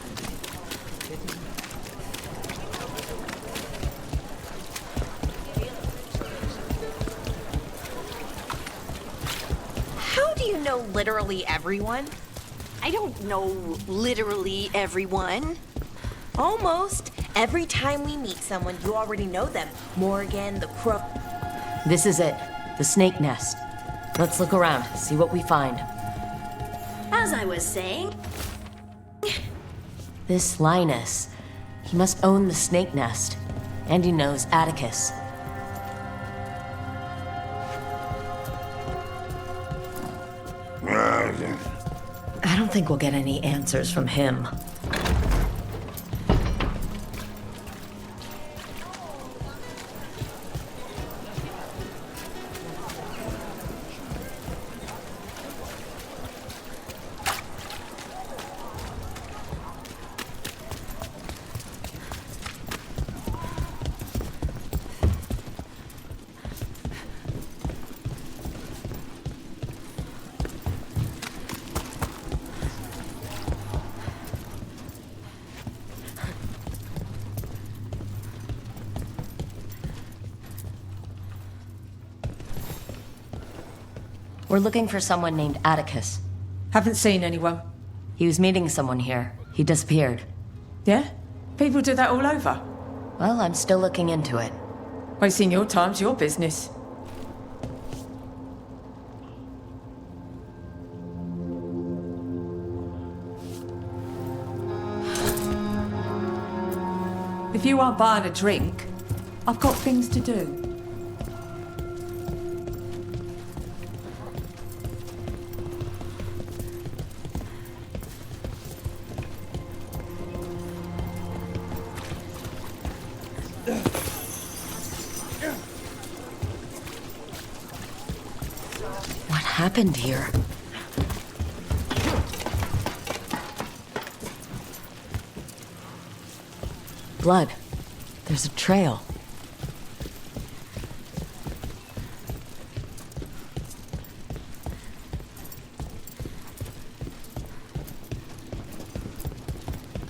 How do you know literally everyone? I don't know literally everyone. Almost. Every time we meet someone, you already know them. Morgan, the crook. This is it. The snake nest. Let's look around, see what we find. As I was saying, This Linus. He must own the snake nest. And he knows Atticus. I don't think we'll get any answers from him. We're looking for someone named Atticus. Haven't seen anyone. He was meeting someone here. He disappeared. Yeah? People do that all over. Well, I'm still looking into it. Wasting your time's your business. If you aren't buying a drink, I've got things to do. What happened here? Blood. There's a trail.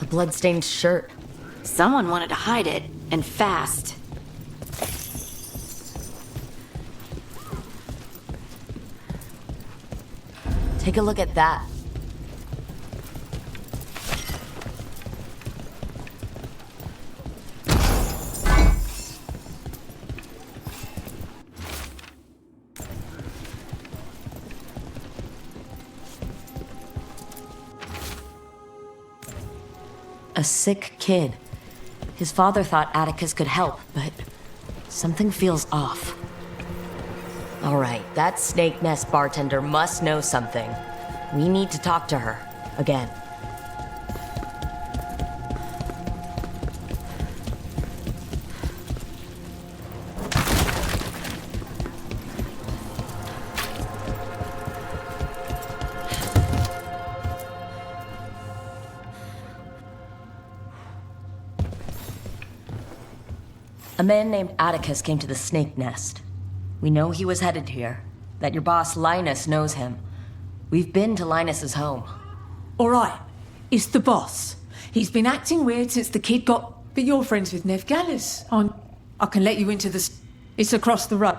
A blood-stained shirt. someone wanted to hide it, and fast. Take a look at that. A sick kid. His father thought Atticus could help, but something feels off. All right, that snake nest bartender must know something. We need to talk to her. Again. A man named Atticus came to the snake nest. We know he was headed here, that your boss Linus knows him. We've been to Linus's home. All right, it's the boss. He's been acting weird since the kid got... But you're friends with Nev Gallus. I can let you into the... It's across the road.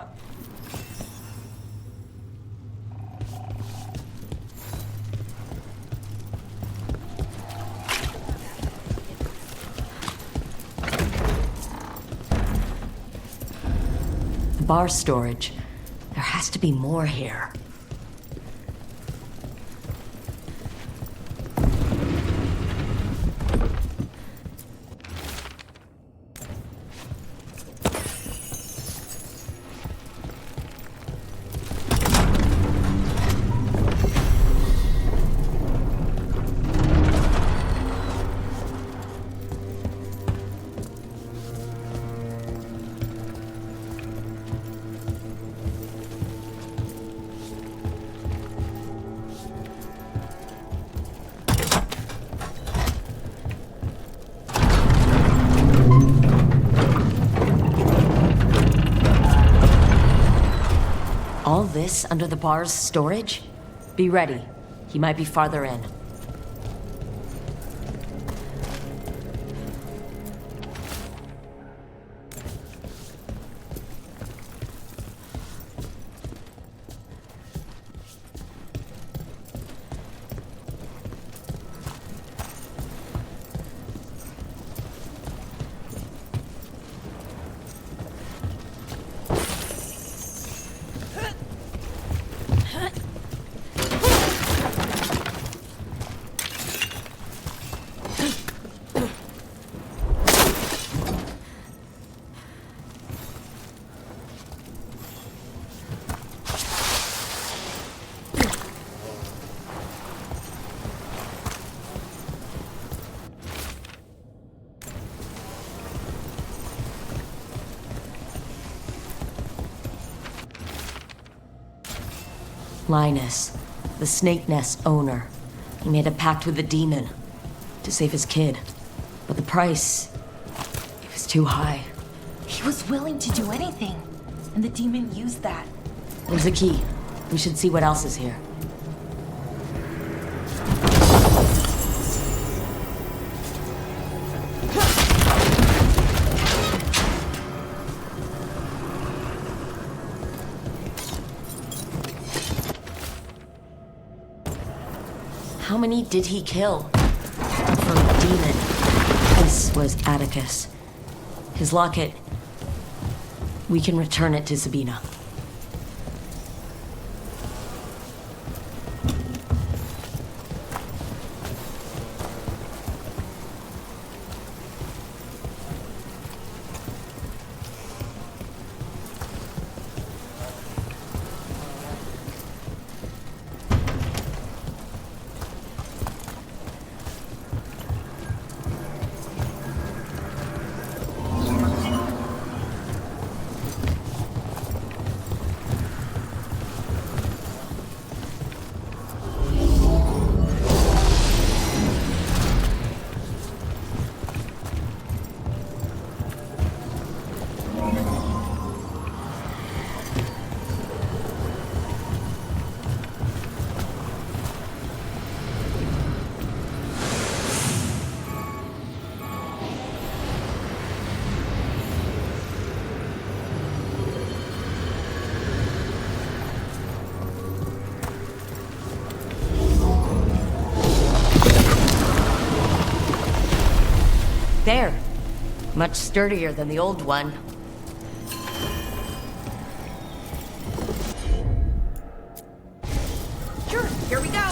Bar storage. There has to be more here. All this under the bar's storage? Be ready. He might be farther in. Linus, the snake nest owner. He made a pact with the demon to save his kid. But the price, it was too high. He was willing to do anything, and the demon used that. There's a key. We should see what else is here. How many did he kill? From a demon. This was Atticus. His locket. We can return it to Sabina. There. Much sturdier than the old one. Sure, here we go.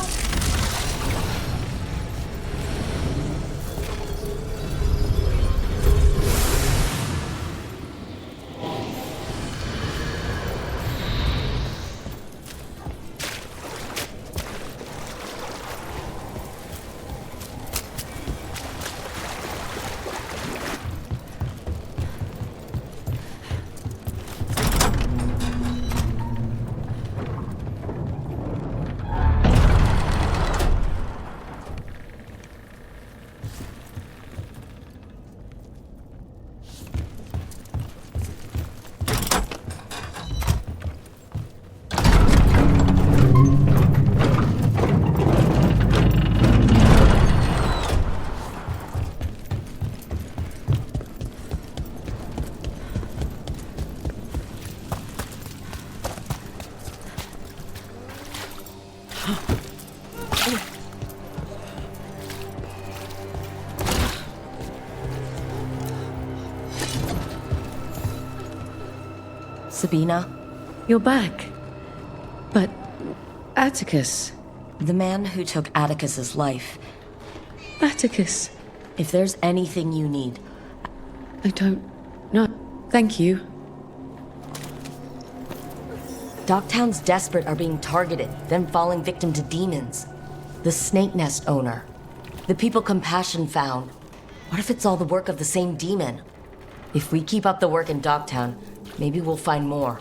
Sabina? You're back. But Atticus. The man who took Atticus's life. Atticus. If there's anything you need. I don't know. Thank you. Dogtown's desperate are being targeted, then falling victim to demons. The snake nest owner. The people Compassion found. What if it's all the work of the same demon? If we keep up the work in Dogtown, maybe we'll find more.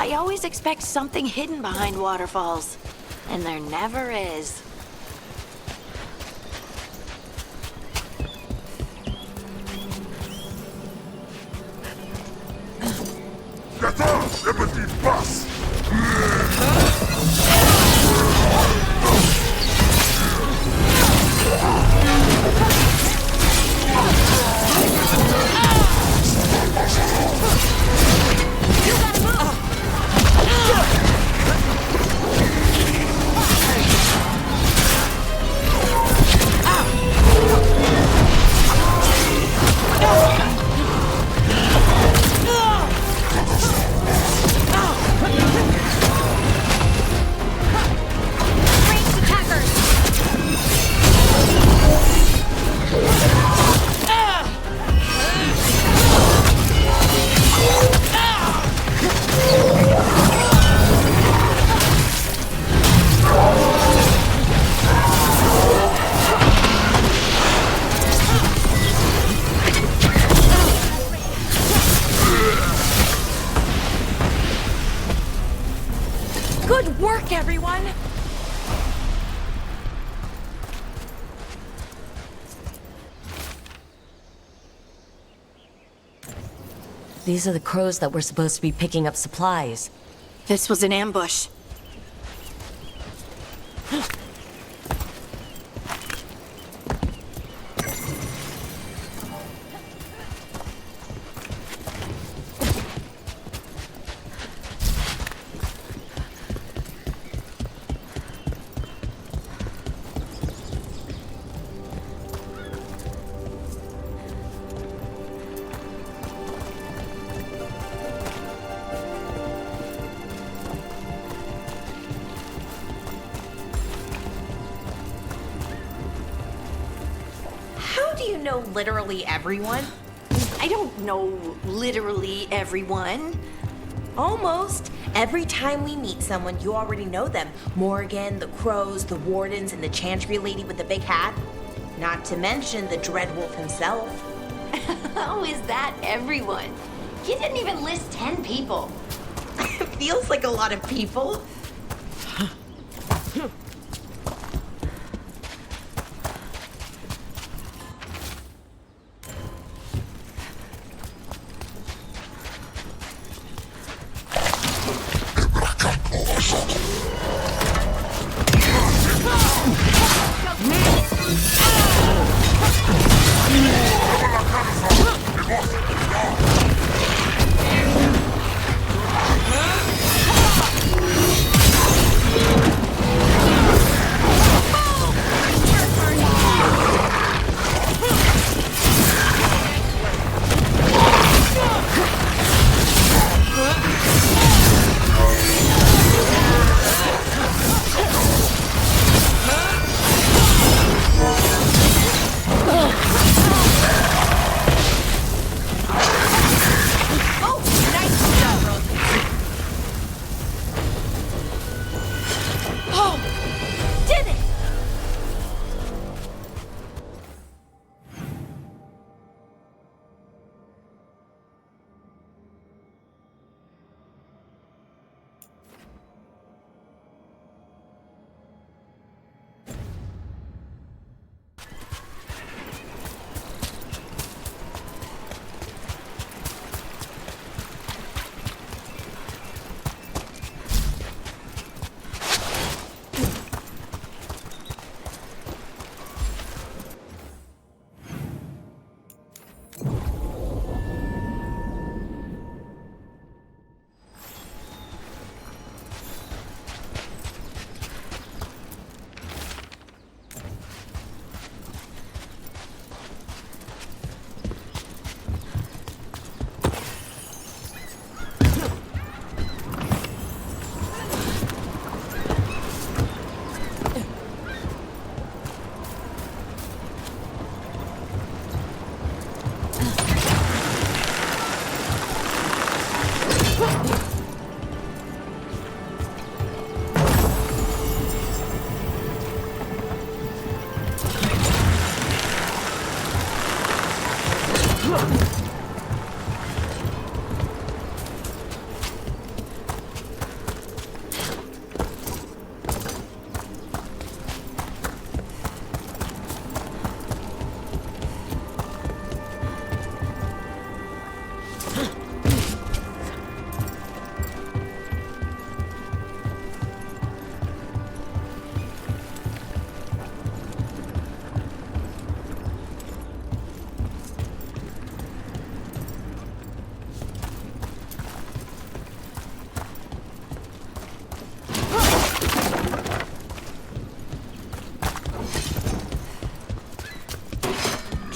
I always expect something hidden behind waterfalls, and there never is. Get off, le petit boss! Good work, everyone! These are the crows that were supposed to be picking up supplies. This was an ambush. How do you know literally everyone? I don't know literally everyone. Almost. Every time we meet someone, you already know them. Morgan, the crows, the wardens, and the chantry lady with the big hat. Not to mention the Dreadwolf himself. How is that everyone? He didn't even list 10 people. It feels like a lot of people.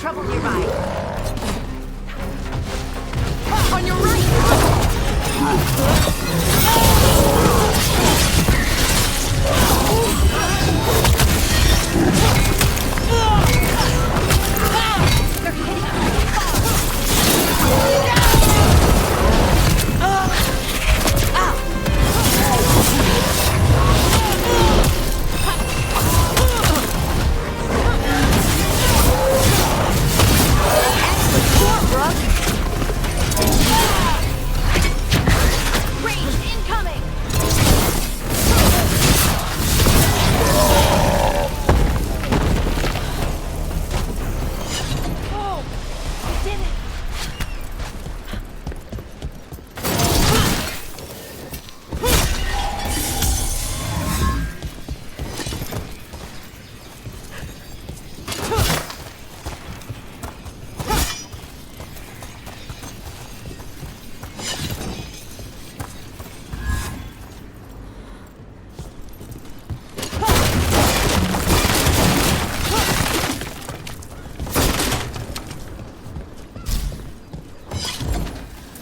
trouble nearby. On your right! They're hitting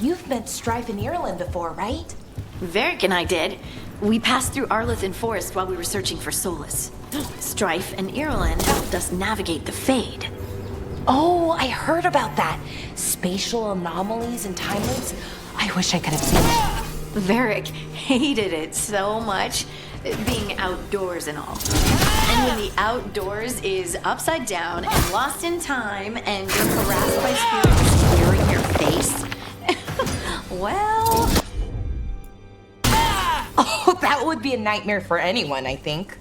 You've met Strife in Ireland before, right? Varric and I did. We passed through Arlethan Forest while we were searching for Solus. Strife and Ireland helped us navigate the Fade. Oh, I heard about that. Spatial anomalies and time loops. I wish I could have seen it. Varric hated it so much, being outdoors and all. And when the outdoors is upside down and lost in time and you're harassed by spirits staring your face, well... Oh, that would be a nightmare for anyone, I think.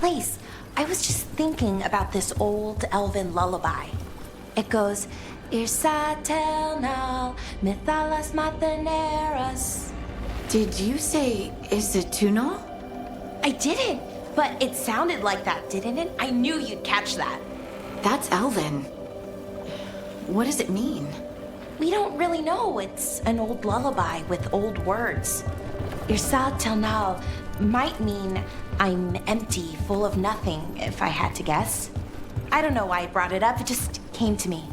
place, I was just thinking about this old elven lullaby. It goes, Irsa telnal, mithalas matheneras. Did you say Isatunal? I didn't, but it sounded like that, didn't it? I knew you'd catch that. That's Elven. What does it mean? We don't really know. It's an old lullaby with old words. Irsa telnal might mean I'm empty, full of nothing, if I had to guess. I don't know why I brought it up, it just came to me.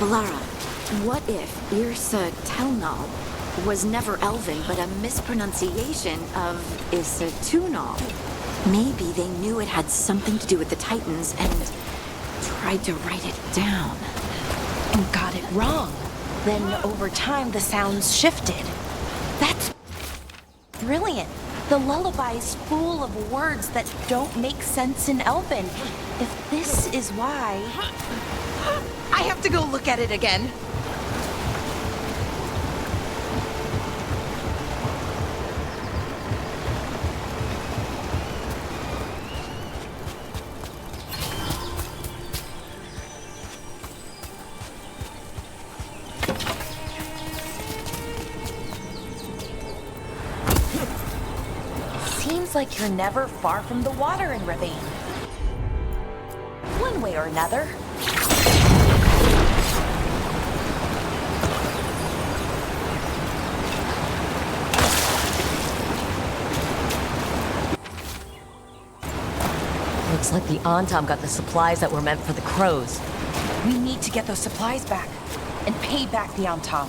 Lara, what if Irsa Telnal was never Elven, but a mispronunciation of Isatunal? Maybe they knew it had something to do with the Titans and tried to write it down. And got it wrong. Then over time, the sounds shifted. That's brilliant. The lullaby's full of words that don't make sense in Elven. If this is why... I have to go look at it again. Seems like you're never far from the water in Ravine. One way or another. Looks like the Antam got the supplies that were meant for the crows. We need to get those supplies back and pay back the Antam.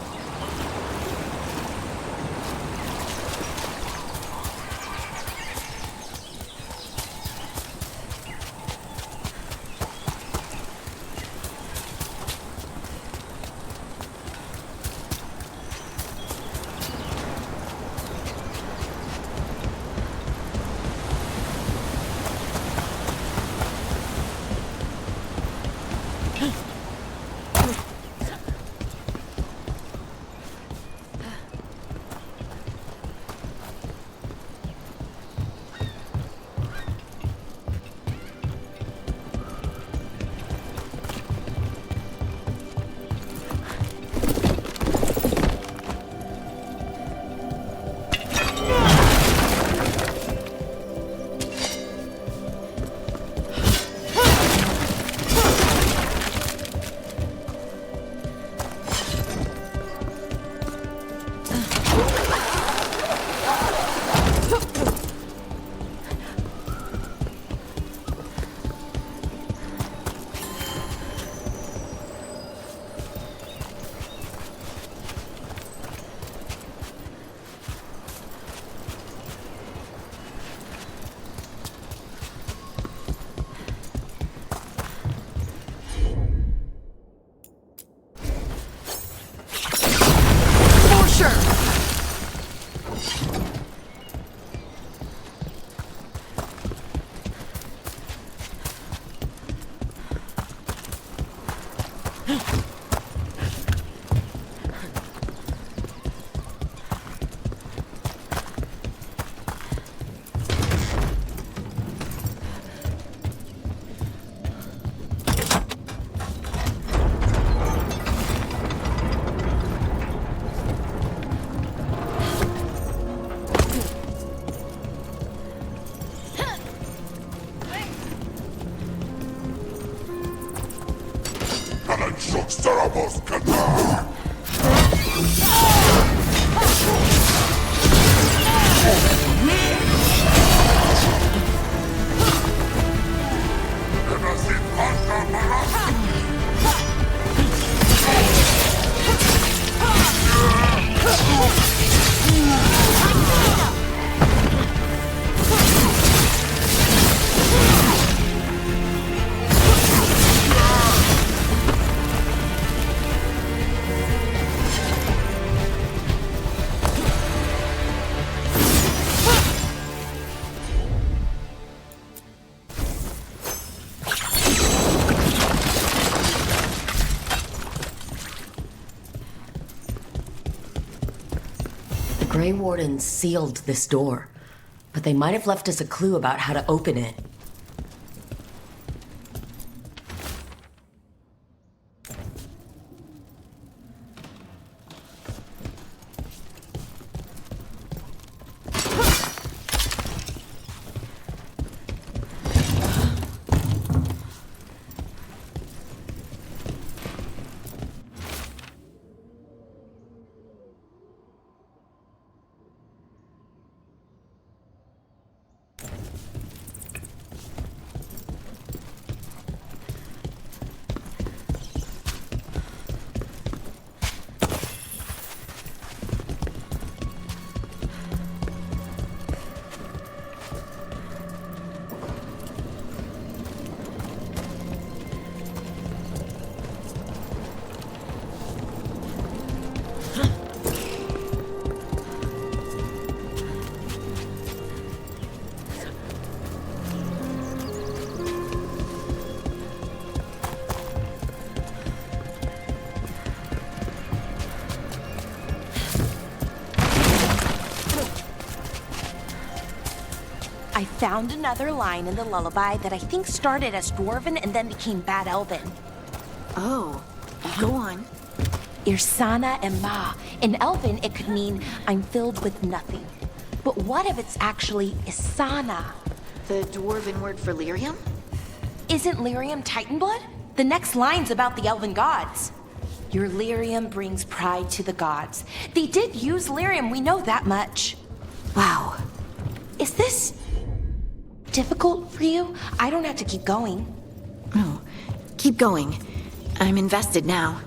Grey Wardens sealed this door, but they might have left us a clue about how to open it. I found another line in the lullaby that I think started as Dwarven and then became Bad Elven. Oh, go on. Irsana and Ma. In Elven, it could mean I'm filled with nothing. But what if it's actually Isana? The Dwarven word for lyrium? Isn't lyrium Titan blood? The next line's about the Elven gods. Your lyrium brings pride to the gods. They did use lyrium, we know that much. Wow. Is this difficult for you? I don't have to keep going. No, keep going. I'm invested now.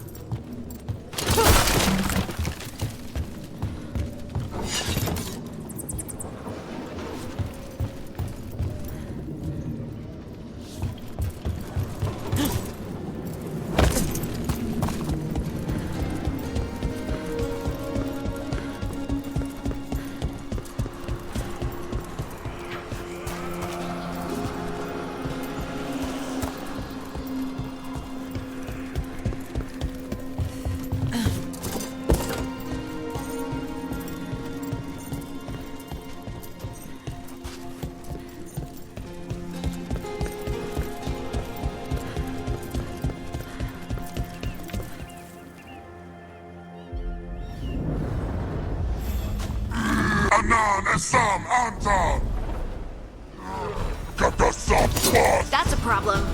That's a problem.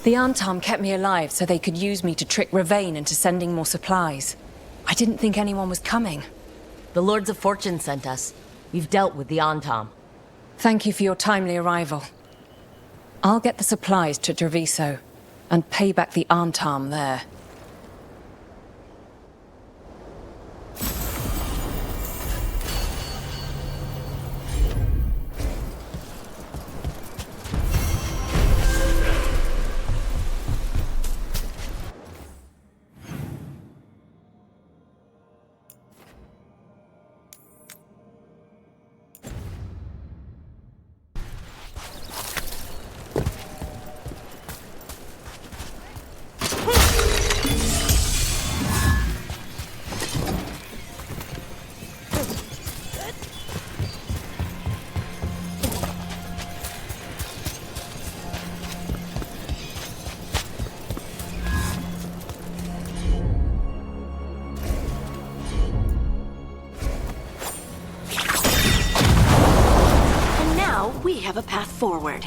The Antam kept me alive so they could use me to trick Ravain into sending more supplies. I didn't think anyone was coming. The Lords of Fortune sent us. We've dealt with the Antam. Thank you for your timely arrival. I'll get the supplies to Treviso and pay back the Antam there. have a path forward.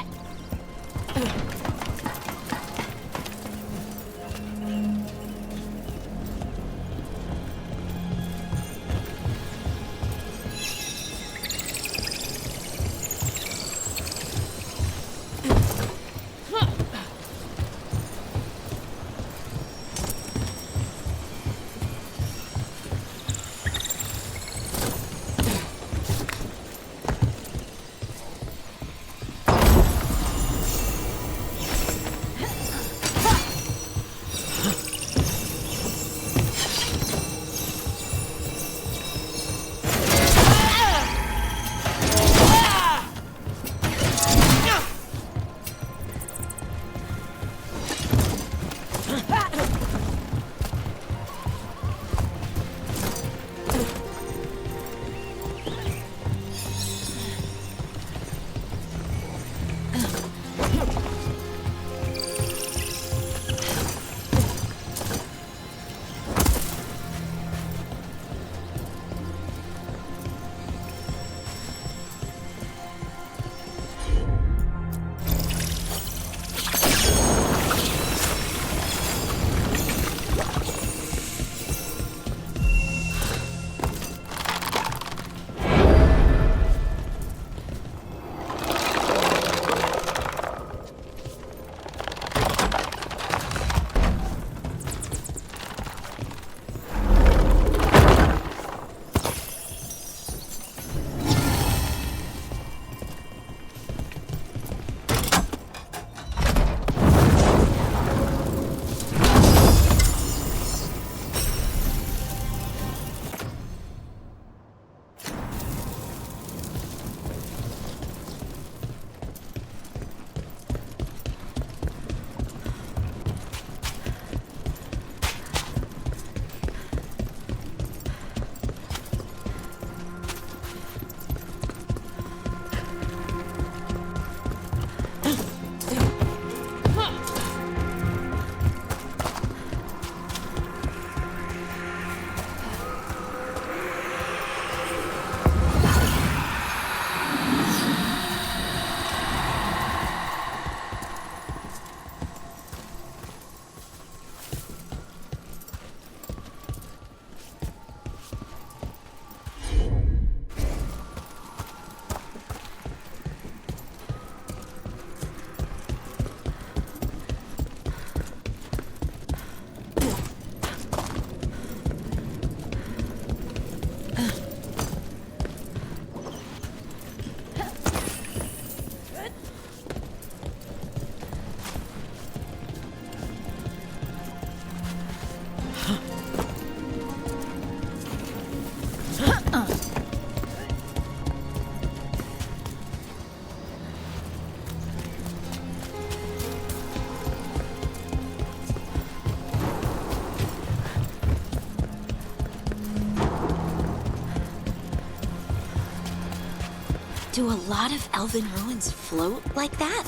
Do a lot of elven ruins float like that?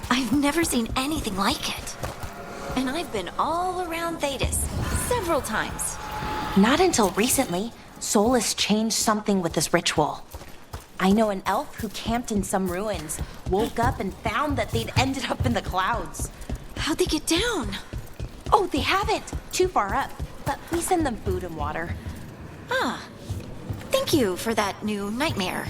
I've never seen anything like it. And I've been all around Thedas several times. Not until recently, Solus changed something with this ritual. I know an elf who camped in some ruins, woke up and found that they'd ended up in the clouds. How'd they get down? Oh, they haven't. Too far up. But we send them food and water. Ah. Thank you for that new nightmare.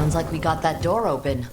Sounds like we got that door open.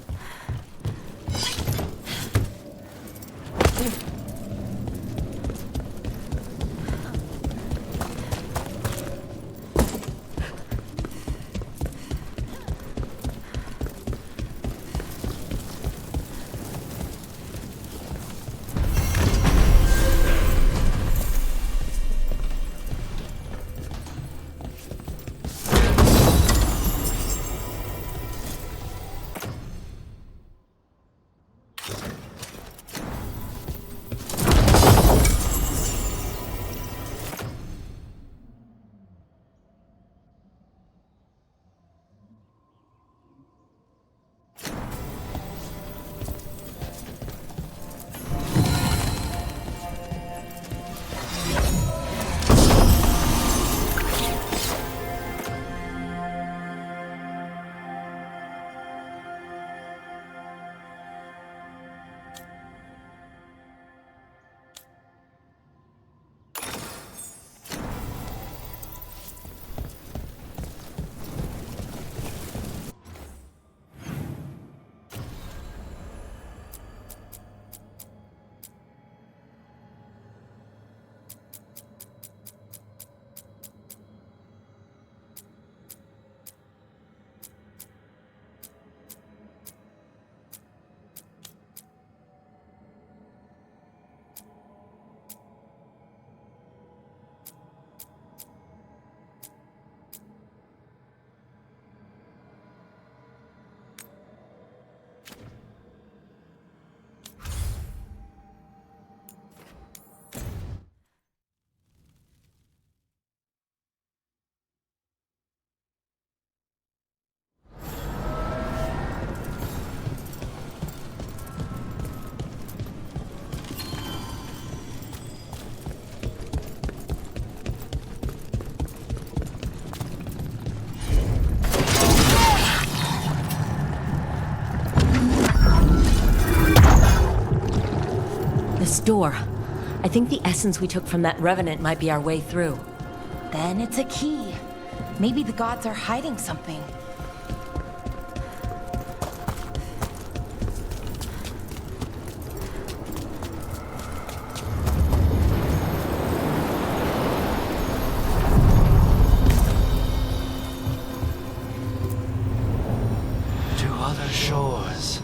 This door. I think the essence we took from that revenant might be our way through. Then it's a key. Maybe the gods are hiding something. To other shores.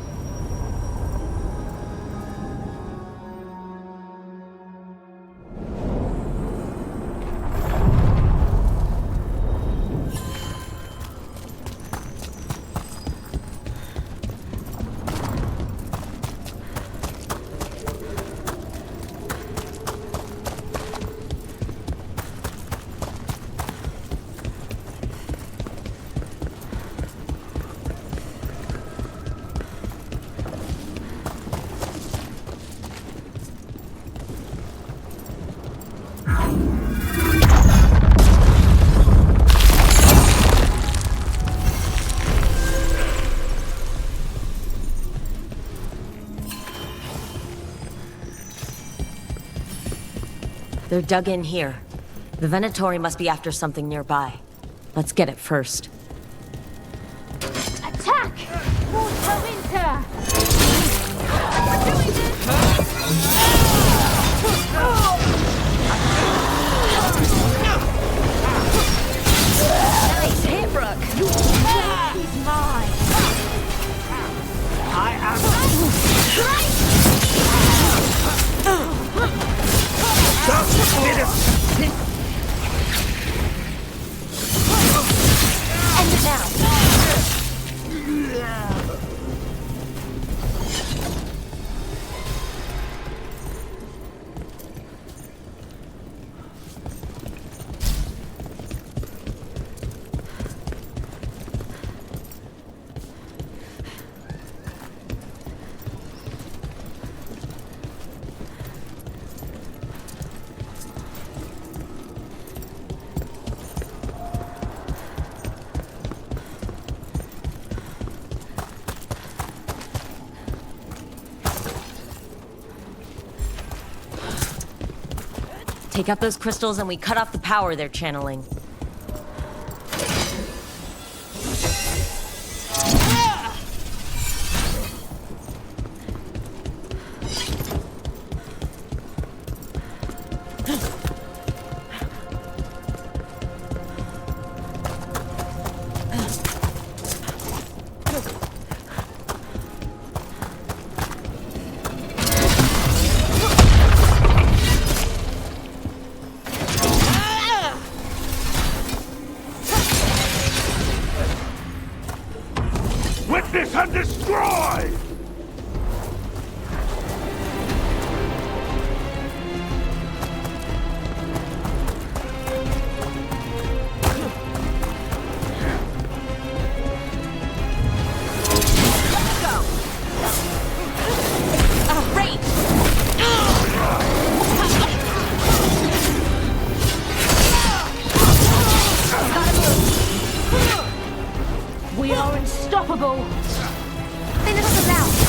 They're dug in here. The Venatori must be after something nearby. Let's get it first. Attack! Water winter! Nice hit, Brooke! He's mine! I am... End it now! Take out those crystals and we cut off the power they're channeling. Witness and destroy! We are unstoppable! Finish them now!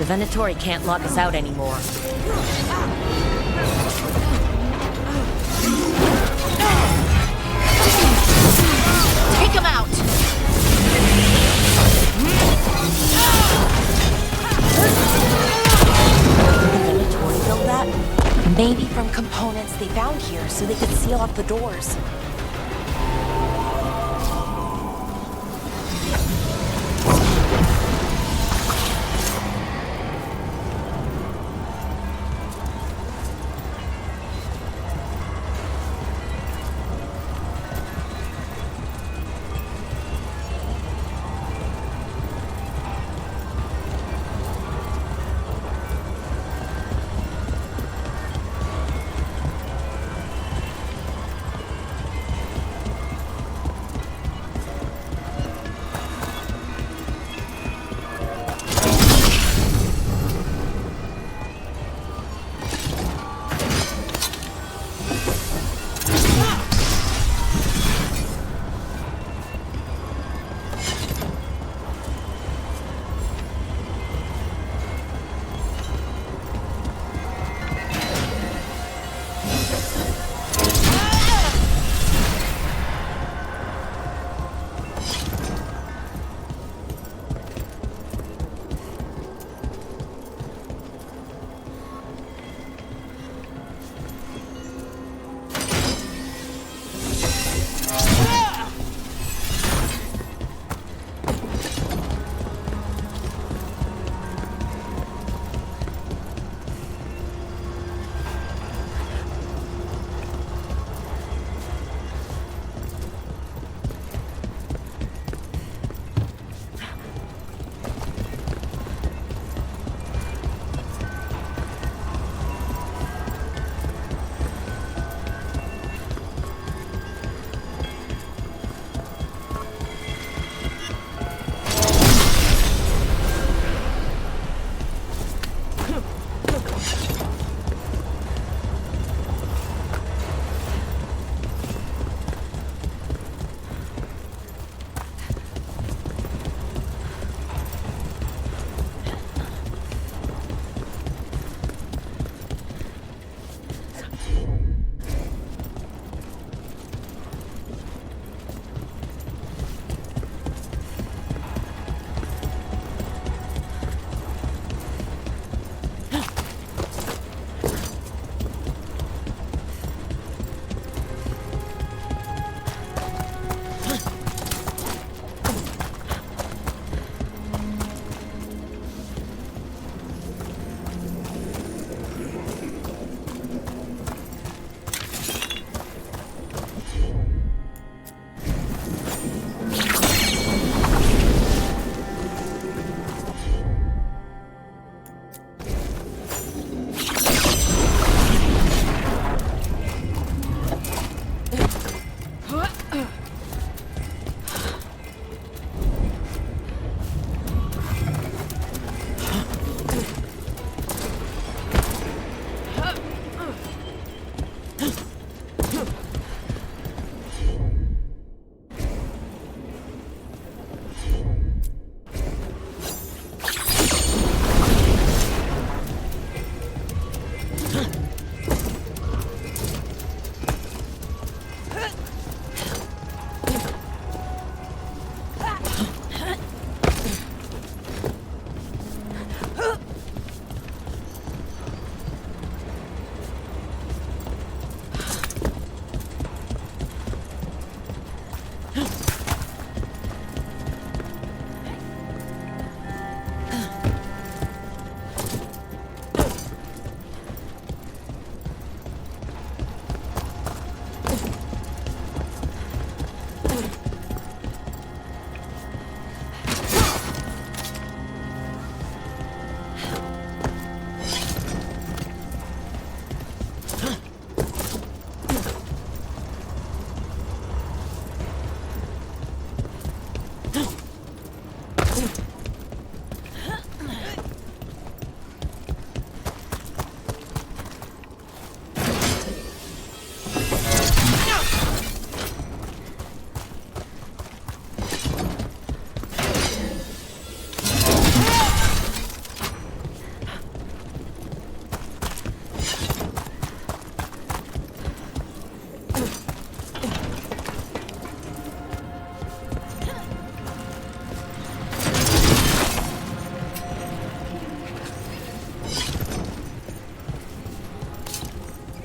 The Venatori can't lock us out anymore. Take him out! Did the Venatori build that? Maybe from components they found here so they could seal off the doors.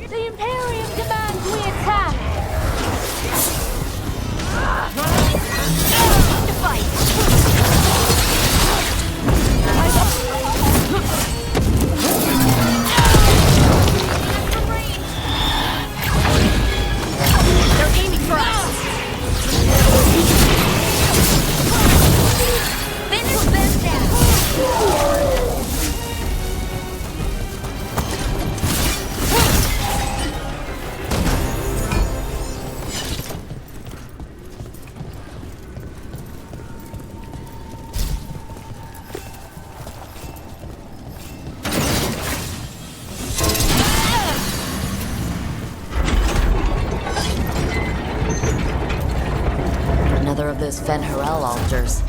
The Imperium demands we attack! To fight! They're aiming for us! Finish them down! Another of those Fen Harel altars.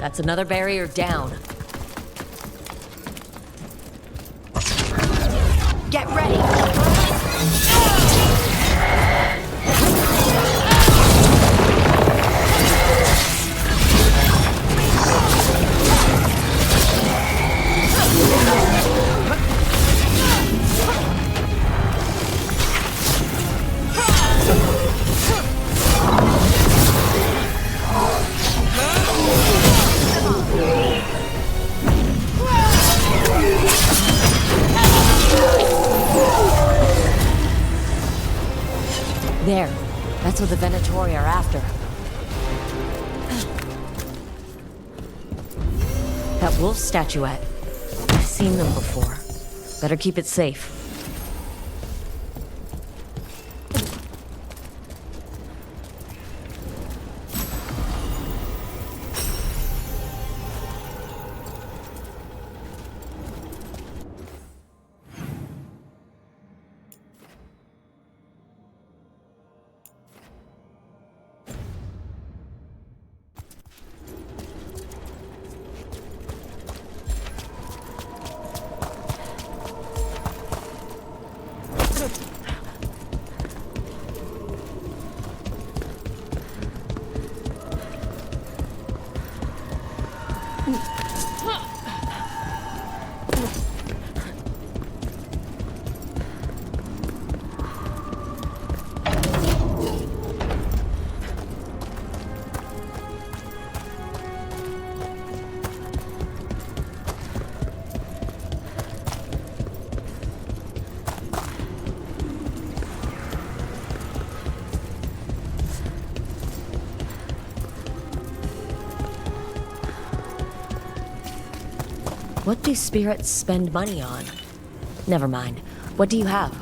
That's another barrier down. Get ready! There. That's what the Venatori are after. That wolf statuette. I've seen them before. Better keep it safe. What do spirits spend money on? Never mind. What do you have?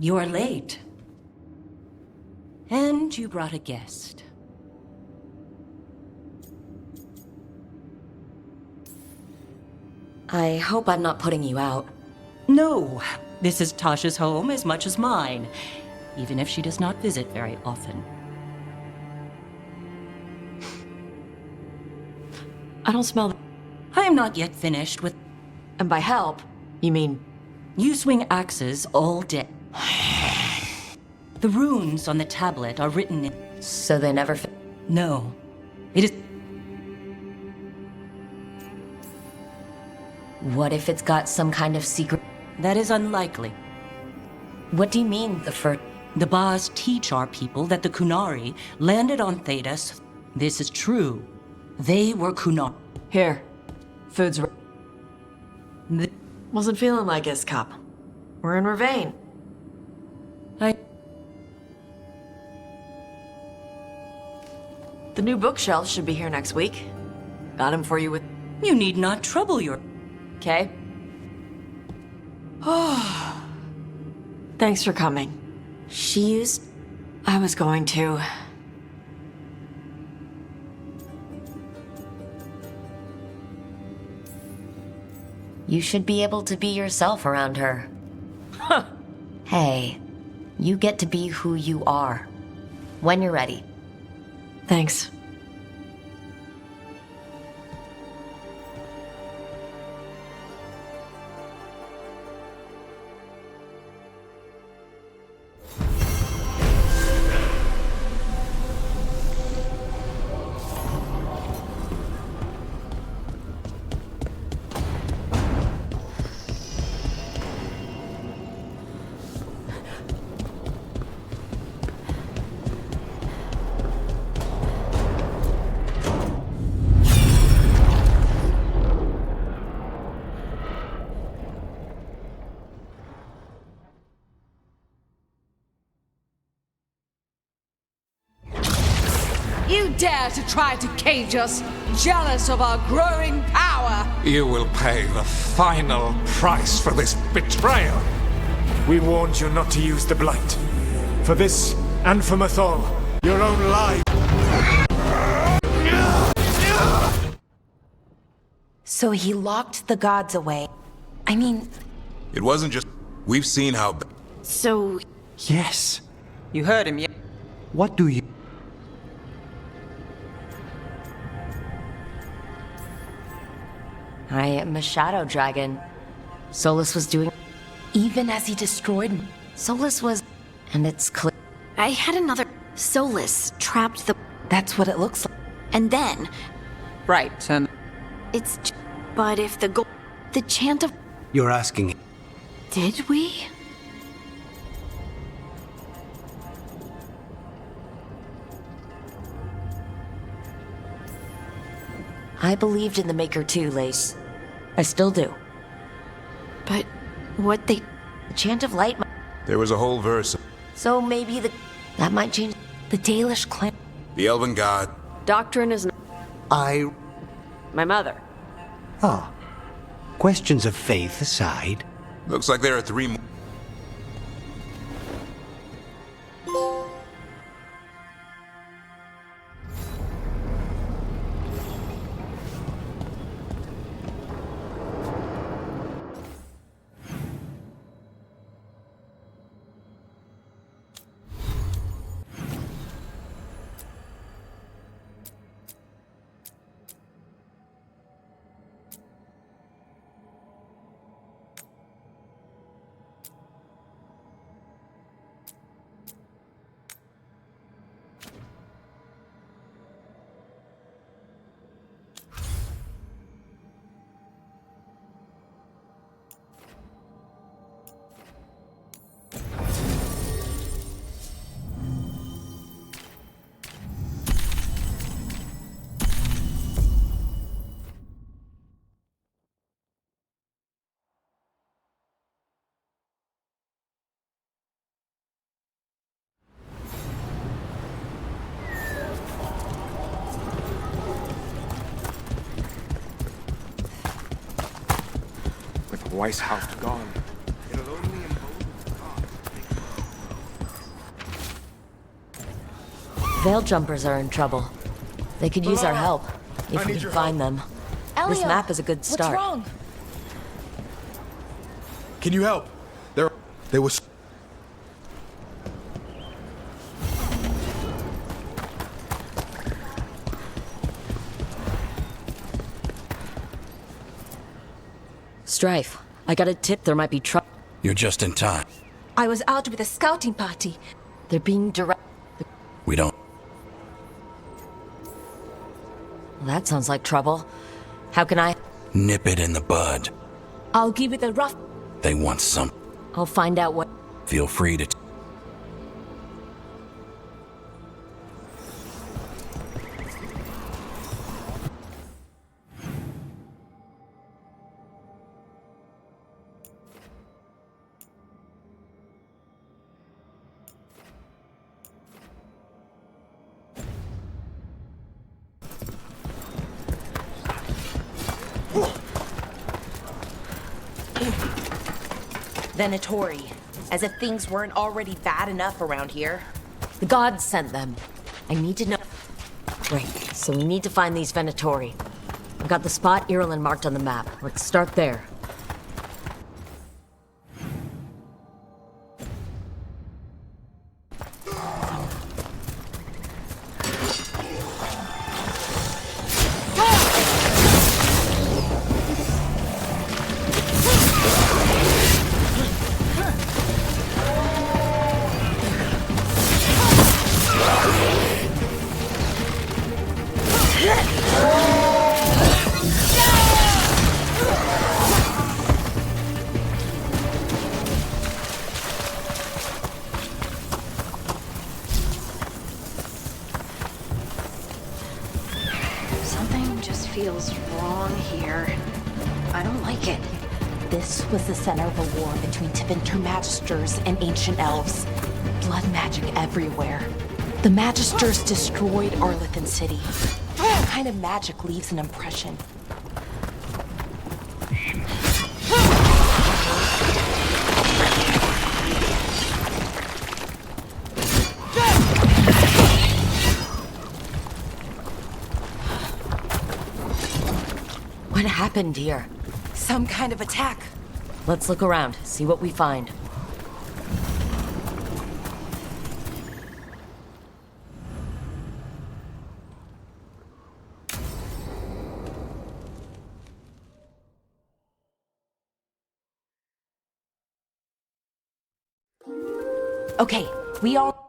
You're late. And you brought a guest. I hope I'm not putting you out. No, this is Tasha's home as much as mine, even if she does not visit very often. I don't smell. I am not yet finished with. And by help, you mean? You swing axes all day. The runes on the tablet are written in. So they never. No. It is. What if it's got some kind of secret? That is unlikely. What do you mean, the first? The Bas teach our people that the Kunari landed on Thedas. This is true. They were Kunari. Here. Food's... Wasn't feeling like his cup. We're in Ravane. The new bookshelf should be here next week. Got him for you with... You need not trouble your... Okay. Oh. Thanks for coming. She used... I was going to... You should be able to be yourself around her. Huh. Hey, you get to be who you are. When you're ready. Thanks. You dare to try to cage us, jealous of our growing power! You will pay the final price for this betrayal. We warned you not to use the Blight. For this, and for Mathol, your own life. So he locked the gods away. I mean... It wasn't just... We've seen how... So... Yes. You heard him, yeah? What do you... I am a shadow dragon. Solus was doing... Even as he destroyed me. Solus was... And it's clear... I had another... Solus trapped the... That's what it looks like. And then... Right, and... It's... But if the the chant of... You're asking... Did we? I believed in the Maker too, Lace. I still do. But what they... The chant of light... There was a whole verse. So maybe the... That might change... The Dalish clan... The Elven God. Doctrine is... My mother. Ah. Questions of faith aside. Looks like there are 3 more. Weisshaupt gone. It'll only embolden the gods to make Veil jumpers are in trouble. They could use our help, if we can find them. This map is a good start. What's wrong? Can you help? There was... Strife, I got a tip there might be trouble. You're just in time. I was out with a scouting party. They're being direct. We don't... That sounds like trouble. How can I? Nip it in the bud. I'll give it a rough... They want some. I'll find out what... Feel free to... Venatori. As if things weren't already bad enough around here. The gods sent them. I need to know... Right, so we need to find these Venatori. I've got the spot Irulan marked on the map. Let's start there. Something just feels wrong here. I don't like it. This was the center of a war between Tevinter Magisters and ancient elves. Blood magic everywhere. The Magisters destroyed Arlethan City. What kind of magic leaves an impression? What happened here? Some kind of attack. Let's look around, see what we find. Okay, we all...